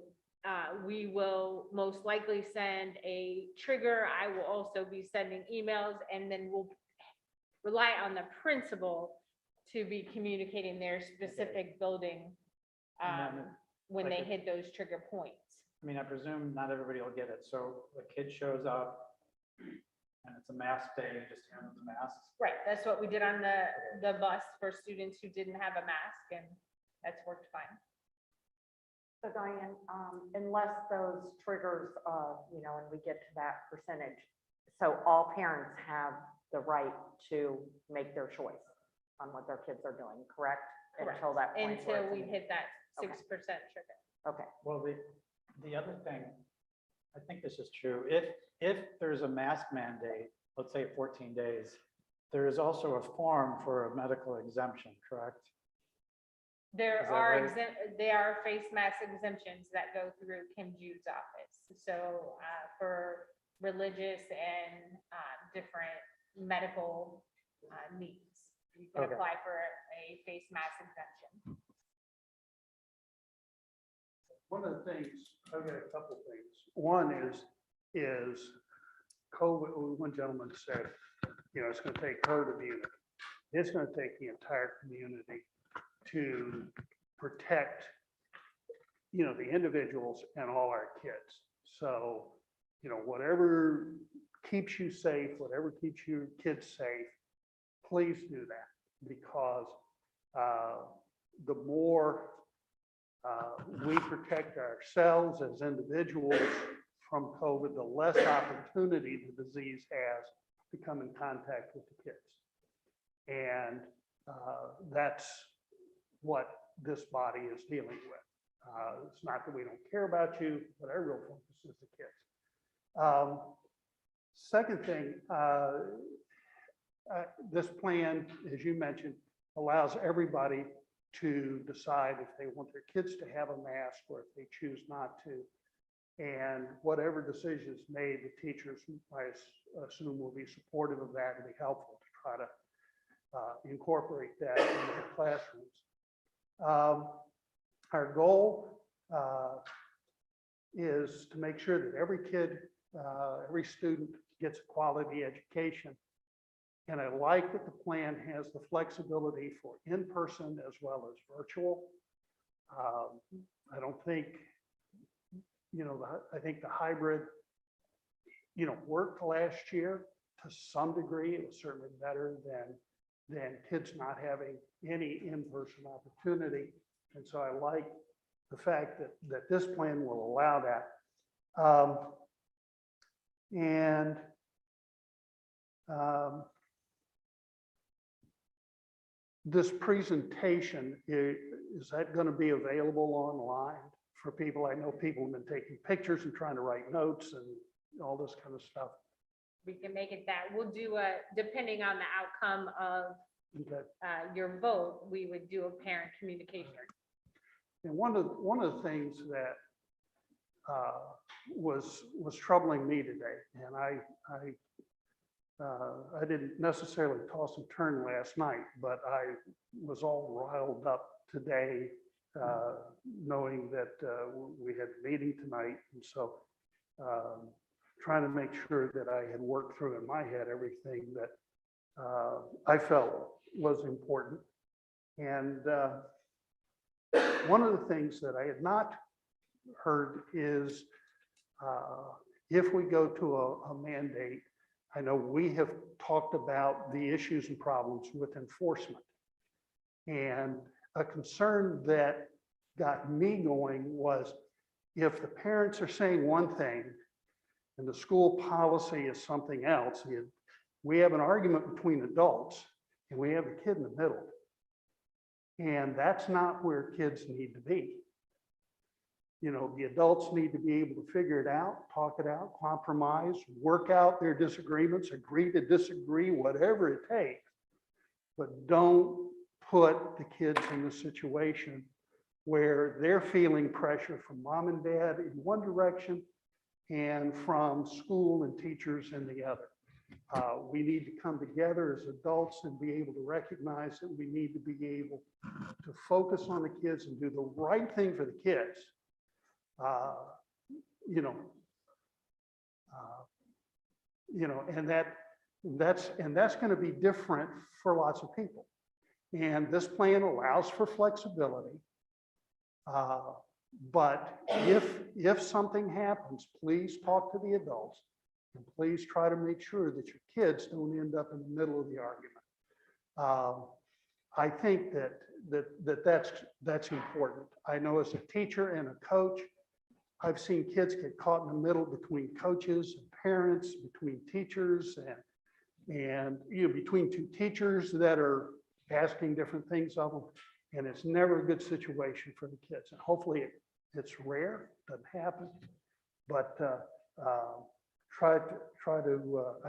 [SPEAKER 20] we will most likely send a trigger. I will also be sending emails, and then we'll rely on the principal to be communicating their specific building when they hit those trigger points.
[SPEAKER 8] I mean, I presume not everybody will get it. So the kid shows up and it's a mask day, you just hand them the masks.
[SPEAKER 20] Right, that's what we did on the bus for students who didn't have a mask, and that's worked fine.
[SPEAKER 5] So Diane, unless those triggers, and we get to that percentage, so all parents have the right to make their choice on what their kids are doing, correct?
[SPEAKER 20] Correct.
[SPEAKER 5] Until that point. where
[SPEAKER 20] Until
[SPEAKER 5] it's
[SPEAKER 20] we
[SPEAKER 5] in-
[SPEAKER 20] hit that
[SPEAKER 5] Okay.
[SPEAKER 20] 6% trigger.
[SPEAKER 5] Okay.
[SPEAKER 8] Well, the other thing, I think this is true, if there's a mask mandate, let's say 14 days, there is also a form for a medical exemption, correct?
[SPEAKER 20] There
[SPEAKER 8] Is that
[SPEAKER 20] are
[SPEAKER 8] right?
[SPEAKER 20] there are face mask exemptions that go through Kim Jude's office. So for religious and different medical needs, you can
[SPEAKER 8] Okay.
[SPEAKER 20] apply for a face mask exemption.
[SPEAKER 3] One of the things, I've got a couple things. One is COVID, one gentleman said, it's gonna take herd immunity. It's gonna take the entire community to protect, the individuals and all our kids. So, whatever keeps you safe, whatever keeps your kids safe, please do that. Because the more we protect ourselves as individuals from COVID, the less opportunity the disease has to come in contact with the kids. And that's what this body is dealing with. It's not that we don't care about you, but our real focus is the kids. Second thing, this plan, as you mentioned, allows everybody to decide if they want their kids to have a mask or if they choose not to. And whatever decision is made, the teachers, I assume, will be supportive of that and be helpful to try to incorporate that in their classrooms. Our goal is to make sure that every kid, every student gets a quality education. And I like that the plan has the flexibility for in-person as well as virtual. I don't think, I think the hybrid, worked last year to some degree. It was certainly better than kids not having any in-person opportunity. And so I like the fact that this plan will allow that. This presentation, is that going to be available online for people? I know people have been taking pictures and trying to write notes and all this kind of stuff.
[SPEAKER 20] We can make it that. We'll do depending on the outcome of
[SPEAKER 3] Okay.
[SPEAKER 20] your vote, we would do a parent communication.
[SPEAKER 3] And one of the things that was troubling me today, and I didn't necessarily toss and turn last night, but I was all riled up today, knowing that we had a meeting tonight. And so trying to make sure that I had worked through in my head everything that I felt was important. And one of the things that I had not heard is if we go to a mandate, I know we have talked about the issues and problems with enforcement. And a concern that got me going was if the parents are saying one thing and the school policy is something else, we have an argument between adults and we have a kid in the middle. And that's not where kids need to be. The adults need to be able to figure it out, talk it out, compromise, work out their disagreements, agree to disagree, whatever it takes. But don't put the kids in a situation where they're feeling pressure from mom and dad in one direction and from school and teachers in the other. We need to come together as adults and be able to recognize that we need to be able to focus on the kids and do the right thing for the kids. And that's going to be different for lots of people. And this plan allows for flexibility. But if something happens, please talk to the adults and please try to make sure that your kids don't end up in the middle of the argument. I think that's important. I know as a teacher and a coach, I've seen kids get caught in the middle between coaches and parents, between teachers and between two teachers that are asking different things of them. And it's never a good situation for the kids. And hopefully it's rare, doesn't happen. But I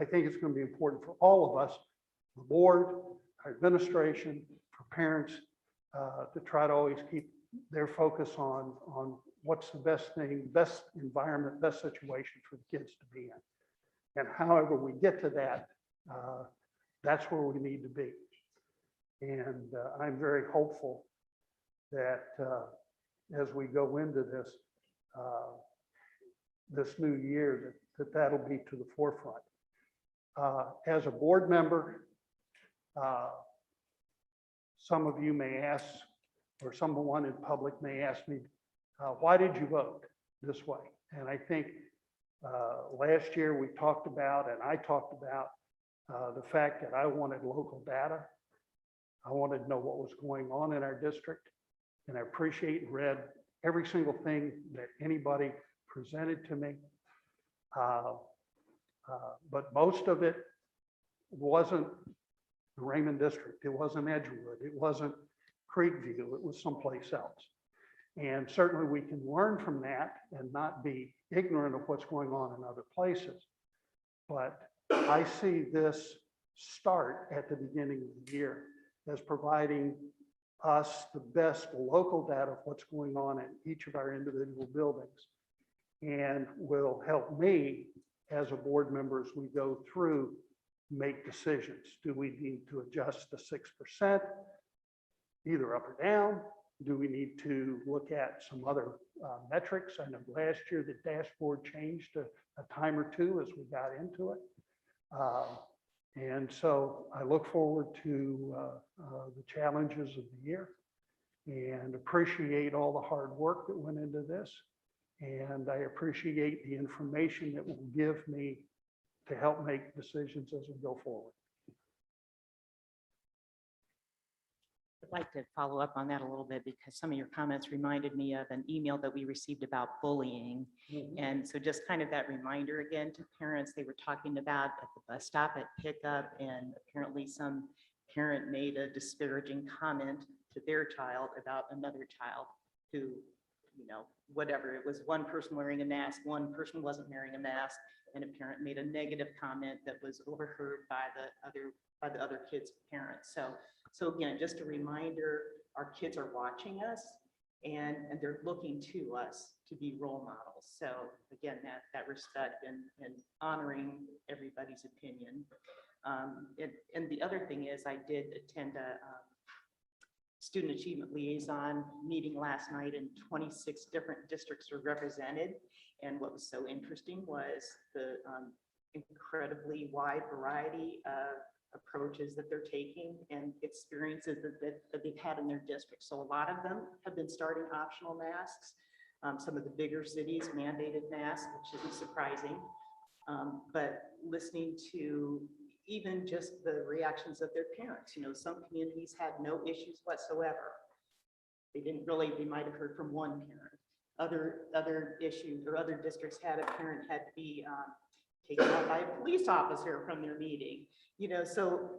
[SPEAKER 3] think it's going to be important for all of us, the board, our administration, for parents, to try to always keep their focus on what's the best thing, best environment, best situation for the kids to be in. And however we get to that, that's where we need to be. And I'm very hopeful that as we go into this new year, that'll be to the forefront. As a board member, some of you may ask, or someone in public may ask me, why did you vote this way? And I think last year we talked about, and I talked about the fact that I wanted local data. I wanted to know what was going on in our district, and I appreciate and read every single thing that anybody presented to me. But most of it wasn't the Raymond district. It wasn't Edgewood. It wasn't Creekview. It was someplace else. And certainly we can learn from that and not be ignorant of what's going on in other places. But I see this start at the beginning of the year as providing us the best local data of what's going on in each of our individual buildings, and will help me as a board member as we go through make decisions. Do we need to adjust the 6% either up or down? Do we need to look at some other metrics? I know last year the dashboard changed a time or two as we got into it. And so I look forward to the challenges of the year and appreciate all the hard work that went into this. And I appreciate the information that will give me to help make decisions as we go forward.
[SPEAKER 5] I'd like to follow up on that a little bit because some of your comments reminded me of an email that we received about bullying. And so just kind of that reminder again to parents, they were talking about at the bus stop at pickup, and apparently some parent made a disparaging comment to their child about another child who, whatever, it was one person wearing a mask, one person wasn't wearing a mask, and a parent made a negative comment that was overheard by the other kid's parents. So again, just a reminder, our kids are watching us and they're looking to us to be role models. So again, that respect and honoring everybody's opinion. And the other thing is I did attend a student achievement liaison meeting last night, and 26 different districts were represented. And what was so interesting was the incredibly wide variety of approaches that they're taking and experiences that they've had in their district. So a lot of them have been starting optional masks. Some of the bigger cities mandated masks, which isn't surprising. But listening to even just the reactions of their parents, some communities had no issues whatsoever. They might have heard from one parent. Other issues or other districts had a parent had to be taken out by a police officer from their meeting. So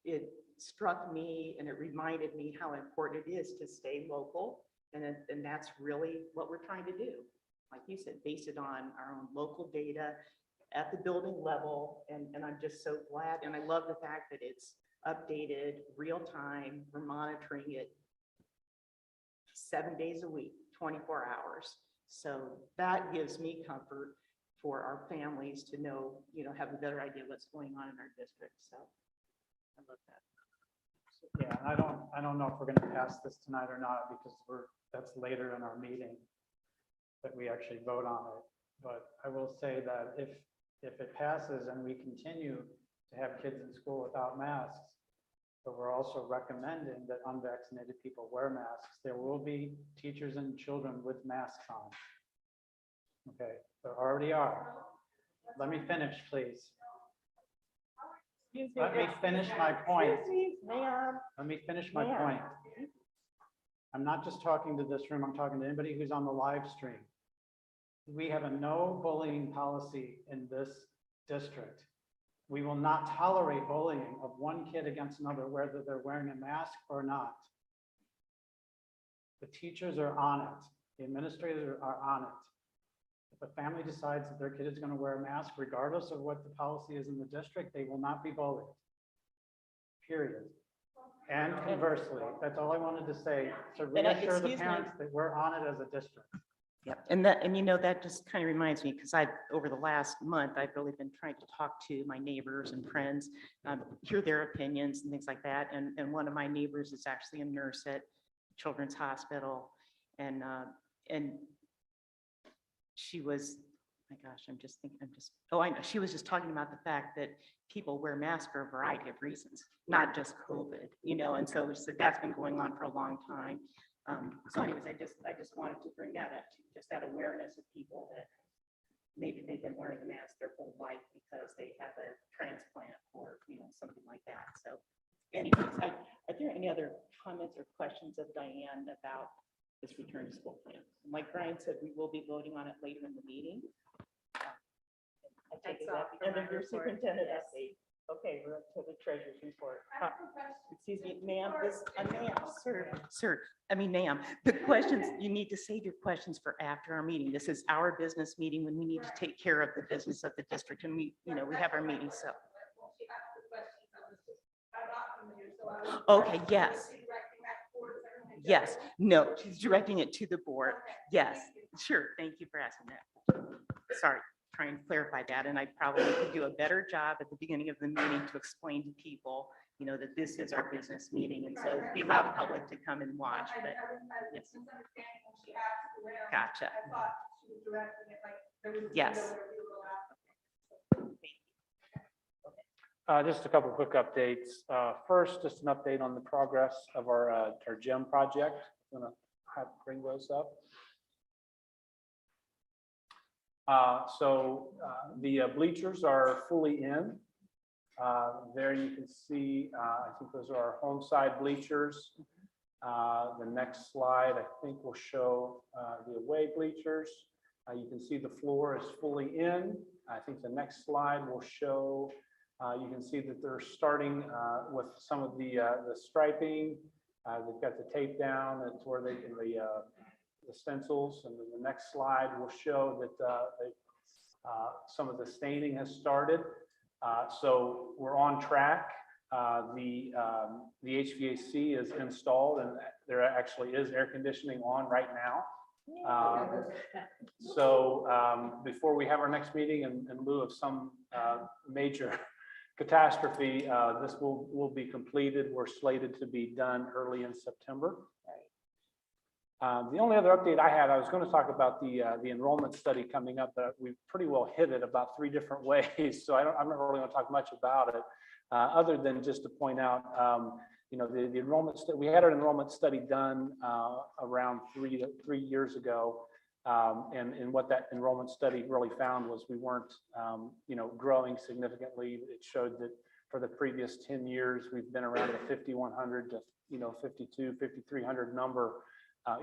[SPEAKER 5] it struck me and it reminded me how important it is to stay local. And that's really what we're trying to do. Like you said, base it on our own local data at the building level. And I'm just so glad. And I love the fact that it's updated real time. We're monitoring it 7 days a week, 24 hours. So that gives me comfort for our families to know, have a better idea what's going on in our district. So I love that.
[SPEAKER 8] Yeah, and I don't know if we're going to pass this tonight or not, because that's later in our meeting that we actually vote on it. But I will say that if it passes and we continue to have kids in school without masks, but we're also recommending that unvaccinated people wear masks, there will be teachers and children with masks on. Okay, there already are. Let me finish, please. Let me finish my point.
[SPEAKER 5] Excuse me, ma'am.
[SPEAKER 8] Let me finish my
[SPEAKER 5] Ma'am.
[SPEAKER 8] point. I'm not just talking to this room, I'm talking to anybody who's on the live stream. We have a no bullying policy in this district. We will not tolerate bullying of one kid against another, whether they're wearing a mask or not. The teachers are on it. The administrators are on it. If a family decides that their kid is going to wear a mask, regardless of what the policy is in the district, they will not be bullied. Period. And conversely, that's all I wanted to say, to reassure the
[SPEAKER 5] excuse me.
[SPEAKER 8] parents that we're on it as a district.
[SPEAKER 5] Yep, and you know, that just kind of reminds me, because over the last month, I've really been trying to talk to my neighbors and friends, hear their opinions and things like that. And one of my neighbors is actually a nurse at Children's Hospital. And she was, my gosh, I know, she was just talking about the fact that people wear masks for a variety of reasons, not just COVID, you know, and so that's been going on for a long time. So anyways, I just wanted to bring that up, just that awareness of people that maybe they've been wearing a mask their whole life because they have a transplant or, you know, something like that. So anyways, are there any other comments or questions of Diane about this return to school plan? Like Brian said, we will be voting on it later in the meeting. I take it that the end of your superintendent update. Okay, we're up to the treasurer's report. Excuse me, ma'am, ma'am, the questions, you need to save your questions for after our meeting. This is our business meeting when we need to take care of the business of the district, and we have our meeting, so. Okay, yes. Yes, no, she's directing it to the board. Yes, sure, thank you for asking that. Sorry. Try and clarify that, and I probably could do a better job at the beginning of the meeting to explain to people, you know, that this is our business meeting, and so we allow the public to come and watch, but yes. Gotcha. Yes.
[SPEAKER 6] Just a couple of quick updates. First, just an update on the progress of our gym project. I'm gonna bring those up. The bleachers are fully in. There you can see, I think those are our home side bleachers. The next slide, I think, will show the away bleachers. You can see the floor is fully in. I think the next slide will show, you can see that they're starting with some of the striping. They've got the tape down. That's where they can, the stencils, and then the next slide will show that some of the staining has started. So we're on track. The HVAC is installed, and there actually is air conditioning on right now. Before we have our next meeting, in lieu of some major catastrophe, this will be completed. We're slated to be done early in September. The only other update I had, I was going to talk about the enrollment study coming up, but we pretty well hit it about 3 different ways. So I'm not really going to talk much about it, other than just to point out, you know, the enrollment we had an enrollment study done around 3 years ago, and what that enrollment study really found was we weren't, you know, growing significantly. It showed that for the previous 10 years, we've been around the 5,100 to 52, 5,300 number.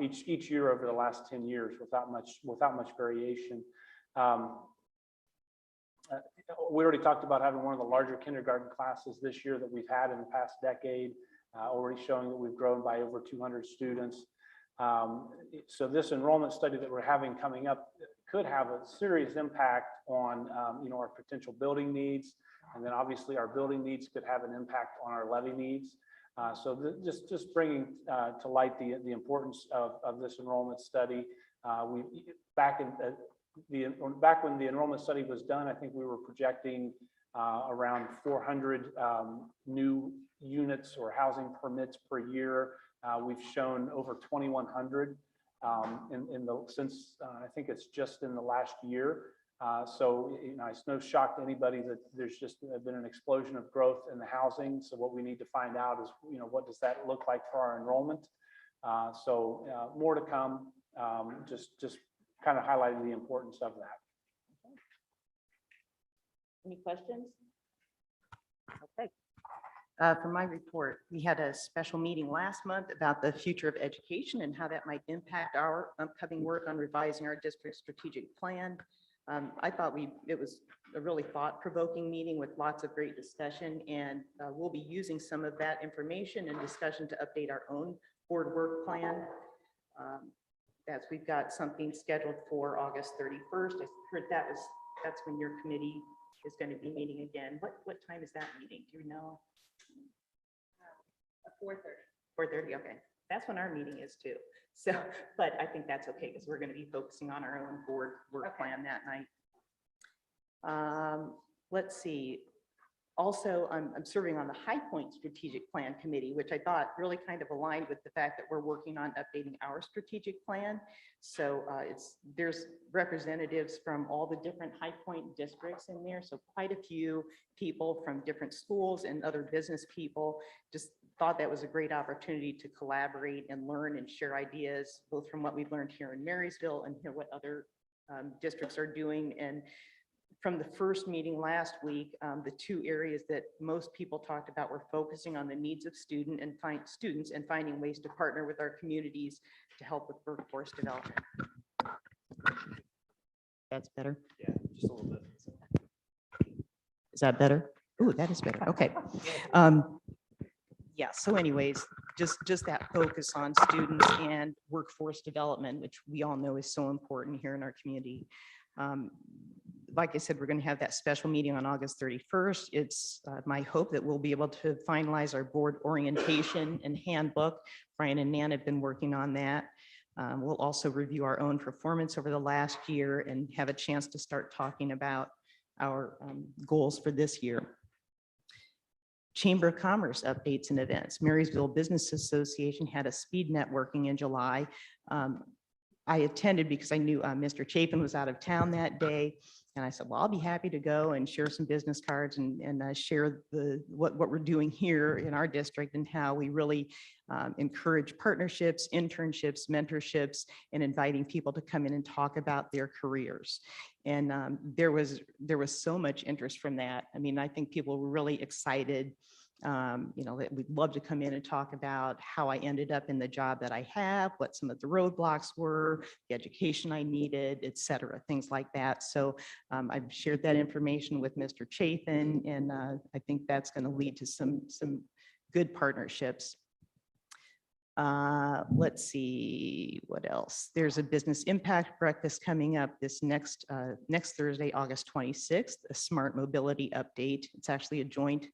[SPEAKER 6] Each year over the last 10 years without much variation. We already talked about having one of the larger kindergarten classes this year that we've had in the past decade, already showing that we've grown by over 200 students. So this enrollment study that we're having coming up could have a serious impact on you know, our potential building needs, and then obviously our building needs could have an impact on our levy needs. Just bringing to light the importance of this enrollment study. Back when the enrollment study was done, I think we were projecting around 400 new units or housing permits per year. We've shown over 2,100 since I think it's just in the last year. So you know, it's no shock to anybody that there's just been an explosion of growth in the housing. So what we need to find out is, you know, what does that look like for our enrollment? More to come. Just kind of highlighting the importance of that.
[SPEAKER 5] Any questions? Okay, For my report, we had a special meeting last month about the future of education and how that might impact our upcoming work on revising our district strategic plan. I thought it was a really thought-provoking meeting with lots of great discussion, and we'll be using some of that information and discussion to update our own board work plan. We've got something scheduled for August 31st. I heard that's when your committee is going to be meeting again. What time is that meeting? Do you know? 4:30. 4:30, okay. That's when our meeting is too. So, but I think that's okay because we're going to be focusing on our own board work plan that night. Let's see. Also, I'm serving on the High Point Strategic Plan Committee, which I thought really kind of aligned with the fact that we're working on updating our strategic plan. So there's representatives from all the different High Point districts in there. So quite a few people from different schools and other business people. Just thought that was a great opportunity to collaborate and learn and share ideas, both from what we've learned here in Marysville and hear what other districts are doing. And from the first meeting last week, the two areas that most people talked about were focusing on the needs of students and finding ways to partner with our communities to help with workforce development. That's better.
[SPEAKER 14] Yeah, just a little bit.
[SPEAKER 5] Is that better? Ooh, that is better. Okay. Yeah, so anyways, just that focus on students and workforce development, which we all know is so important here in our community. Like I said, we're going to have that special meeting on August 31st. It's my hope that we'll be able to finalize our board orientation and handbook. Brian and Nan have been working on that. We'll also review our own performance over the last year and have a chance to start talking about our goals for this year. Chamber of Commerce updates and events. Marysville Business Association had a speed networking in July. I attended because I knew Mr. Chapin was out of town that day. And I said, well, I'll be happy to go and share some business cards and share what we're doing here in our district and how we really encourage partnerships, internships, mentorships, and inviting people to come in and talk about their careers. And there was so much interest from that. I mean, I think people were really excited. That we'd love to come in and talk about how I ended up in the job that I have, what some of the roadblocks were, the education I needed, et cetera, things like that. So I've shared that information with Mr. Chapin, and I think that's going to lead to some good partnerships. Let's see what else. There's a business impact breakfast coming up this next Thursday, August 26th, a smart mobility update. It's actually a joint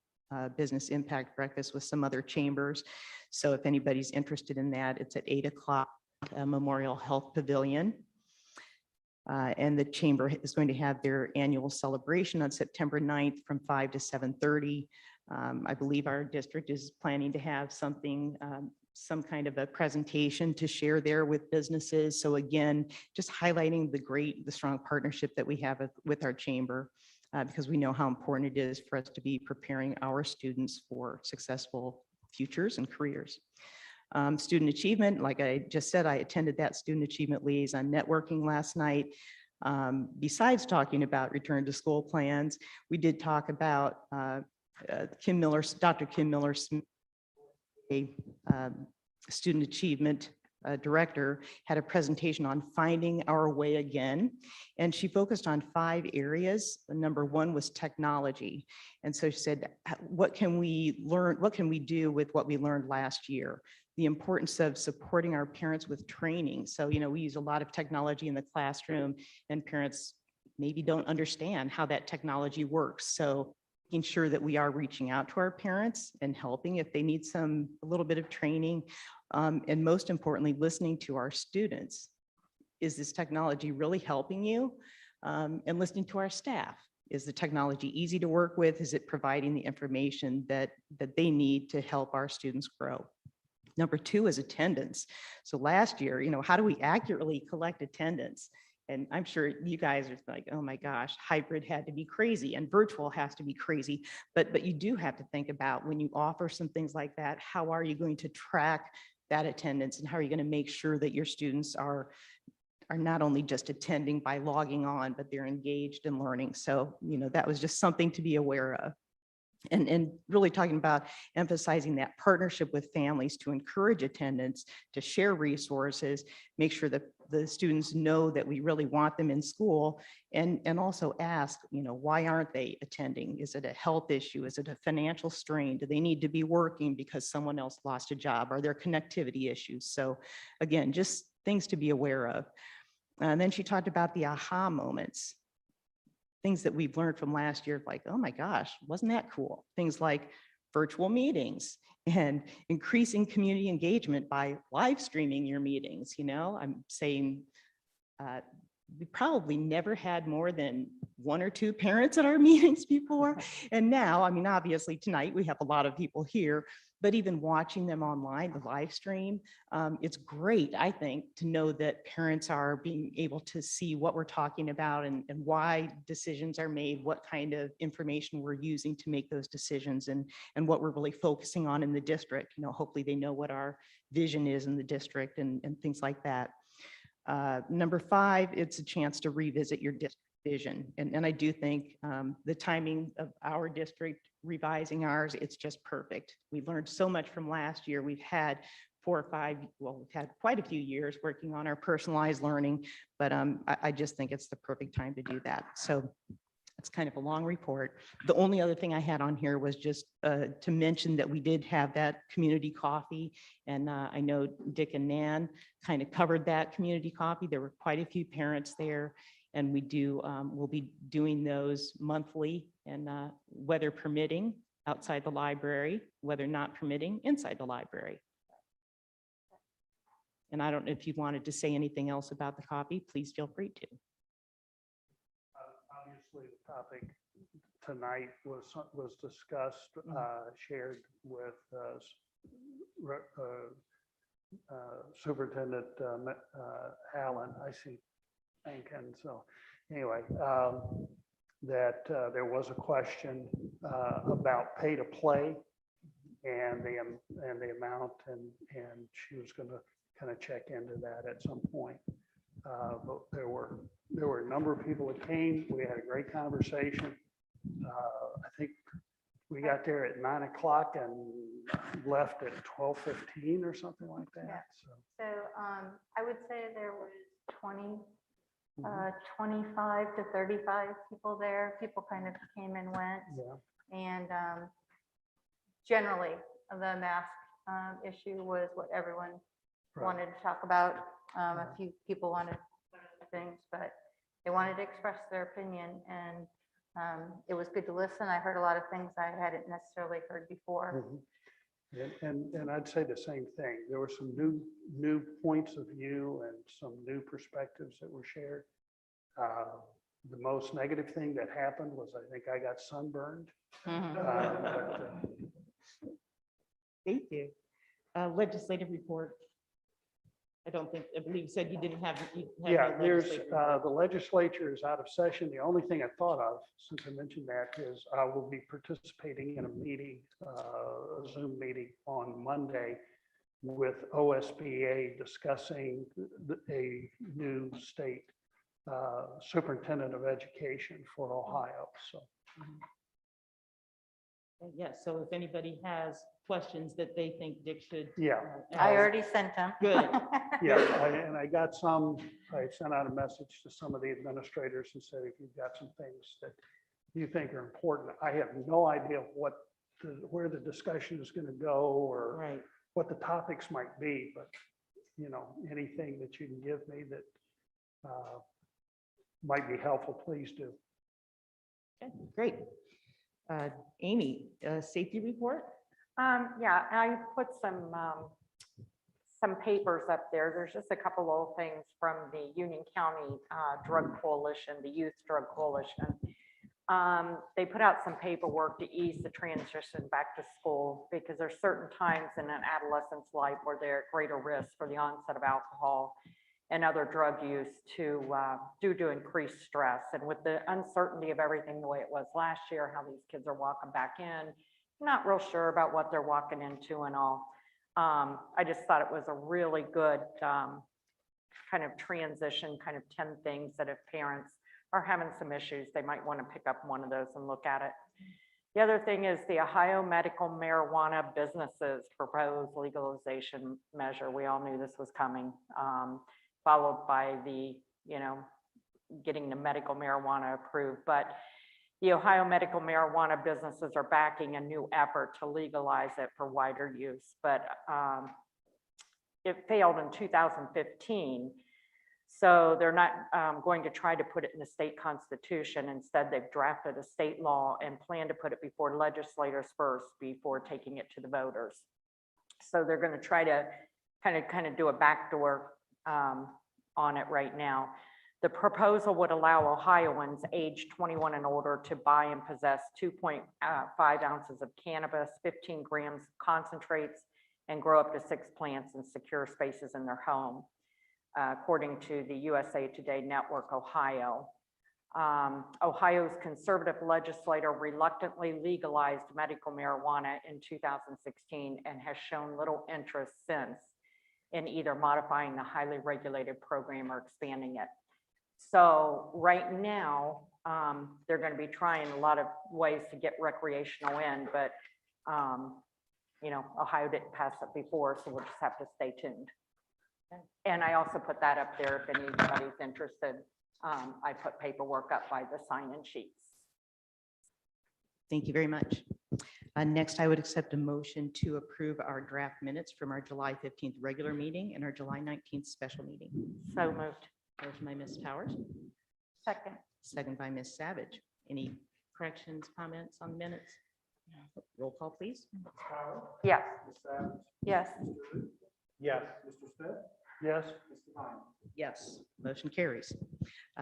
[SPEAKER 5] business impact breakfast with some other chambers. So if anybody's interested in that, it's at 8 o'clock, Memorial Health Pavilion. And the chamber is going to have their annual celebration on September 9th from 5 to 7:30. I believe our district is planning to have something, some kind of a presentation to share there with businesses. So again, just highlighting the strong partnership that we have with our chamber. Because we know how important it is for us to be preparing our students for successful futures and careers. Student achievement, like I just said, I attended that student achievement liaison networking last night. Besides talking about return to school plans, we did talk about Dr. Kim Miller, a student achievement director, had a presentation on finding our way again. And she focused on 5 areas. Number 1 was technology. And so she said, what can we learn? What can we do with what we learned last year? The importance of supporting our parents with training. So, we use a lot of technology in the classroom and parents maybe don't understand how that technology works. So making sure that we are reaching out to our parents and helping if they need a little bit of training. And most importantly, listening to our students. Is this technology really helping you? And listening to our staff. Is the technology easy to work with? Is it providing the information that they need to help our students grow? Number 2 is attendance. So last year, how do we accurately collect attendance? And I'm sure you guys are like, oh my gosh, hybrid had to be crazy and virtual has to be crazy. But you do have to think about when you offer some things like that, how are you going to track that attendance and how are you going to make sure that your students are not only just attending by logging on, but they're engaged in learning. So, that was just something to be aware of. And really talking about emphasizing that partnership with families to encourage attendance, to share resources, make sure that the students know that we really want them in school, and also ask, why aren't they attending? Is it a health issue? Is it a financial strain? Do they need to be working because someone else lost a job? Are there connectivity issues? So again, just things to be aware of. And then she talked about the aha moments, things that we've learned from last year, like, oh my gosh, wasn't that cool? Things like virtual meetings and increasing community engagement by live streaming your meetings. I'm saying we probably never had more than 1 or 2 parents at our meetings before. And now, obviously tonight we have a lot of people here, but even watching them online, the live stream, it's great, I think, to know that parents are being able to see what we're talking about and why decisions are made, what kind of information we're using to make those decisions, and what we're really focusing on in the district. Hopefully they know what our vision is in the district and things like that. Number 5, it's a chance to revisit your district vision. And I do think the timing of our district revising ours, it's just perfect. We learned so much from last year. We've had 4 or 5, we've had quite a few years working on our personalized learning, but I just think it's the perfect time to do that. So it's kind of a long report. The only other thing I had on here was just to mention that we did have that community coffee. And I know Dick and Nan kind of covered that community coffee. There were quite a few parents there. And we'll be doing those monthly, and weather permitting, outside the library, weather not permitting, inside the library. And I don't know if you wanted to say anything else about the coffee, please feel free to.
[SPEAKER 3] Obviously, the topic tonight was discussed, shared with Superintendent Allen. I see. And so anyway, that there was a question about pay to play and the amount, and she was going to kind of check into that at some point. But there were a number of people that came. We had a great conversation. I think we got there at 9 o'clock and left at 12:15 or something like that.
[SPEAKER 2] So I would say there was 25 to 35 people there. People kind of came and went.
[SPEAKER 3] Yeah.
[SPEAKER 2] And generally, the mask issue was what everyone wanted to talk about. A few people wanted other things, but they wanted to express their opinion, and it was good to listen. I heard a lot of things I hadn't necessarily heard before.
[SPEAKER 3] And I'd say the same thing. There were some new points of view and some new perspectives that were shared. The most negative thing that happened was I think I got sunburned.
[SPEAKER 5] Thank you. Legislative report. I believe you said you didn't have.
[SPEAKER 3] Yeah, there's the legislature is out of session. The only thing I thought of, since I mentioned that, is I will be participating in a meeting, a Zoom meeting on Monday with OSBA discussing a new state superintendent of education for Ohio. So.
[SPEAKER 5] Yes, so if anybody has questions that they think Dick should.
[SPEAKER 3] Yeah.
[SPEAKER 2] I already sent them.
[SPEAKER 5] Good.
[SPEAKER 3] Yeah, and I got some, I sent out a message to some of the administrators and said, if you've got some things that you think are important, I have no idea where the discussion is going to go or what the topics might be, but anything that you can give me that might be helpful, please do.
[SPEAKER 5] Okay, great. Amy, safety report?
[SPEAKER 11] Yeah, I put some papers up there. There's just a couple little things from the Union County Drug Coalition, the Youth Drug Coalition. They put out some paperwork to ease the transition back to school, because there's certain times in an adolescent's life where they're at greater risk for the onset of alcohol and other drug use due to increased stress. And with the uncertainty of everything the way it was last year, how these kids are walking back in, not real sure about what they're walking into and all. I just thought it was a really good kind of transition, kind of 10 things that if parents are having some issues, they might want to pick up one of those and look at it. The other thing is the Ohio medical marijuana businesses proposed legalization measure. We all knew this was coming, followed by the, getting the medical marijuana approved. But the Ohio medical marijuana businesses are backing a new effort to legalize it for wider use. But it failed in 2015. So they're not going to try to put it in the state constitution. Instead, they've drafted a state law and plan to put it before legislators first before taking it to the voters. So they're going to try to kind of do a backdoor on it right now. The proposal would allow Ohioans aged 21 and older to buy and possess 2.5 ounces of cannabis, 15 grams concentrates, and grow up to 6 plants in secure spaces in their home. According to the USA Today Network, Ohio. Ohio's conservative legislator reluctantly legalized medical marijuana in 2016 and has shown little interest since in either modifying the highly regulated program or expanding it. So right now, they're going to be trying a lot of ways to get recreational in, but Ohio didn't pass it before, so we'll just have to stay tuned. And I also put that up there if anybody's interested. I put paperwork up by the sign-in sheets.
[SPEAKER 12] Thank you very much. Next, I would accept a motion to approve our draft minutes from our July 15th regular meeting and our July 19th special meeting.
[SPEAKER 11] So moved.
[SPEAKER 12] Motion by Ms. Powers,
[SPEAKER 2] Second.
[SPEAKER 12] second by Ms. Savage. Any corrections, comments on the minutes? Roll call, please.
[SPEAKER 11] Yes.
[SPEAKER 2] Yes.
[SPEAKER 8] Yes.
[SPEAKER 3] Yes.
[SPEAKER 12] Yes, motion carries.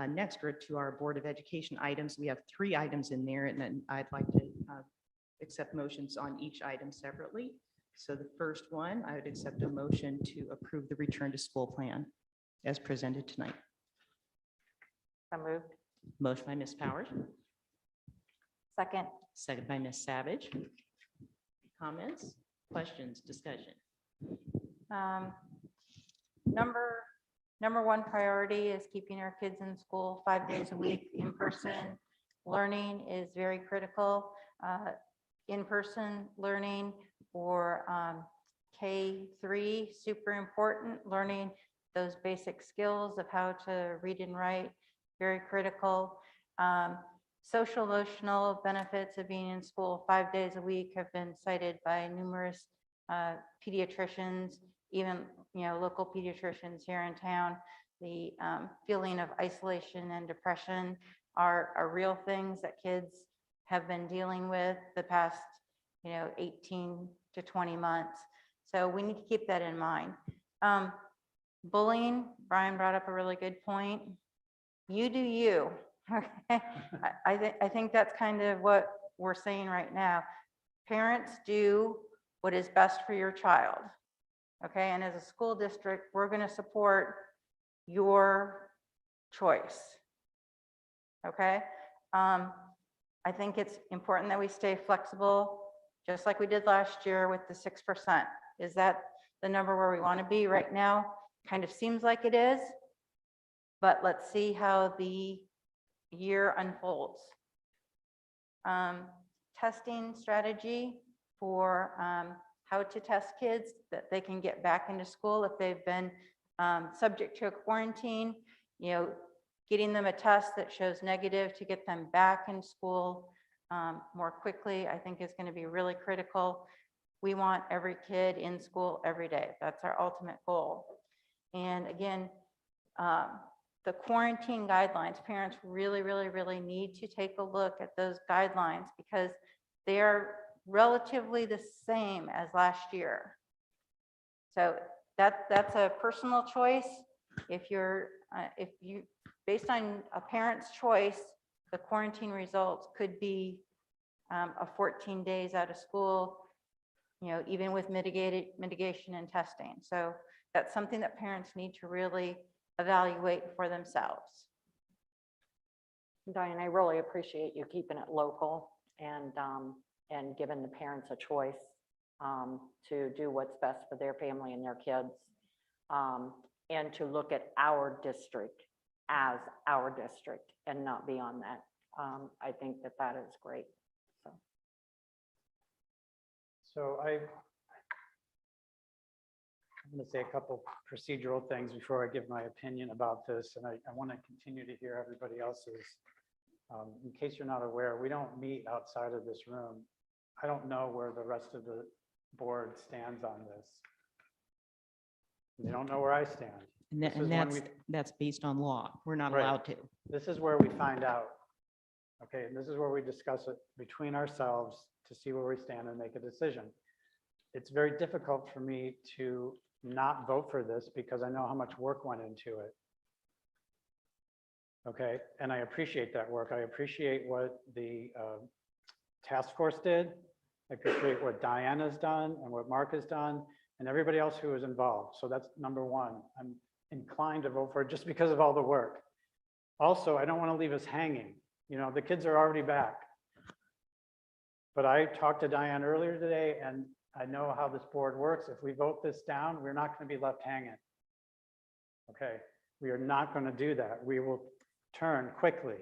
[SPEAKER 12] Next, we're to our Board of Education items. We have 3 items in there, and then I'd like to accept motions on each item separately. So the first one, I would accept a motion to approve the return to school plan as presented tonight.
[SPEAKER 11] So moved.
[SPEAKER 12] Motion by Ms. Powers,
[SPEAKER 2] Second.
[SPEAKER 12] second by Ms. Savage. Comments, questions, discussion?
[SPEAKER 2] Number one priority is keeping our kids in school 5 days a week. In-person learning is very critical. In-person learning for K-3, super important. Learning those basic skills of how to read and write, very critical. Social emotional benefits of being in school 5 days a week have been cited by numerous pediatricians, even local pediatricians here in town. The feeling of isolation and depression are real things that kids have been dealing with the past 18 to 20 months. So we need to keep that in mind. Bullying, Brian brought up a really good point. You do you. Okay. I think that's kind of what we're saying right now. Parents, do what is best for your child. Okay, and as a school district, we're going to support your choice. Okay, I think it's important that we stay flexible, just like we did last year with the 6%. Is that the number where we want to be right now? Kind of seems like it is, but let's see how the year unfolds. Testing strategy for how to test kids that they can get back into school if they've been subject to a quarantine, getting them a test that shows negative to get them back in school more quickly, I think is going to be really critical. We want every kid in school every day. That's our ultimate goal. And again, the quarantine guidelines, parents really, really, really need to take a look at those guidelines because they are relatively the same as last year. So that's a personal choice. If you based on a parent's choice, the quarantine results could be a 14 days out of school, even with mitigation and testing. So that's something that parents need to really evaluate for themselves.
[SPEAKER 11] Diane, I really appreciate you keeping it local and giving the parents a choice to do what's best for their family and their kids, and to look at our district as our district and not beyond that. I think that is great. So
[SPEAKER 8] So I'm going to say a couple procedural things before I give my opinion about this, and I want to continue to hear everybody else's. In case you're not aware, we don't meet outside of this room. I don't know where the rest of the board stands on this. They don't know where I stand.
[SPEAKER 12] And
[SPEAKER 8] This is when
[SPEAKER 12] that's based on law. We're not
[SPEAKER 8] Right.
[SPEAKER 12] allowed to.
[SPEAKER 8] This is where we find out. Okay, and this is where we discuss it between ourselves to see where we stand and make a decision. It's very difficult for me to not vote for this because I know how much work went into it. Okay, and I appreciate that work. I appreciate what the task force did. I appreciate what Diane has done and what Mark has done and everybody else who was involved. So that's number one. I'm inclined to vote for it just because of all the work. Also, I don't want to leave us hanging. You know, the kids are already back. But I talked to Diane earlier today, and I know how this board works. If we vote this down, we're not going to be left hanging. Okay, we are not going to do that. We will turn quickly.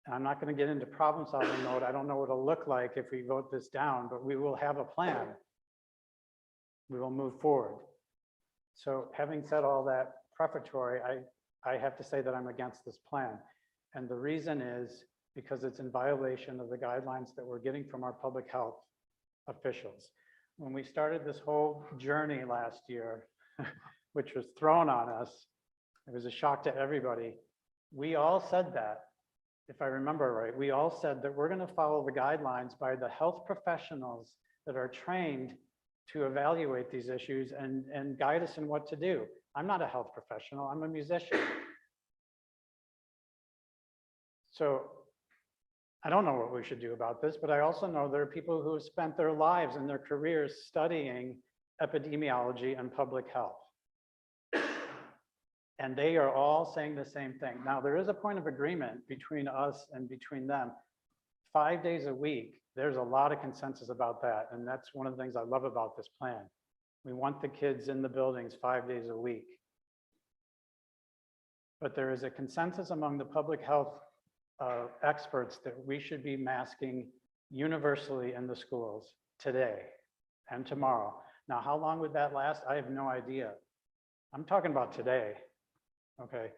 [SPEAKER 8] And I'm not going to get into problem solving mode. I don't know what it'll look like if we vote this down, but we will have a plan. We will move forward. So having said all that prefatory, I have to say that I'm against this plan. And the reason is because it's in violation of the guidelines that we're getting from our public health officials. When we started this whole journey last year, which was thrown on us, it was a shock to everybody. We all said that, if I remember right, we all said that we're going to follow the guidelines by the health professionals that are trained to evaluate these issues and guide us in what to do. I'm not a health professional, I'm a musician. So I don't know what we should do about this, but I also know there are people who have spent their lives and their careers studying epidemiology and public health. And they are all saying the same thing. Now, there is a point of agreement between us and between them. 5 days a week, there's a lot of consensus about that. And that's one of the things I love about this plan. We want the kids in the buildings 5 days a week. But there is a consensus among the public health experts that we should be masking universally in the schools today and tomorrow. Now, how long would that last? I have no idea. I'm talking about today. Okay.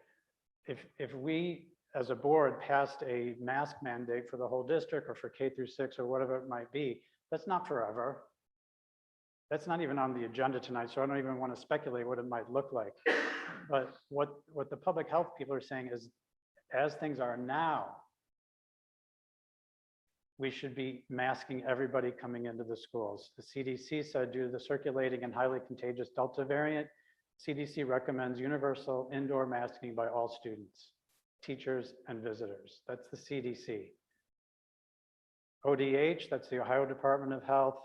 [SPEAKER 8] If we as a board passed a mask mandate for the whole district or for K through 6 or whatever it might be, that's not forever. That's not even on the agenda tonight, so I don't even want to speculate what it might look like. But what the public health people are saying is, as things are now, we should be masking everybody coming into the schools. The CDC said due to the circulating and highly contagious Delta variant, CDC recommends universal indoor masking by all students, teachers, and visitors. That's the CDC. ODH, that's the Ohio Department of Health.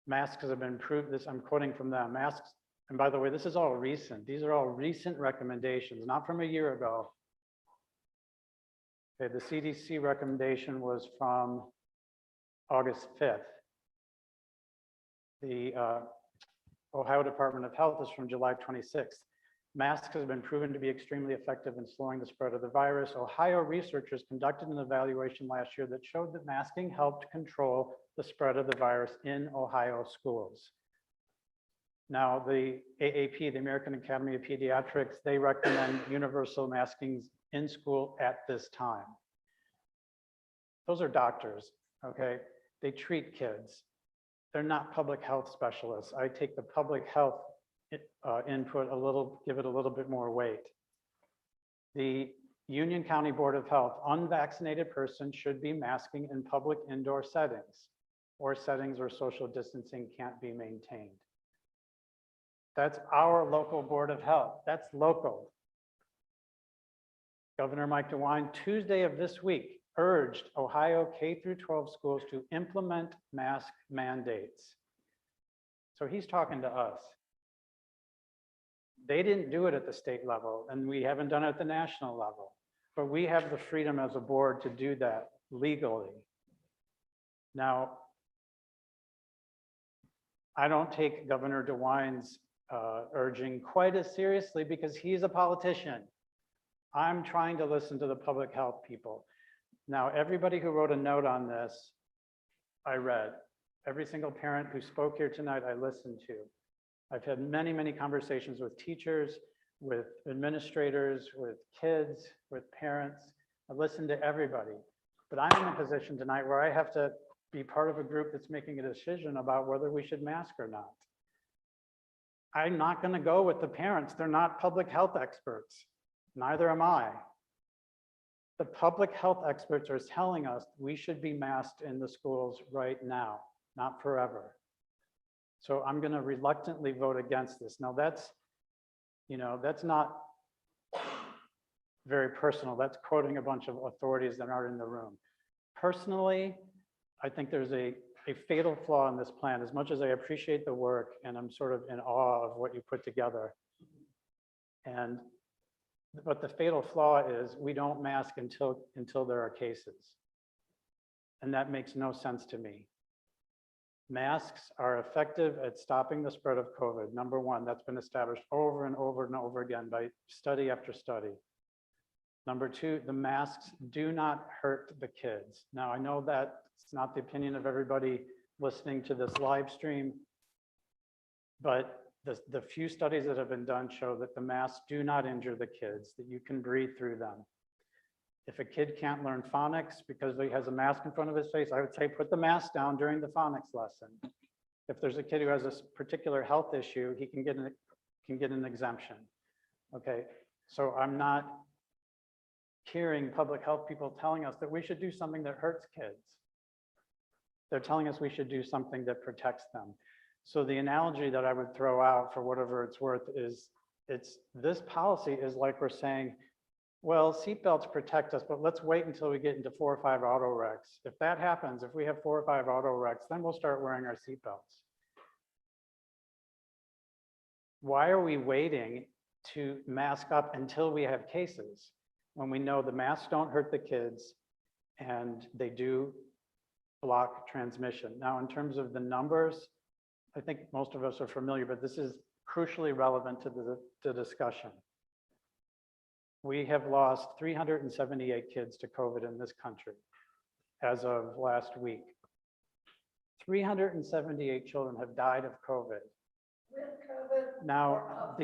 [SPEAKER 8] Masks have been proved, this I'm quoting from them, masks, and by the way, this is all recent. These are all recent recommendations, not from a year ago. Okay, the CDC recommendation was from August 5th. The Ohio Department of Health is from July 26th. Masks have been proven to be extremely effective in slowing the spread of the virus. Ohio researchers conducted an evaluation last year that showed that masking helped control the spread of the virus in Ohio schools. Now, the AAP, the American Academy of Pediatrics, they recommend universal maskings in school at this time. Those are doctors, okay? They treat kids. They're not public health specialists. I take the public health input a little, give it a little bit more weight. The Union County Board of Health, unvaccinated persons should be masking in public indoor settings or settings where social distancing can't be maintained. That's our local Board of Health. That's local. Governor Mike DeWine, Tuesday of this week, urged Ohio K through 12 schools to implement mask mandates. So he's talking to us. They didn't do it at the state level, and we haven't done it at the national level, but we have the freedom as a board to do that legally. Now, I don't take Governor DeWine's urging quite as seriously because he's a politician. I'm trying to listen to the public health people. Now, everybody who wrote a note on this, I read. Every single parent who spoke here tonight, I listened to. I've had many, many conversations with teachers, with administrators, with kids, with parents. I've listened to everybody. But I'm in a position tonight where I have to be part of a group that's making a decision about whether we should mask or not. I'm not going to go with the parents. They're not public health experts. Neither am I. The public health experts are telling us we should be masked in the schools right now, not forever. So I'm going to reluctantly vote against this. Now that's not very personal. That's quoting a bunch of authorities that aren't in the room. Personally, I think there's a fatal flaw in this plan. As much as I appreciate the work and I'm sort of in awe of what you put together. But the fatal flaw is we don't mask until there are cases. And that makes no sense to me. Masks are effective at stopping the spread of COVID. Number one, that's been established over and over and over again by study after study. Number two, the masks do not hurt the kids. Now, I know that it's not the opinion of everybody listening to this live stream, but the few studies that have been done show that the masks do not injure the kids, that you can breathe through them. If a kid can't learn phonics because he has a mask in front of his face, I would say put the mask down during the phonics lesson. If there's a kid who has a particular health issue, he can get an exemption. Okay, so I'm not hearing public health people telling us that we should do something that hurts kids. They're telling us we should do something that protects them. So the analogy that I would throw out for whatever it's worth is this policy is like we're saying, well, seatbelts protect us, but let's wait until we get into 4 or 5 auto wrecks. If that happens, if we have 4 or 5 auto wrecks, then we'll start wearing our seatbelts. Why are we waiting to mask up until we have cases when we know the masks don't hurt the kids and they do block transmission? Now, in terms of the numbers, I think most of us are familiar, but this is crucially relevant to the discussion. We have lost 378 kids to COVID in this country as of last week. 378 children have died of COVID. Now,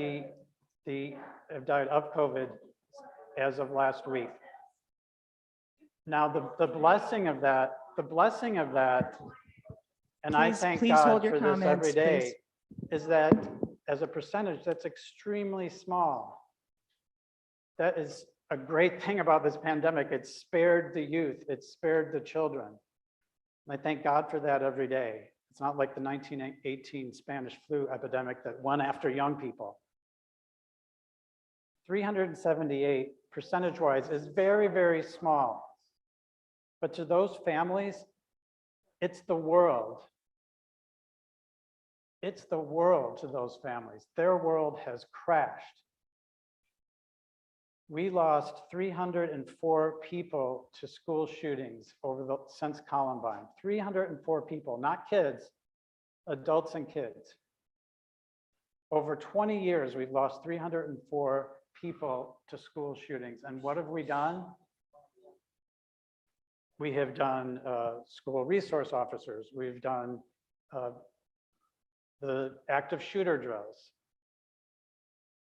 [SPEAKER 8] have died of COVID as of last week. Now, the blessing of that, and I thank
[SPEAKER 12] Please
[SPEAKER 8] God
[SPEAKER 12] hold your
[SPEAKER 8] for this every
[SPEAKER 12] comments,
[SPEAKER 8] day,
[SPEAKER 12] please.
[SPEAKER 8] is that as a percentage, that's extremely small. That is a great thing about this pandemic. It spared the youth, it spared the children. And I thank God for that every day. It's not like the 1918 Spanish flu epidemic that went after young people. 378 percentage-wise is very, very small. But to those families, it's the world. It's the world to those families. Their world has crashed. We lost 304 people to school shootings since Columbine. 304 people, not kids, adults and kids. Over 20 years, we've lost 304 people to school shootings. And what have we done? We have done school resource officers. We've done the active shooter drills.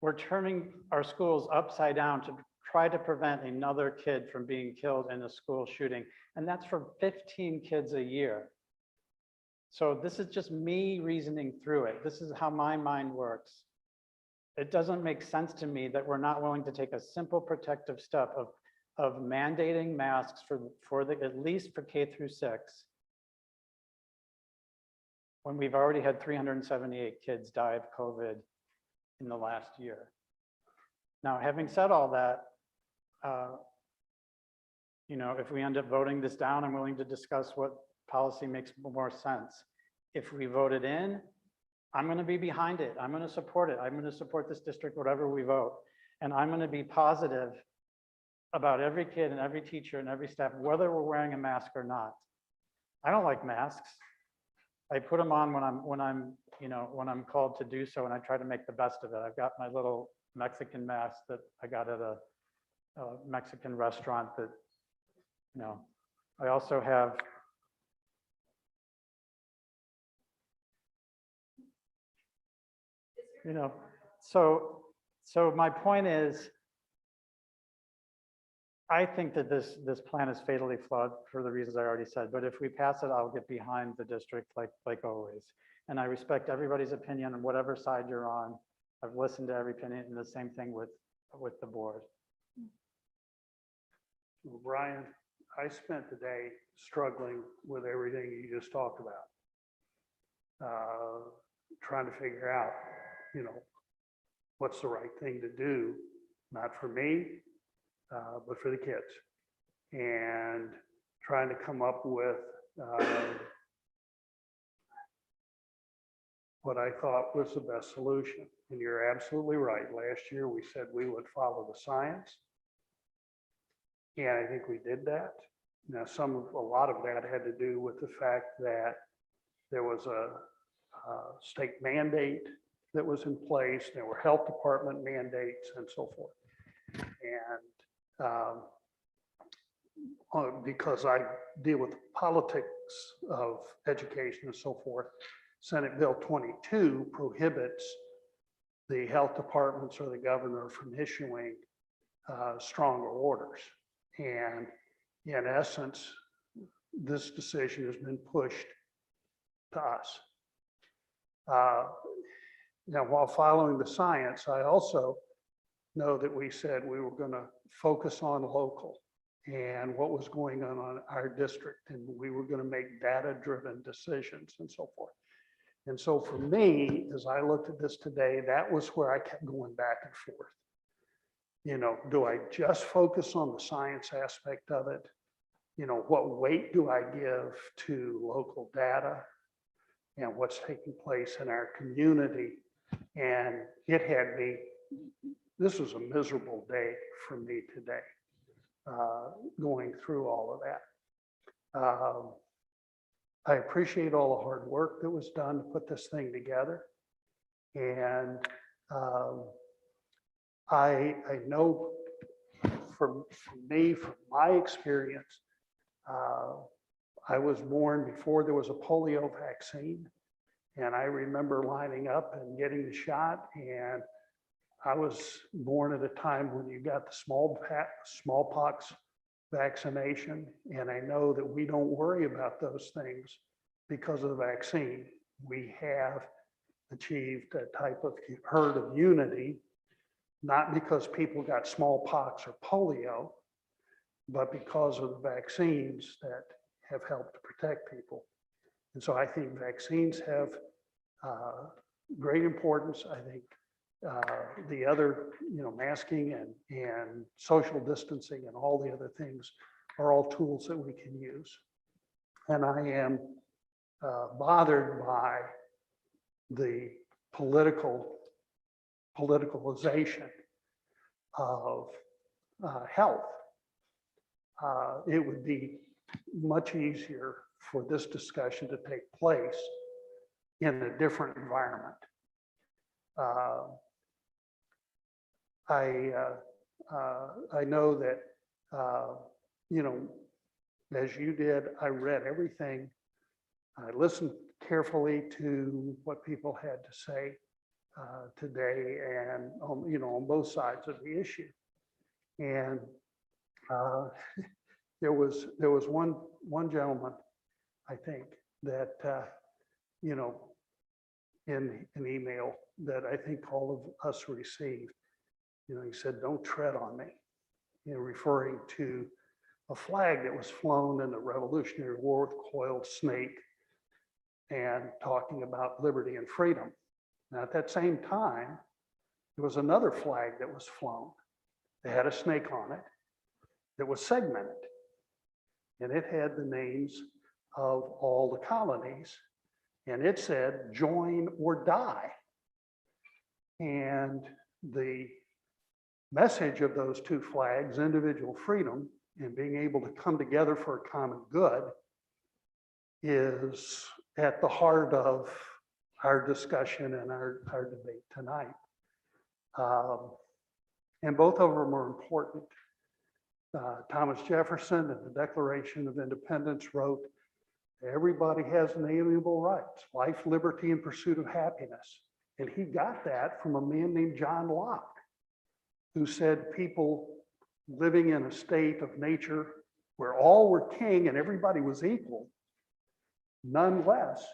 [SPEAKER 8] We're turning our schools upside down to try to prevent another kid from being killed in a school shooting. And that's for 15 kids a year. So this is just me reasoning through it. This is how my mind works. It doesn't make sense to me that we're not willing to take a simple protective step of mandating masks at least for K through 6, when we've already had 378 kids die of COVID in the last year. Now, having said all that, if we end up voting this down, I'm willing to discuss what policy makes more sense. If we vote it in, I'm going to be behind it. I'm going to support it. I'm going to support this district, whatever we vote. And I'm going to be positive about every kid and every teacher and every staff, whether we're wearing a mask or not. I don't like masks. I put them on when I'm called to do so, and I try to make the best of it. I've got my little Mexican mask that I got at a Mexican restaurant that, I also have You know, so my point is, I think that this plan is fatally flawed for the reasons I already said, but if we pass it, I'll get behind the district like always. And I respect everybody's opinion on whatever side you're on. I've listened to every opinion, and the same thing with the board.
[SPEAKER 3] Well, Brian, I spent the day struggling with everything you just talked about. Trying to figure out, you know, what's the right thing to do, not for me, but for the kids. And trying to come up with what I thought was the best solution. And you're absolutely right. Last year, we said we would follow the science. And I think we did that. Now, a lot of that had to do with the fact that there was a state mandate that was in place. There were health department mandates and so forth. And because I deal with the politics of education and so forth, Senate Bill 22 prohibits the health departments or the governor from issuing stronger orders. And in essence, this decision has been pushed to us. Now, while following the science, I also know that we said we were going to focus on local and what was going on in our district, and we were going to make data-driven decisions and so forth. And so for me, as I looked at this today, that was where I kept going back and forth. You know, do I just focus on the science aspect of it? You know, what weight do I give to local data and what's taking place in our community? And it had me, this was a miserable day for me today, going through all of that. I appreciate all the hard work that was done to put this thing together. And I know for me, from my experience, I was born before there was a polio vaccine. And I remember lining up and getting the shot. And I was born at a time when you got the smallpox vaccination. And I know that we don't worry about those things because of the vaccine. We have achieved a type of herd immunity, not because people got smallpox or polio, but because of the vaccines that have helped to protect people. And so I think vaccines have great importance. I think the other, you know, masking and social distancing and all the other things are all tools that we can use. And I am bothered by the politicalization of health. It would be much easier for this discussion to take place in a different environment. I know that, you know, as you did, I read everything. I listened carefully to what people had to say today, and you know, on both sides of the issue. And there was one gentleman, I think, that you know, in an email that I think all of us received, you know, he said, "Don't tread on me," you know, referring to a flag that was flown in the Revolutionary War with a coiled snake and talking about liberty and freedom. Now, at that same time, there was another flag that was flown. It had a snake on it that was segmented, and it had the names of all the colonies, and it said, "Join or die." And the message of those two flags, individual freedom and being able to come together for a common good, is at the heart of our discussion and our debate tonight. And both of them are important. Thomas Jefferson in the Declaration of Independence wrote, "Everybody has inalienable rights, life, liberty, and pursuit of happiness." And he got that from a man named John Locke, who said people living in a state of nature where all were king and everybody was equal, nonetheless,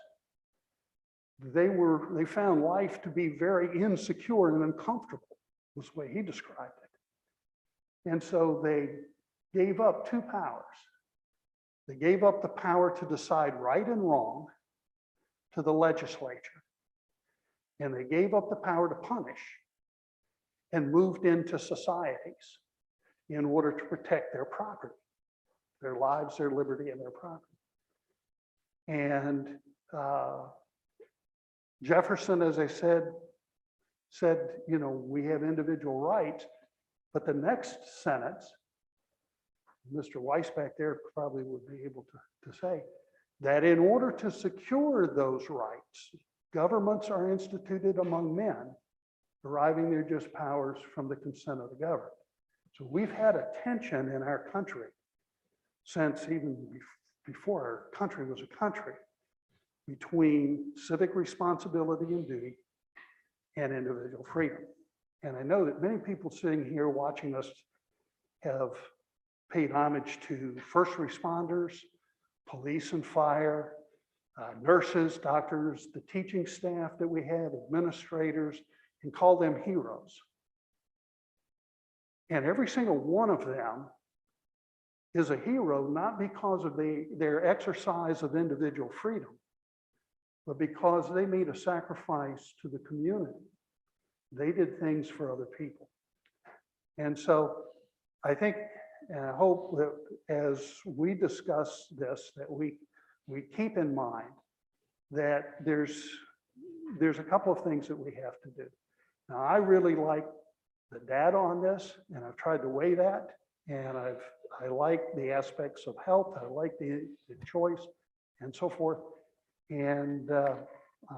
[SPEAKER 3] they found life to be very insecure and uncomfortable, was the way he described it. And so they gave up two powers. They gave up the power to decide right and wrong to the legislature. And they gave up the power to punish and moved into societies in order to protect their property, their lives, their liberty, and their property. And Jefferson, as I said, you know, we have individual rights, but the next sentence, Mr. Weiss back there probably would be able to say, that in order to secure those rights, governments are instituted among men, deriving their just powers from the consent of the governed. So we've had a tension in our country since even before our country was a country, between civic responsibility and duty and individual freedom. And I know that many people sitting here watching us have paid homage to first responders, police and fire, nurses, doctors, the teaching staff that we have, administrators, and call them heroes. And every single one of them is a hero, not because of their exercise of individual freedom, but because they made a sacrifice to the community. They did things for other people. And so I think, and I hope that as we discuss this, that we keep in mind that there's a couple of things that we have to do. Now, I really like the data on this, and I've tried to weigh that, and I like the aspects of health, I like the choice, and so forth. And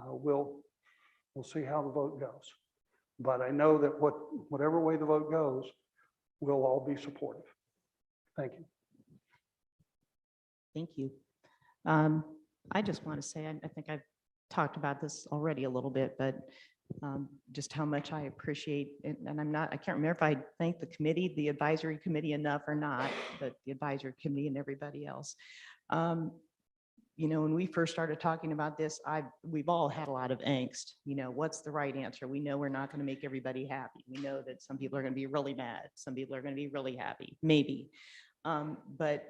[SPEAKER 3] we'll see how the vote goes. But I know that whatever way the vote goes, we'll all be supportive. Thank you.
[SPEAKER 12] Thank you. I just want to say, I think I've talked about this already a little bit, but just how much I appreciate, and I can't remember if I thanked the committee, the advisory committee enough or not, but the advisory committee and everybody else. You know, when we first started talking about this, we've all had a lot of angst. You know, what's the right answer? We know we're not going to make everybody happy. We know that some people are going to be really mad. Some people are going to be really happy, maybe. But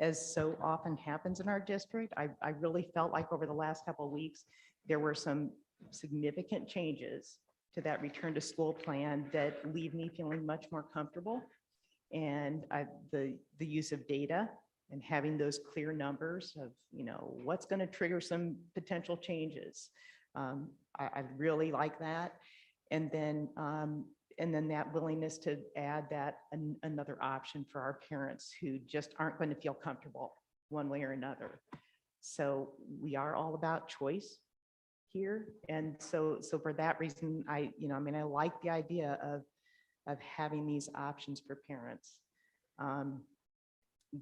[SPEAKER 12] as so often happens in our district, I really felt like over the last couple of weeks, there were some significant changes to that return to school plan that leave me feeling much more comfortable. And the use of data and having those clear numbers of, you know, what's going to trigger some potential changes. I really like that. And then that willingness to add that another option for our parents who just aren't going to feel comfortable one way or another. So we are all about choice here. And so for that reason, I like the idea of having these options for parents.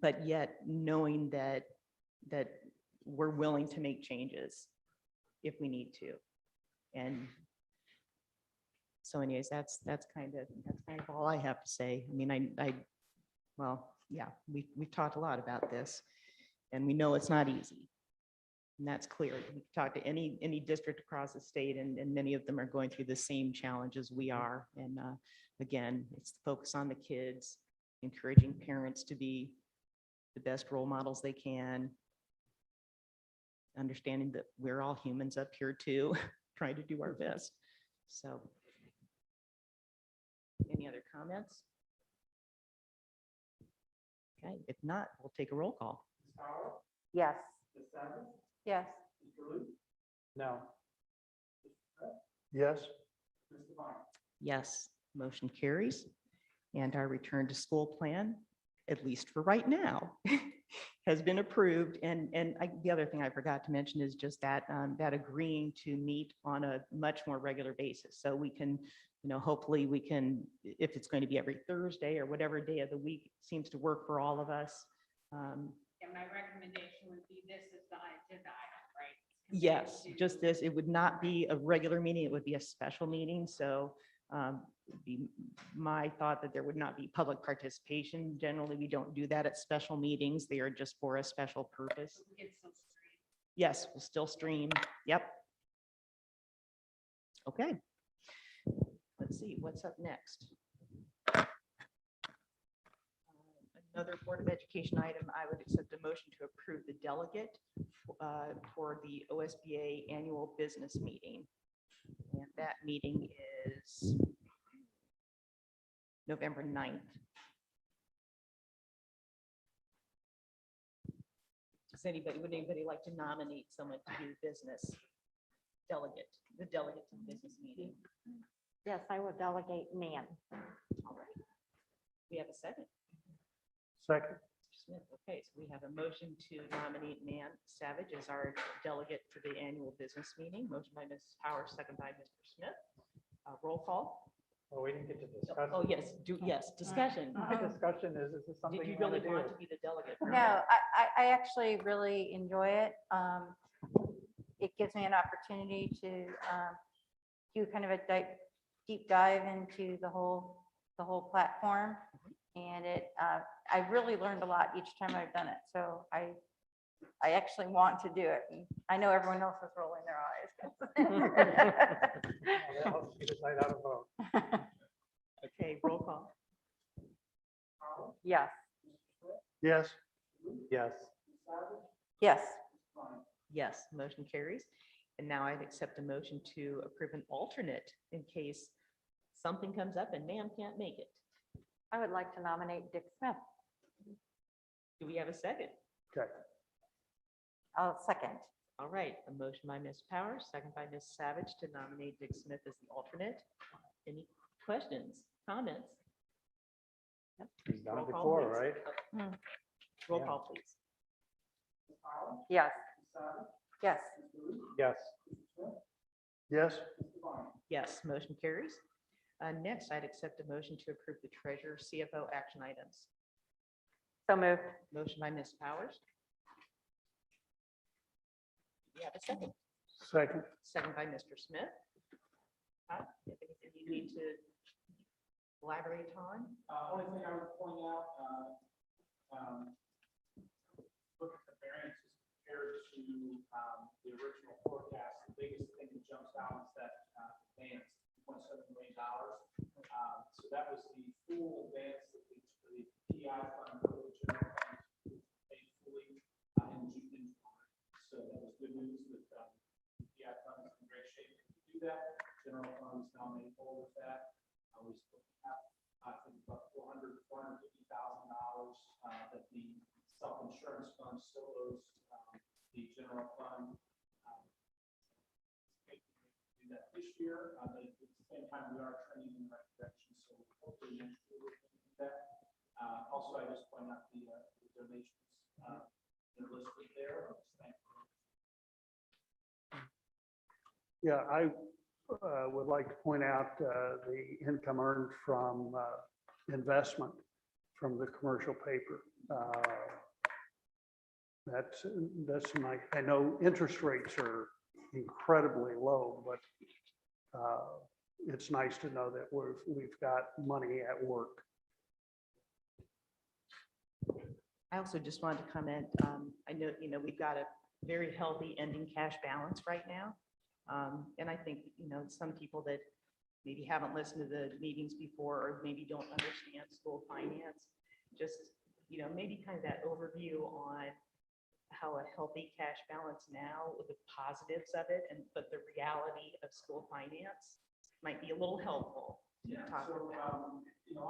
[SPEAKER 12] But yet knowing that we're willing to make changes if we need to. And so anyways, that's kind of all I have to say. I mean, well, yeah, we've talked a lot about this, and we know it's not easy. And that's clear. We talk to any district across the state, and many of them are going through the same challenges we are. And again, it's the focus on the kids, encouraging parents to be the best role models they can, understanding that we're all humans up here too, trying to do our best. So, any other comments? Okay, if not, we'll take a roll call.
[SPEAKER 11] Yes.
[SPEAKER 2] Yes.
[SPEAKER 6] No.
[SPEAKER 3] Yes.
[SPEAKER 12] Yes, motion carries. And our return to school plan, at least for right now, has been approved. And the other thing I forgot to mention is just that that agreeing to meet on a much more regular basis. So we can, you know, hopefully we can, if it's going to be every Thursday or whatever day of the week seems to work for all of us.
[SPEAKER 4] And my recommendation would be this is the agenda item, right?
[SPEAKER 12] Yes, just this. It would not be a regular meeting. It would be a special meeting. So it'd be my thought that there would not be public participation. Generally, we don't do that at special meetings. They are just for a special purpose. Yes, we'll still stream. Yep. Okay. Let's see, what's up next? Another Board of Education item, I would accept a motion to approve the delegate for the OSBA annual business meeting. And that meeting is November 9th. Would anybody like to nominate someone to do business? The delegate to the business meeting.
[SPEAKER 11] Yes, I will delegate Nan.
[SPEAKER 12] All right. We have a second.
[SPEAKER 3] Second.
[SPEAKER 12] Mr. Smith. Okay, so we have a motion to nominate Nan Savage as our delegate for the annual business meeting. Motion by Ms. Powers, second by Mr. Smith. Roll call.
[SPEAKER 8] Well, we didn't get to discuss.
[SPEAKER 12] Oh, yes, yes, discussion.
[SPEAKER 8] My discussion is this something
[SPEAKER 12] Did you
[SPEAKER 8] you want
[SPEAKER 12] really
[SPEAKER 8] to do?
[SPEAKER 12] want to be the delegate?
[SPEAKER 2] No, I actually really enjoy it. It gives me an opportunity to do kind of a deep dive into the whole platform. And I really learned a lot each time I've done it. So I actually want to do it. And I know everyone else is rolling their eyes.
[SPEAKER 8] That helps you decide how to vote.
[SPEAKER 12] Okay, roll call.
[SPEAKER 11] Yes.
[SPEAKER 3] Yes.
[SPEAKER 8] Yes.
[SPEAKER 2] Yes.
[SPEAKER 12] Yes, motion carries. And now I'd accept a motion to approve an alternate in case something comes up and Nan can't make it.
[SPEAKER 11] I would like to nominate Dick Smith.
[SPEAKER 12] Do we have a second?
[SPEAKER 3] Okay.
[SPEAKER 2] I'll second.
[SPEAKER 12] All right, a motion by Ms. Powers, second by Ms. Savage to nominate Dick Smith as the alternate. Any questions, comments?
[SPEAKER 8] He's done
[SPEAKER 12] Roll
[SPEAKER 8] it
[SPEAKER 12] call,
[SPEAKER 8] before,
[SPEAKER 12] please.
[SPEAKER 8] right?
[SPEAKER 12] Roll
[SPEAKER 8] Yeah.
[SPEAKER 12] call, please.
[SPEAKER 11] Yes.
[SPEAKER 2] Yes.
[SPEAKER 8] Yes.
[SPEAKER 3] Yes.
[SPEAKER 12] Yes, motion carries. Next, I'd accept a motion to approve the treasurer CFO action items.
[SPEAKER 11] So moved.
[SPEAKER 12] Motion by Ms. Powers. Do we have a second?
[SPEAKER 3] Second.
[SPEAKER 12] Second by Mr. Smith. If anything you need to elaborate on?
[SPEAKER 6] Only thing I would point out, look at the variances compared to the original forecast. The biggest thing that jumps out is that advance, $2.7 million. So that was the full advance that the PI fund, for the general fund, paid fully in June. So that was good news that the PI fund is in great shape to do that. General fund is now made whole with that. We still have, I think, about $450,000 that the self-insurance fund still owes the general fund. Do that this year, but at the same time, we are trending in the right direction. So hopefully next year we can do that. Also, I just point out the donations that are listed there. Thank you.
[SPEAKER 3] Yeah, I would like to point out the income earned from investment from the commercial paper. That's nice. I know interest rates are incredibly low, but it's nice to know that we've got money at work.
[SPEAKER 12] I also just wanted to comment, I know, we've got a very healthy ending cash balance right now. And I think, some people that maybe haven't listened to the meetings before, or maybe don't understand school finance, just, maybe kind of that overview on how a healthy cash balance now with the positives of it, but the reality of school finance might be a little helpful.
[SPEAKER 6] Yeah, so, obviously, a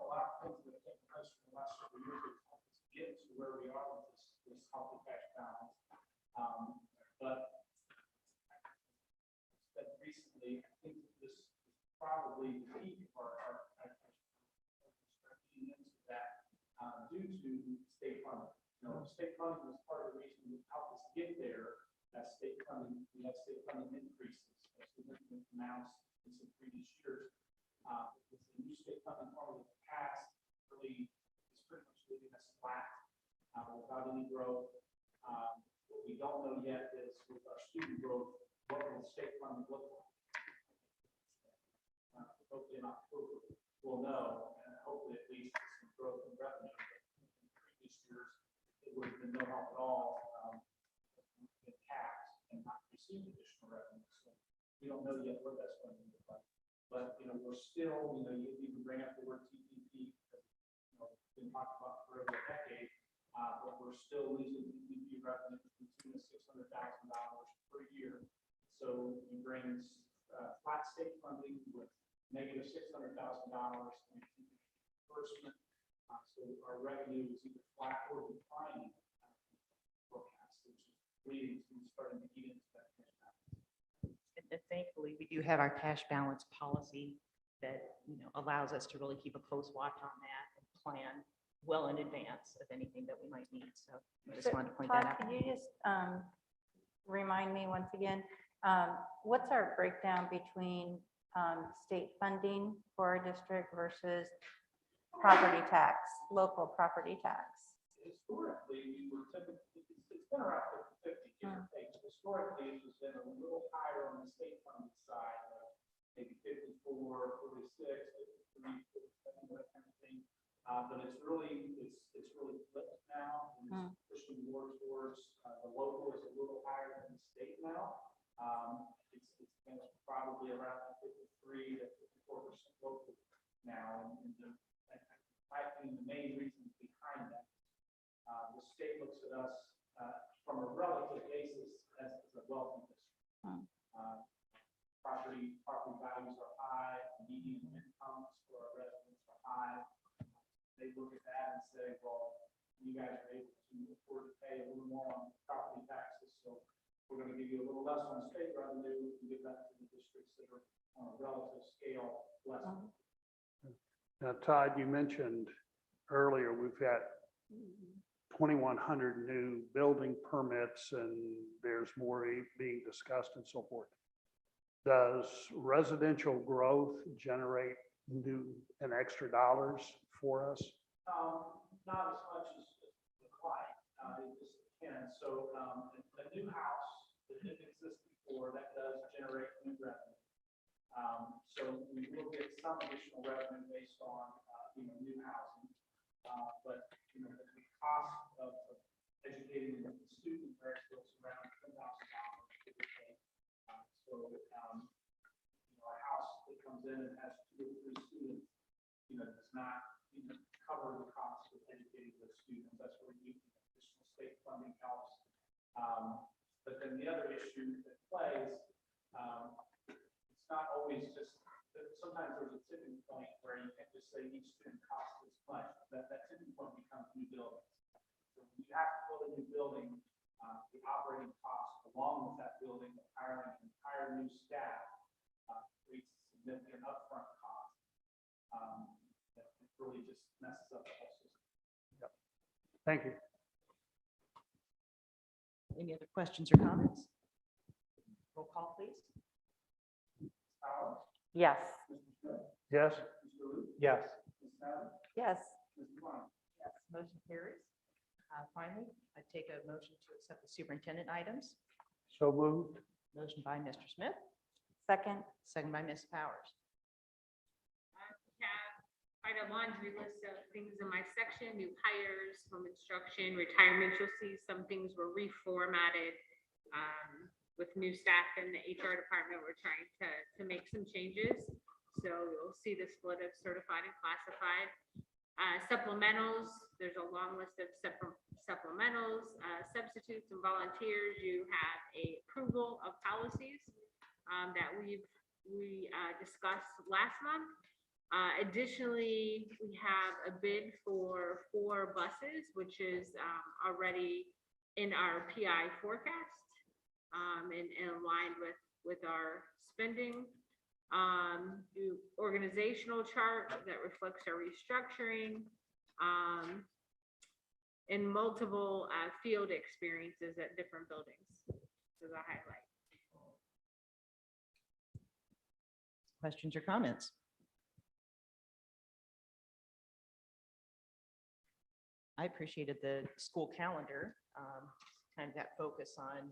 [SPEAKER 6] lot of things that have taken place in the last several years have helped us get to where we are with this healthy cash balance. But recently, I think this is probably the peak of our into that due to state funding. State funding was part of the reason that helped us get there. That state funding, we had state funding increases, significant amounts in some previous years. With the new state funding formula passed, really is pretty much leaving us flat without any growth. What we don't know yet is with our student growth, what will state funding look like? Hopefully in October, we'll know, and hopefully at least some growth in revenue. In previous years, it would have been no help at all, been capped and not received additional revenue. So we don't know yet what that's going to look like. But, we're still, you can bring up the word TPP, because, been talked about for over a decade, but we're still losing TPP revenue between $600,000 per year. So it brings flat state funding with negative $600,000 in reimbursement. So our revenue is either flat or declining forecast, which is leading to starting to eat into that cash balance.
[SPEAKER 12] And thankfully, we do have our cash balance policy that, allows us to really keep a close watch on that and plan well in advance of anything that we might need. So I just wanted to point that
[SPEAKER 2] Todd,
[SPEAKER 12] out.
[SPEAKER 2] could you just remind me once again, what's our breakdown between state funding for our district versus property tax, local property tax?
[SPEAKER 6] Historically, we were typically, it's been around 50/50, give or take. Historically, it has been a little higher on the state funding side, maybe 54, 46, 53, 57, that kind of thing. But it's really flipped now, and it's pushing more towards the local is a little higher than the state now. It's kind of probably around 53 to 54% local now, and I think the main reasons behind that, the state looks at us from a relative basis as a wealthy district. Property values are high, median incomes for our residents are high. They look at that and say, well, you guys are able to afford to pay a little more on property taxes, so we're going to give you a little less on state revenue and give that to the districts that are on a relative scale less.
[SPEAKER 3] Now, Todd, you mentioned earlier, we've got 2,100 new building permits and there's more being discussed and so forth. Does residential growth generate new and extra dollars for us?
[SPEAKER 6] Not as much as the client, it just can. So a new house that didn't exist before, that does generate new revenue. So we will get some additional revenue based on new housing. But the cost of educating the student there is around $10,000 give or take. So a house that comes in and has 2 or 3 students, does not cover the cost of educating those students. That's where additional state funding helps. But then the other issue that plays, it's not always just, sometimes there's a tipping point where you can't just say each student costs this much. That tipping point becomes new buildings. So when you have to build a new building, the operating cost along with that building, hiring an entire new staff, creates a significant upfront cost. That really just messes up the whole system.
[SPEAKER 3] Yep. Thank you.
[SPEAKER 12] Any other questions or comments? Roll call, please.
[SPEAKER 2] Yes.
[SPEAKER 3] Yes.
[SPEAKER 8] Yes.
[SPEAKER 2] Yes.
[SPEAKER 12] Yes, motion carries. Finally, I take a motion to accept the superintendent items.
[SPEAKER 3] So moved.
[SPEAKER 12] Motion by Mr. Smith,
[SPEAKER 2] Second.
[SPEAKER 12] second by Ms. Powers.
[SPEAKER 20] Have quite a laundry list of things in my section, new hires, home instruction, retirement. You'll see some things were reformatted. With new staff in the HR department, we're trying to make some changes. So you'll see the split of certified and classified. Supplementals, there's a long list of supplementals, substitutes and volunteers. You have a approval of policies that we discussed last month. Additionally, we have a bid for 4 buses, which is already in our PI forecast and aligned with our spending. The organizational chart that reflects our restructuring and multiple field experiences at different buildings. So the highlight.
[SPEAKER 12] Questions or comments? I appreciated the school calendar. Kind kind of that focus on,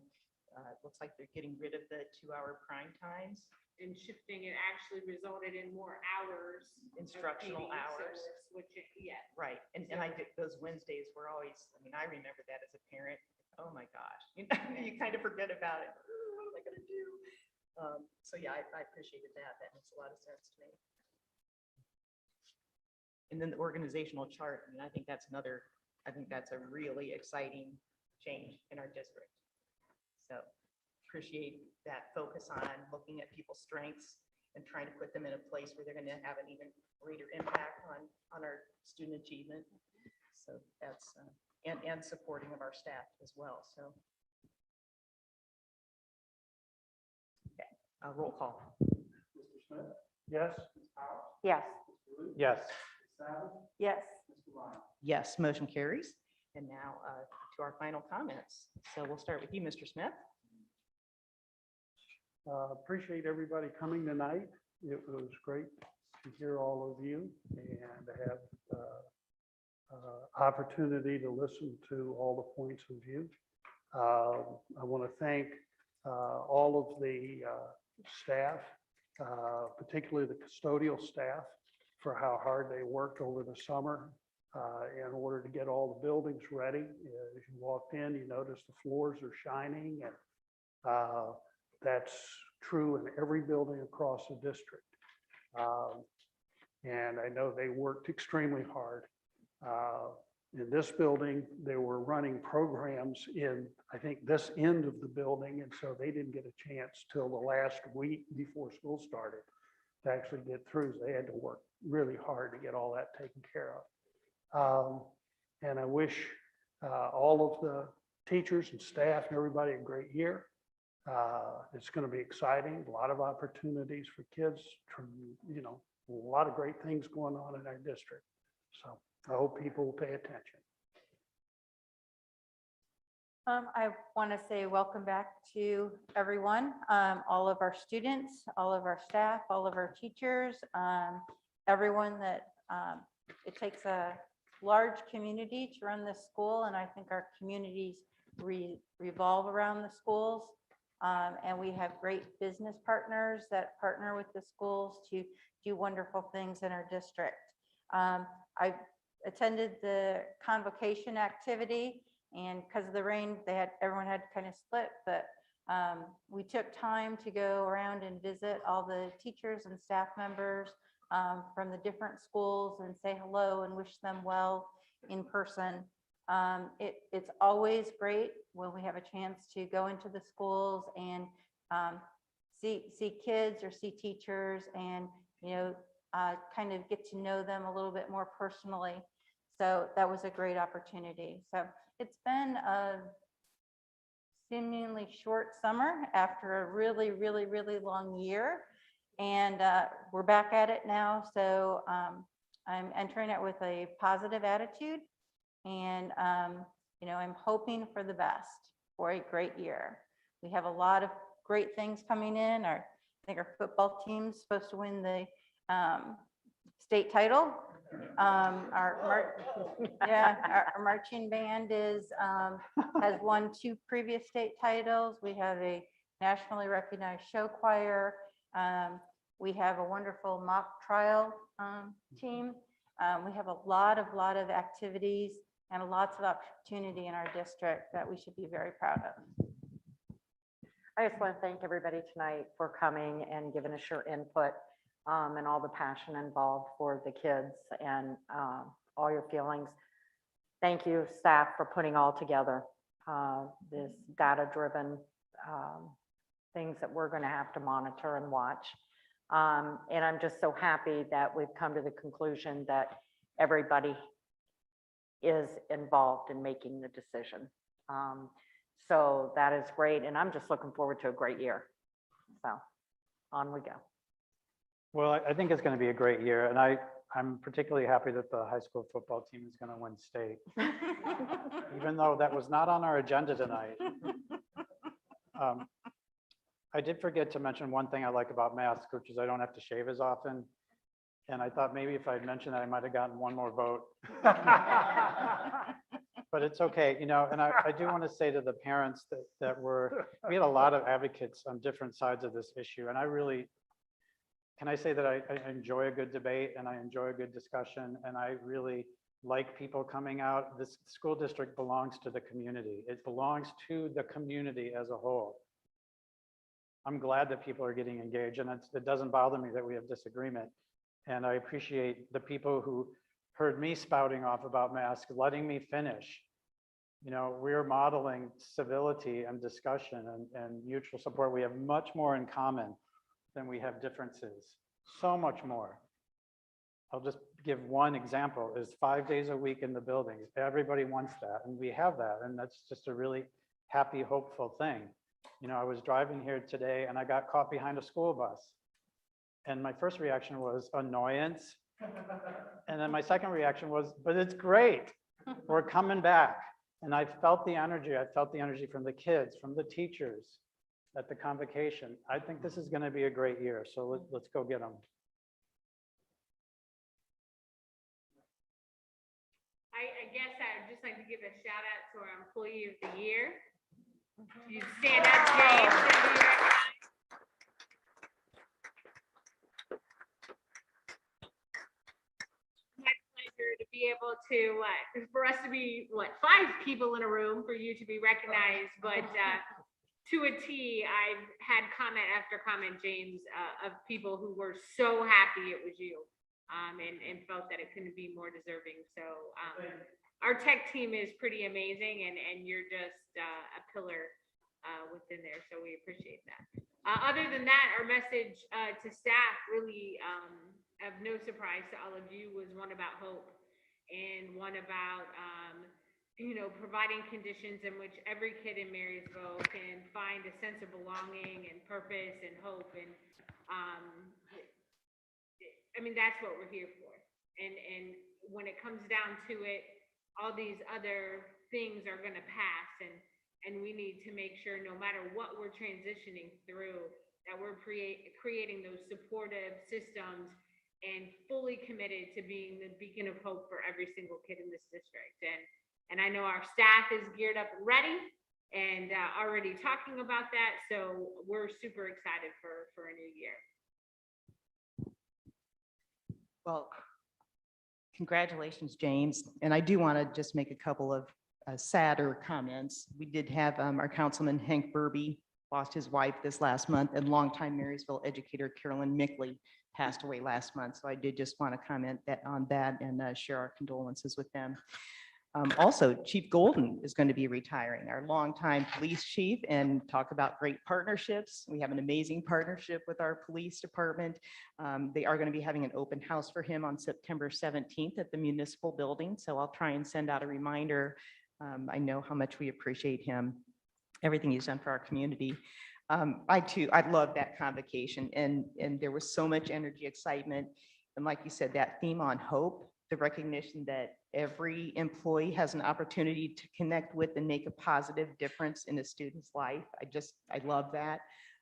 [SPEAKER 12] it looks like they're getting rid of the 2-hour prime times.
[SPEAKER 20] And shifting, it actually resulted in more hours. of
[SPEAKER 12] Instructional
[SPEAKER 20] PD, so
[SPEAKER 12] hours.
[SPEAKER 20] we're switching, yeah.
[SPEAKER 12] Right, and I did, those Wednesdays were always, I mean, I remember that as a parent, oh my gosh, you know, you kind of forget about it. "Oh, what am I gonna do?" So yeah, I appreciated that, that makes a lot of sense to me. And then the organizational chart, I mean, I think that's a really exciting change in our district. So appreciate that focus on looking at people's strengths and trying to put them in a place where they're going to have an even greater impact on our student achievement. So that's, and supporting of our staff as well, so. Okay, roll call.
[SPEAKER 3] Yes?
[SPEAKER 2] Yes.
[SPEAKER 6] Yes.
[SPEAKER 2] Yes.
[SPEAKER 12] Yes, motion carries. And now to our final comments. So we'll start with you, Mr. Smith.
[SPEAKER 3] Appreciate everybody coming tonight. It was great to hear all of you and to have opportunity to listen to all the points of view. I want to thank all of the staff, particularly the custodial staff, for how hard they worked over the summer in order to get all the buildings ready. As you walked in, you noticed the floors are shining, and that's true in every building across the district. And I know they worked extremely hard. In this building, they were running programs in, I think, this end of the building, and so they didn't get a chance till the last week before school started to actually get through. So they had to work really hard to get all that taken care of. And I wish all of the teachers and staff and everybody a great year. It's going to be exciting, a lot of opportunities for kids, you know, a lot of great things going on in our district. So I hope people will pay attention.
[SPEAKER 2] I want to say welcome back to everyone, all of our students, all of our staff, all of our teachers, everyone that it takes a large community to run this school, and I think our communities revolve around the schools. And we have great business partners that partner with the schools to do wonderful things in our district. I attended the convocation activity, and because of the rain, everyone had to kind of split, but we took time to go around and visit all the teachers and staff members from the different schools and say hello and wish them well in person. It's always great when we have a chance to go into the schools and see kids or see teachers and, you know, kind of get to know them a little bit more personally. So that was a great opportunity. So it's been a seemingly short summer after a really, really, really long year. And we're back at it now. So I'm entering it with a positive attitude. And, you know, I'm hoping for the best for a great year. We have a lot of great things coming in. I think our football team's supposed to win the state title. Our marching band has won 2 previous state titles. We have a nationally recognized show choir. We have a wonderful mock trial team. We have a lot of activities and lots of opportunity in our district that we should be very proud of.
[SPEAKER 11] I just want to thank everybody tonight for coming and giving us your input and all the passion involved for the kids and all your feelings. Thank you, staff, for putting all together this data-driven things that we're going to have to monitor and watch. And I'm just so happy that we've come to the conclusion that everybody is involved in making the decision. So that is great. And I'm just looking forward to a great year. So on we go.
[SPEAKER 8] Well, I think it's going to be a great year. And I'm particularly happy that the high school football team is going to win state, even though that was not on our agenda tonight. I did forget to mention one thing I like about masks, which is I don't have to shave as often. And I thought maybe if I'd mentioned that, I might have gotten one more vote. but it's okay, you know, and I do want to say to the parents that we had a lot of advocates on different sides of this issue, and I really, can I say that I enjoy a good debate and I enjoy a good discussion, and I really like people coming out. This school district belongs to the community. It belongs to the community as a whole. I'm glad that people are getting engaged, and it doesn't bother me that we have disagreement. And I appreciate the people who heard me spouting off about masks, letting me finish. You know, we're modeling civility and discussion and mutual support. We have much more in common than we have differences, so much more. I'll just give one example, is 5 days a week in the buildings. Everybody wants that, and we have that, and that's just a really happy, hopeful thing. You know, I was driving here today and I got caught behind a school bus. And my first reaction was annoyance. And then my second reaction was, but it's great. We're coming back. And I felt the energy. I felt the energy from the kids, from the teachers at the convocation. I think this is going to be a great year. So let's go get them.
[SPEAKER 20] I guess I'd just like to give a shout out to our Employee of the Year. You stand up, James, and be recognized. My pleasure to be able to, for us to be, 5 people in a room, for you to be recognized, but to a T, I've had comment after comment, James, of people who were so happy it was you, and felt that it couldn't be more deserving. So our tech team is pretty amazing, and you're just a pillar within there. So we appreciate that. Other than that, our message to staff, really of no surprise to all of you, was one about hope, and one about providing conditions in which every kid in Marysville can find a sense of belonging and purpose and hope. And I mean, that's what we're here for. And when it comes down to it, all these other things are going to pass, and we need to make sure, no matter what we're transitioning through, that we're creating those supportive systems and fully committed to being the beacon of hope for every single kid in this district. And I know our staff is geared up and ready, and already talking about that. So we're super excited for a new year.
[SPEAKER 12] Well, congratulations, James. And I do want to just make a couple of sadder comments. We did have our councilman Hank Burby lost his wife this last month, and longtime Marysville educator Carolyn Mickley passed away last month. So I did just want to comment on that and share our condolences with them. Also, Chief Golden is going to be retiring, our longtime police chief, and talk about great partnerships. We have an amazing partnership with our police department. They are going to be having an open house for him on September 17th at the municipal building. So I'll try and send out a reminder. I know how much we appreciate him, everything he's done for our community. I love that convocation, and there was so much energy, excitement. And like you said, that theme on hope, the recognition that every employee has an opportunity to connect with and make a positive difference in a student's life. I love that.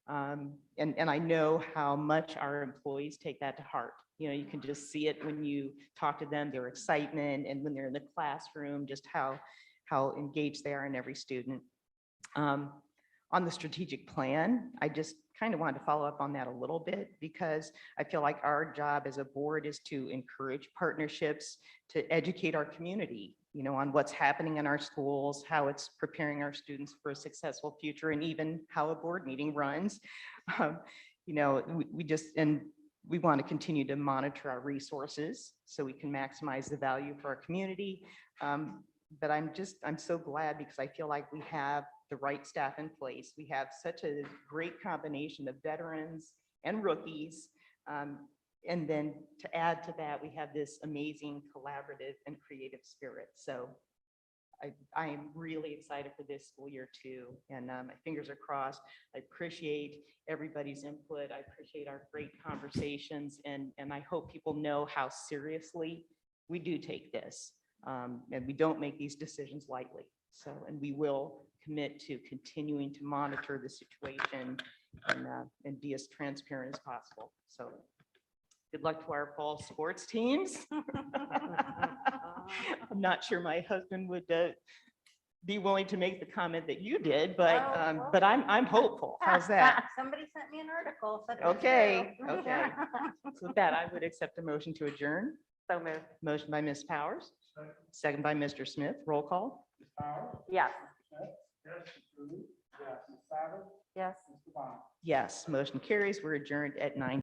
[SPEAKER 12] And I know how much our employees take that to heart. You know, you can just see it when you talk to them, their excitement, and when they're in the classroom, just how engaged they are in every student. On the strategic plan, I just kind of wanted to follow up on that a little bit, because I feel like our job as a board is to encourage partnerships, to educate our community, you know, on what's happening in our schools, how it's preparing our students for a successful future, and even how a board meeting runs. You know, we want to continue to monitor our resources so we can maximize the value for our community. But I'm so glad, because I feel like we have the right staff in place. We have such a great combination of veterans and rookies. And then to add to that, we have this amazing collaborative and creative spirit. So I am really excited for this school year too. And my fingers are crossed. I appreciate everybody's input. I appreciate our great conversations. And I hope people know how seriously we do take this. And we don't make these decisions lightly. So, and we will commit to continuing to monitor the situation and be as transparent as possible. So good luck to our fall sports teams.
[SPEAKER 5] I'm not sure my husband would be willing to make the comment that you did, but, but I'm hopeful. How's that?
[SPEAKER 2] Somebody sent me an article. said it was
[SPEAKER 5] Okay,
[SPEAKER 2] true.
[SPEAKER 5] okay. So with that, I would accept a motion to adjourn.
[SPEAKER 11] So moved.
[SPEAKER 5] Motion by Ms. Powers, second by Mr. Smith. Roll call.
[SPEAKER 11] Yes.
[SPEAKER 2] Yes.
[SPEAKER 5] Yes, motion carries. We're adjourned at 9.